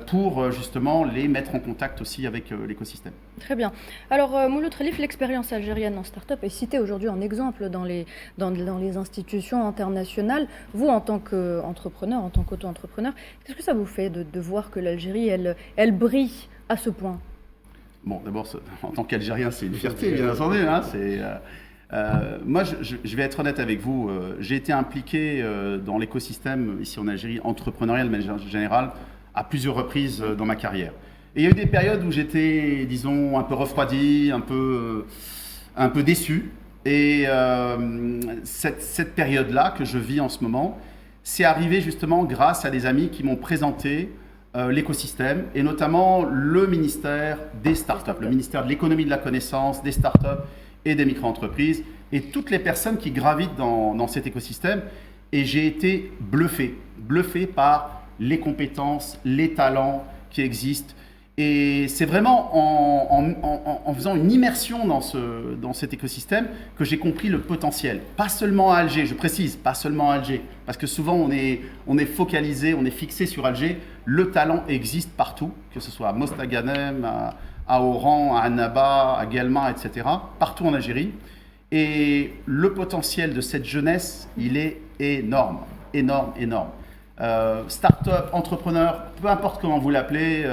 pour justement les mettre en contact aussi avec l'écosystème. Très bien. Alors, Mouloud Khelif, l'expérience algérienne en start-up est citée aujourd'hui en exemple dans les institutions internationales. Vous, en tant qu'entrepreneur, en tant qu'auto-entrepreneur, qu'est-ce que ça vous fait de voir que l'Algérie, elle brille à ce point ? Bon, d'abord, en tant qu'Algérien, c'est une fierté, bien entendu. Hein, moi, je vais être honnête avec vous. J'ai été impliqué dans l'écosystème ici en Algérie, entrepreneurial de manière générale, à plusieurs reprises dans ma carrière. Et il y a eu des périodes où j'étais, disons, un peu refroidi, un peu déçu. Et cette période-là que je vis en ce moment, c'est arrivé justement grâce à des amis qui m'ont présenté l'écosystème, et notamment le ministère des startups, le ministère de l'économie de la connaissance, des startups et des micro-entreprises, et toutes les personnes qui gravitent dans cet écosystème. Et j'ai été bluffé par les compétences, les talents qui existent. Et c'est vraiment en faisant une immersion dans cet écosystème que j'ai compris le potentiel. Pas seulement à Alger, je précise, pas seulement à Alger. Parce que souvent on est focalisé, on est fixé sur Alger. Le talent existe partout, que ce soit à Mostaganem, à Oran, à Annaba, à Guelma, etc. Partout en Algérie. Et le potentiel de cette jeunesse, il est énorme. Start-up, entrepreneur, peu importe comment vous l'appelez,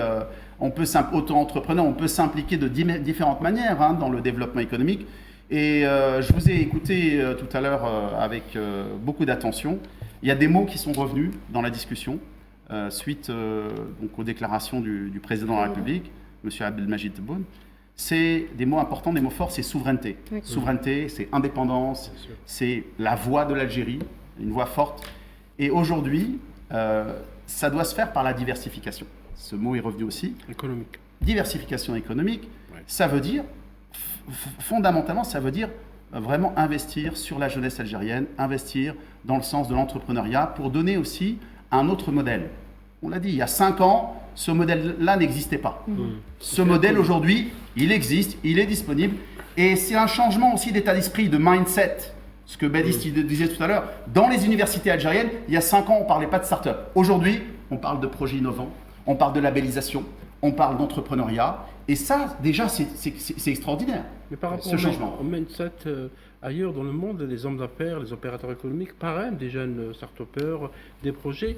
auto-entrepreneur, on peut s'impliquer de différentes manières dans le développement économique. Et je vous ai écouté tout à l'heure avec beaucoup d'attention. Il y a des mots qui sont revenus dans la discussion suite donc aux déclarations du président de la République, M. Abdelmajid Tebboune. C'est des mots importants, des mots forts, c'est souveraineté. Oui. Souveraineté, c'est indépendance, c'est la voix de l'Algérie, une voix forte. Et aujourd'hui, ça doit se faire par la diversification. Ce mot est revenu aussi. Économique. Diversification économique, ouais. Ça veut dire, fondamentalement, ça veut dire vraiment investir sur la jeunesse algérienne, investir dans le sens de l'entrepreneuriat pour donner aussi un autre modèle. On l'a dit, il y a 5 ans, ce modèle-là n'existait pas. Ce modèle, aujourd'hui, il existe, il est disponible. Et c'est un changement aussi d'état d'esprit, de mindset. Ce que Badis disait tout à l'heure, dans les universités algériennes, il y a 5 ans, on ne parlait pas de start-up. Aujourd'hui, on parle de projets innovants, on parle de labellisation, on parle d'entrepreneuriat. Et ça, déjà, c'est extraordinaire. Mais par rapport au mindset ailleurs dans le monde, les hommes d'affaires, les opérateurs économiques parrainent des jeunes start-upers, des projets.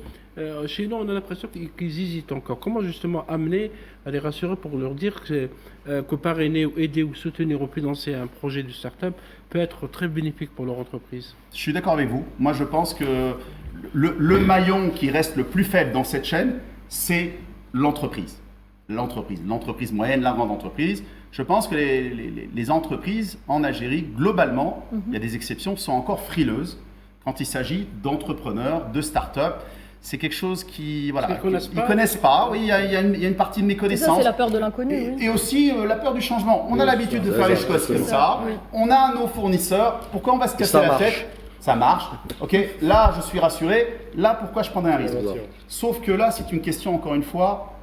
Chez nous, on a l'impression qu'ils hésitent encore. Comment justement amener à les rassurer pour leur dire que parrainer ou aider ou soutenir ou financer un projet de start-up peut être très bénéfique pour leur entreprise? Je suis d'accord avec vous. Moi, je pense que le maillon qui reste le plus faible dans cette chaîne, c'est l'entreprise. L'entreprise moyenne, la grande entreprise. Je pense que les entreprises en Algérie, globalement, il y a des exceptions, sont encore frileuses quand il s'agit d'entrepreneurs, de start-up. C'est quelque chose qui, voilà, ils connaissent pas. Oui, il y a une partie de méconnaissance. C'est la peur de l'inconnu. Et aussi la peur du changement. On a l'habitude de faire les choses comme ça. Oui. On a nos fournisseurs. Pourquoi on va se casser la tête? Ça marche. Ok. Là, je suis rassuré. Là, pourquoi je prendrais un risque? Sauf que là, c'est une question, encore une fois,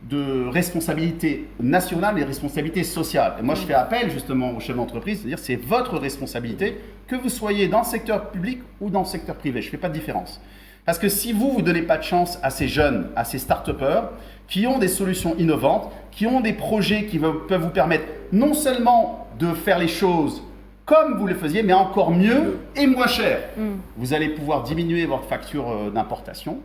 de responsabilité nationale et responsabilité sociale. Et moi, je fais appel justement aux chefs d'entreprise, c'est-à-dire c'est votre responsabilité, que vous soyez dans le secteur public ou dans le secteur privé. Je ne fais pas de différence. Parce que si vous ne donnez pas de chance à ces jeunes, à ces start-upers, qui ont des solutions innovantes, qui ont des projets qui peuvent vous permettre non seulement de faire les choses comme vous le faisiez, mais encore mieux et moins cher. Vous allez pouvoir diminuer votre facture d'importation.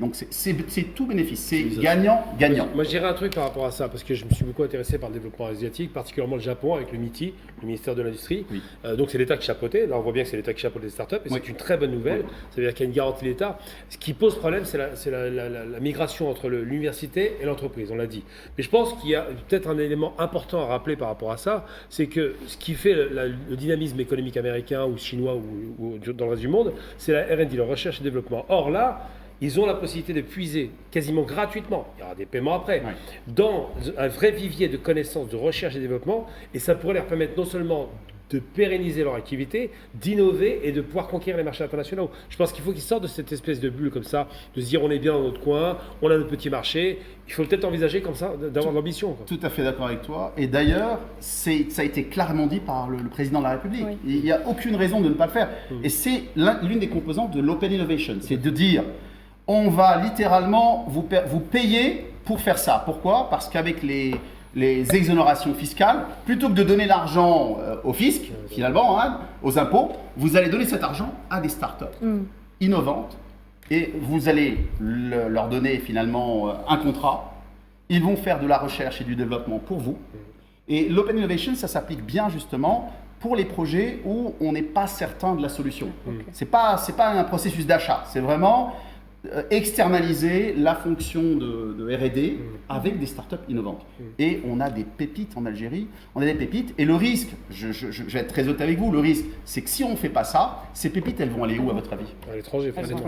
Donc c'est tout bénéfice, c'est gagnant-gagnant. Moi je dirais un truc par rapport à ça, parce que je me suis beaucoup intéressé par le développement asiatique, particulièrement le Japon avec le MITI, le ministère de l'Industrie. Oui. Donc c'est l'État qui chapeautait. Là on voit bien que c'est l'État qui chapeaute les startups, et c'est une très bonne nouvelle. Ça veut dire qu'il y a une garantie de l'État. Ce qui pose problème, c'est la migration entre l'université et l'entreprise, on l'a dit. Mais je pense qu'il y a peut-être un élément important à rappeler par rapport à ça, c'est que ce qui fait le dynamisme économique américain ou chinois ou dans le reste du monde, c'est la R&D, la recherche et développement. Or là, ils ont la possibilité de puiser quasiment gratuitement, il y aura des paiements après, dans un vrai vivier de connaissances, de recherche et développement, et ça pourrait leur permettre non seulement de pérenniser leur activité, d'innover et de pouvoir conquérir les marchés internationaux. Je pense qu'il faut qu'ils sortent de cette espèce de bulle comme ça, de se dire on est bien dans notre coin, on a notre petit marché. Il faut peut-être envisager comme ça d'avoir de l'ambition. Tout à fait d'accord avec toi. Et d'ailleurs, ça a été clairement dit par le président de la République. Oui. Il n'y a aucune raison de ne pas le faire. Et c'est l'une des composantes de l'open innovation. C'est de dire, on va littéralement vous payer pour faire ça. Pourquoi ? Parce qu'avec les exonérations fiscales, plutôt que de donner l'argent au fisc, finalement, aux impôts, vous allez donner cet argent à des startups innovantes et vous allez leur donner finalement un contrat. Ils vont faire de la recherche et du développement pour vous. Et l'open innovation, ça s'applique bien justement pour les projets où on n'est pas certain de la solution. C'est pas un processus d'achat, c'est vraiment externaliser la fonction de R&D avec des startups innovantes. Et on a des pépites en Algérie, on a des pépites, et le risque, je vais être très honnête avec vous, le risque, c'est que si on ne fait pas ça, ces pépites, elles vont aller où à votre avis ? À l'étranger, forcément.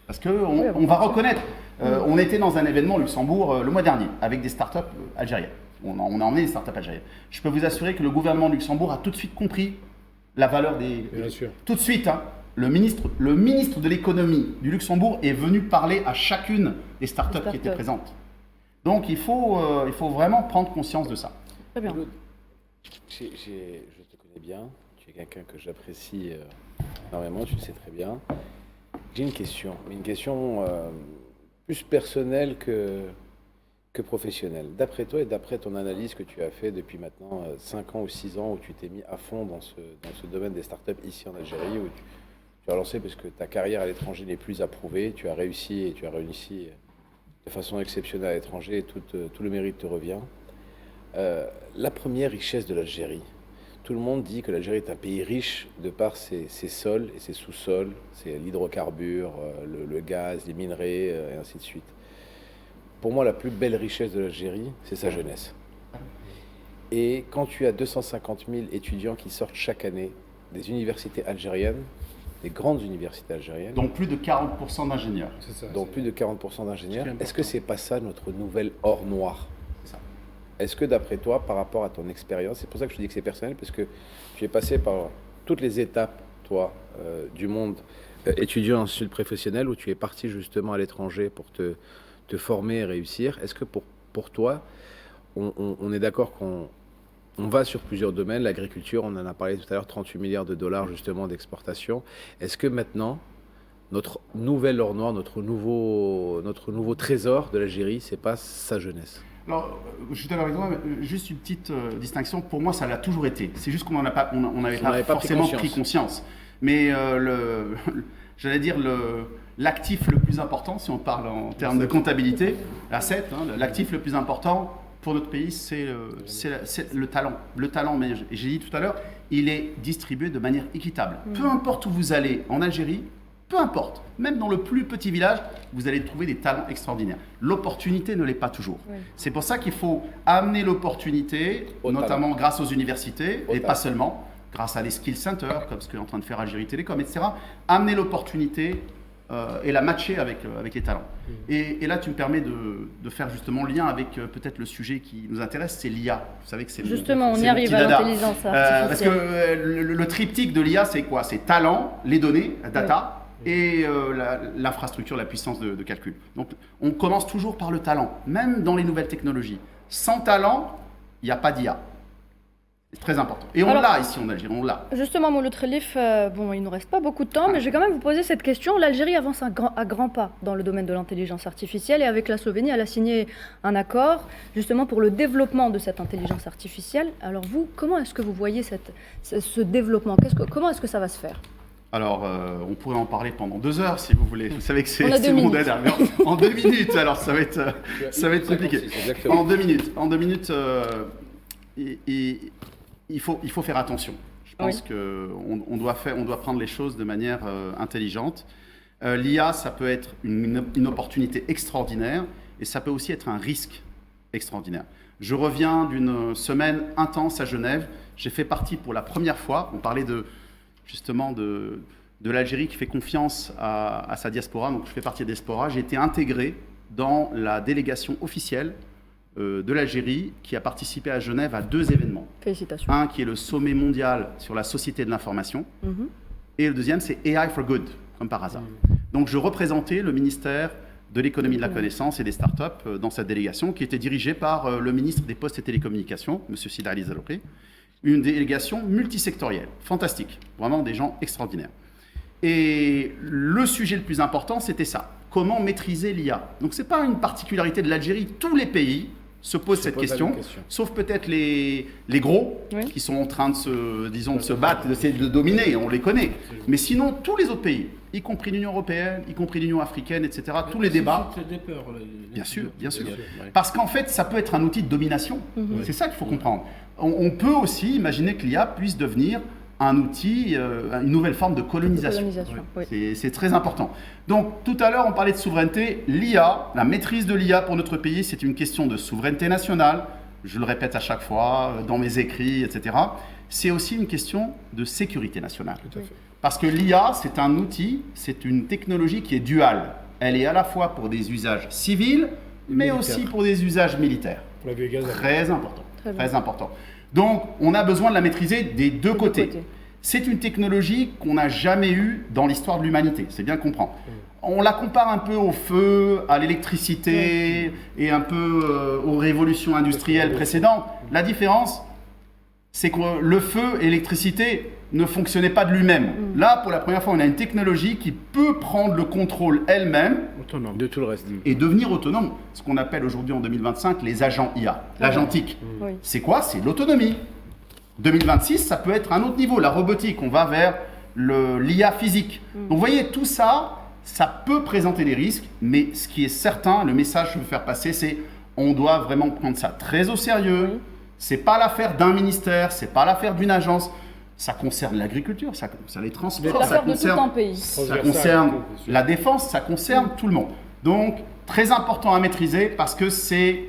Parce qu'on va reconnaître, on était dans un événement au Luxembourg le mois dernier, avec des startups algériennes. On a emmené des startups algériennes. Je peux vous assurer que le gouvernement de Luxembourg a tout de suite compris la valeur des... Bien sûr. Tout de suite, le ministre de l'économie du Luxembourg est venu parler à chacune des startups qui étaient présentes. Donc il faut vraiment prendre conscience de ça. Très bien. Je te connais bien, tu es quelqu'un que j'apprécie énormément, tu le sais très bien. J'ai une question, plus personnelle que professionnelle. D'après toi et d'après ton analyse que tu as fait depuis maintenant 5 ans ou 6 ans où tu t'es mis à fond dans ce domaine des startups ici en Algérie, où tu as lancé parce que ta carrière à l'étranger n'est plus approuvée, tu as réussi de façon exceptionnelle à l'étranger et tout le mérite te revient. La première richesse de l'Algérie, tout le monde dit que l'Algérie est un pays riche de par ses sols et ses sous-sols, c'est l'hydrocarbure, le gaz, les minerais et ainsi de suite. Pour moi, la plus belle richesse de l'Algérie, c'est sa jeunesse. Et quand tu as 250 000 étudiants qui sortent chaque année des universités algériennes, des grandes universités algériennes. Donc plus de 40% d'ingénieurs. Donc plus de 40% d'ingénieurs. Est-ce que c'est pas ça notre nouvel or noir ? Est-ce que d'après toi, par rapport à ton expérience, c'est pour ça que je te dis que c'est personnel, parce que tu es passé par toutes les étapes, toi, du monde étudiant ensuite professionnel, où tu es parti justement à l'étranger pour te former et réussir. Est-ce que pour toi, on est d'accord qu'on va sur plusieurs domaines, l'agriculture, on en a parlé tout à l'heure, 38 milliards de dollars justement d'exportation. Est-ce que maintenant, notre nouvel or noir, notre nouveau trésor de l'Algérie, c'est pas sa jeunesse ? Alors, je suis d'accord avec toi, juste une petite distinction. Pour moi, ça l'a toujours été. C'est juste qu'on n'avait pas forcément pris conscience. Mais j'allais dire l'actif le plus important, si on parle en termes de comptabilité, l'asset, l'actif le plus important pour notre pays, c'est le talent. Le talent, mais j'ai dit tout à l'heure, il est distribué de manière équitable. Peu importe où vous allez en Algérie, peu importe, même dans le plus petit village, vous allez trouver des talents extraordinaires. L'opportunité ne l'est pas toujours. Oui. C'est pour ça qu'il faut amener l'opportunité, notamment grâce aux universités, et pas seulement, grâce à les skill centers, comme ce qu'est en train de faire Algérie Télécom, etc. Amener l'opportunité et la matcher avec les talents. Et là, tu me permets de faire justement le lien avec peut-être le sujet qui nous intéresse, c'est l'IA. Vous savez que c'est justement, on y arrive à l'intelligence artificielle. Parce que le triptyque de l'IA, c'est quoi ? C'est talent, les données, data, et l'infrastructure, la puissance de calcul. Donc, on commence toujours par le talent, même dans les nouvelles technologies. Sans talent, il n'y a pas d'IA. C'est très important. Et on l'a ici en Algérie, on l'a. Justement, Mouloud Khelif, bon, il ne nous reste pas beaucoup de temps, mais je vais quand même vous poser cette question. L'Algérie avance à grands pas dans le domaine de l'intelligence artificielle, et avec la Slovénie, elle a signé un accord justement pour le développement de cette intelligence artificielle. Alors vous, comment est-ce que vous voyez ce développement ? Comment est-ce que ça va se faire ? Alors, on pourrait en parler pendant 2 heures, si vous voulez. Vous savez que c'est mondaine. En 2 minutes, alors ça va être compliqué. En 2 minutes, il faut faire attention. Je pense qu'on doit prendre les choses de manière intelligente. L'IA, ça peut être une opportunité extraordinaire, et ça peut aussi être un risque extraordinaire. Je reviens d'une semaine intense à Genève. J'ai fait partie pour la première fois, on parlait justement de l'Algérie qui fait confiance à sa diaspora, donc je fais partie de la diaspora. J'ai été intégré dans la délégation officielle de l'Algérie qui a participé à Genève à 2 événements. Félicitations. Un qui est le sommet mondial sur la société de l'information, et le deuxième c'est AI for Good, comme par hasard. Donc je représentais le ministère de l'économie de la connaissance et des startups dans cette délégation qui était dirigée par le ministre des Postes et Télécommunications, M. Sida Ali Zaloukri. Une délégation multisectorielle, fantastique, vraiment des gens extraordinaires. Et le sujet le plus important, c'était ça. Comment maîtriser l'IA? Donc ce n'est pas une particularité de l'Algérie, tous les pays se posent cette question, sauf peut-être les gros qui sont en train de se battre, d'essayer de dominer, on les connaît. Mais sinon, tous les autres pays, y compris l'Union européenne, y compris l'Union africaine, etc., tous les débats. Bien sûr, bien sûr. Parce qu'en fait, ça peut être un outil de domination. C'est ça qu'il faut comprendre. On peut aussi imaginer que l'IA puisse devenir un outil, une nouvelle forme de colonisation. C'est très important. Donc, tout à l'heure, on parlait de souveraineté. L'IA, la maîtrise de l'IA pour notre pays, c'est une question de souveraineté nationale. Je le répète à chaque fois, dans mes écrits, etc. C'est aussi une question de sécurité nationale. Parce que l'IA, c'est un outil, c'est une technologie qui est duale. Elle est à la fois pour des usages civils, mais aussi pour des usages militaires. Très important. Très important. Donc, on a besoin de la maîtriser des deux côtés. C'est une technologie qu'on n'a jamais eue dans l'histoire de l'humanité, c'est bien comprendre. On la compare un peu au feu, à l'électricité et un peu aux révolutions industrielles précédentes. La différence, c'est que le feu et l'électricité ne fonctionnaient pas de lui-même. Là, pour la première fois, on a une technologie qui peut prendre le contrôle elle-même de tout le reste et devenir autonome. Ce qu'on appelle aujourd'hui en 2025 les agents IA, l'agentique. C'est quoi? C'est l'autonomie. 2026, ça peut être un autre niveau, la robotique. On va vers l'IA physique. Donc vous voyez, tout ça, ça peut présenter des risques, mais ce qui est certain, le message que je veux faire passer, c'est on doit vraiment prendre ça très au sérieux. C'est pas l'affaire d'un ministère, c'est pas l'affaire d'une agence. Ça concerne l'agriculture, ça concerne les transports, ça concerne la défense, ça concerne tout le monde. Donc, très important à maîtriser parce que c'est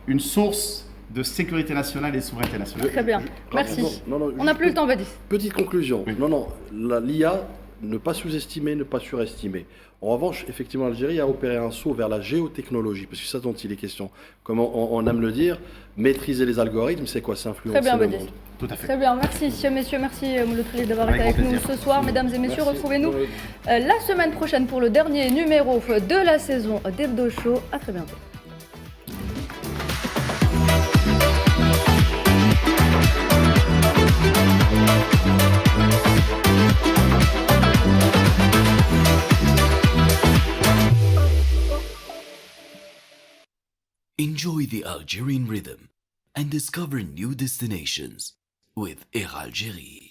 une source de sécurité nationale et de souveraineté nationale. Très bien, merci. On n'a plus le temps, Badis. Petite conclusion. Non, l'IA, ne pas sous-estimer, ne pas surestimer. En revanche, effectivement, l'Algérie a opéré un saut vers la géotechnologie, parce que c'est ça dont il est question. Comme on aime le dire, maîtriser les algorithmes, c'est quoi? C'est influencer le monde. Tout à fait. Très bien, merci messieurs, merci Mouloud Khalid d'avoir été avec nous ce soir. Mesdames et messieurs, retrouvez-nous la semaine prochaine pour le dernier numéro de la saison d'Hebdo Show. À très bientôt. Enjoy the Algerian rhythm and discover new destinations with Air Algérie.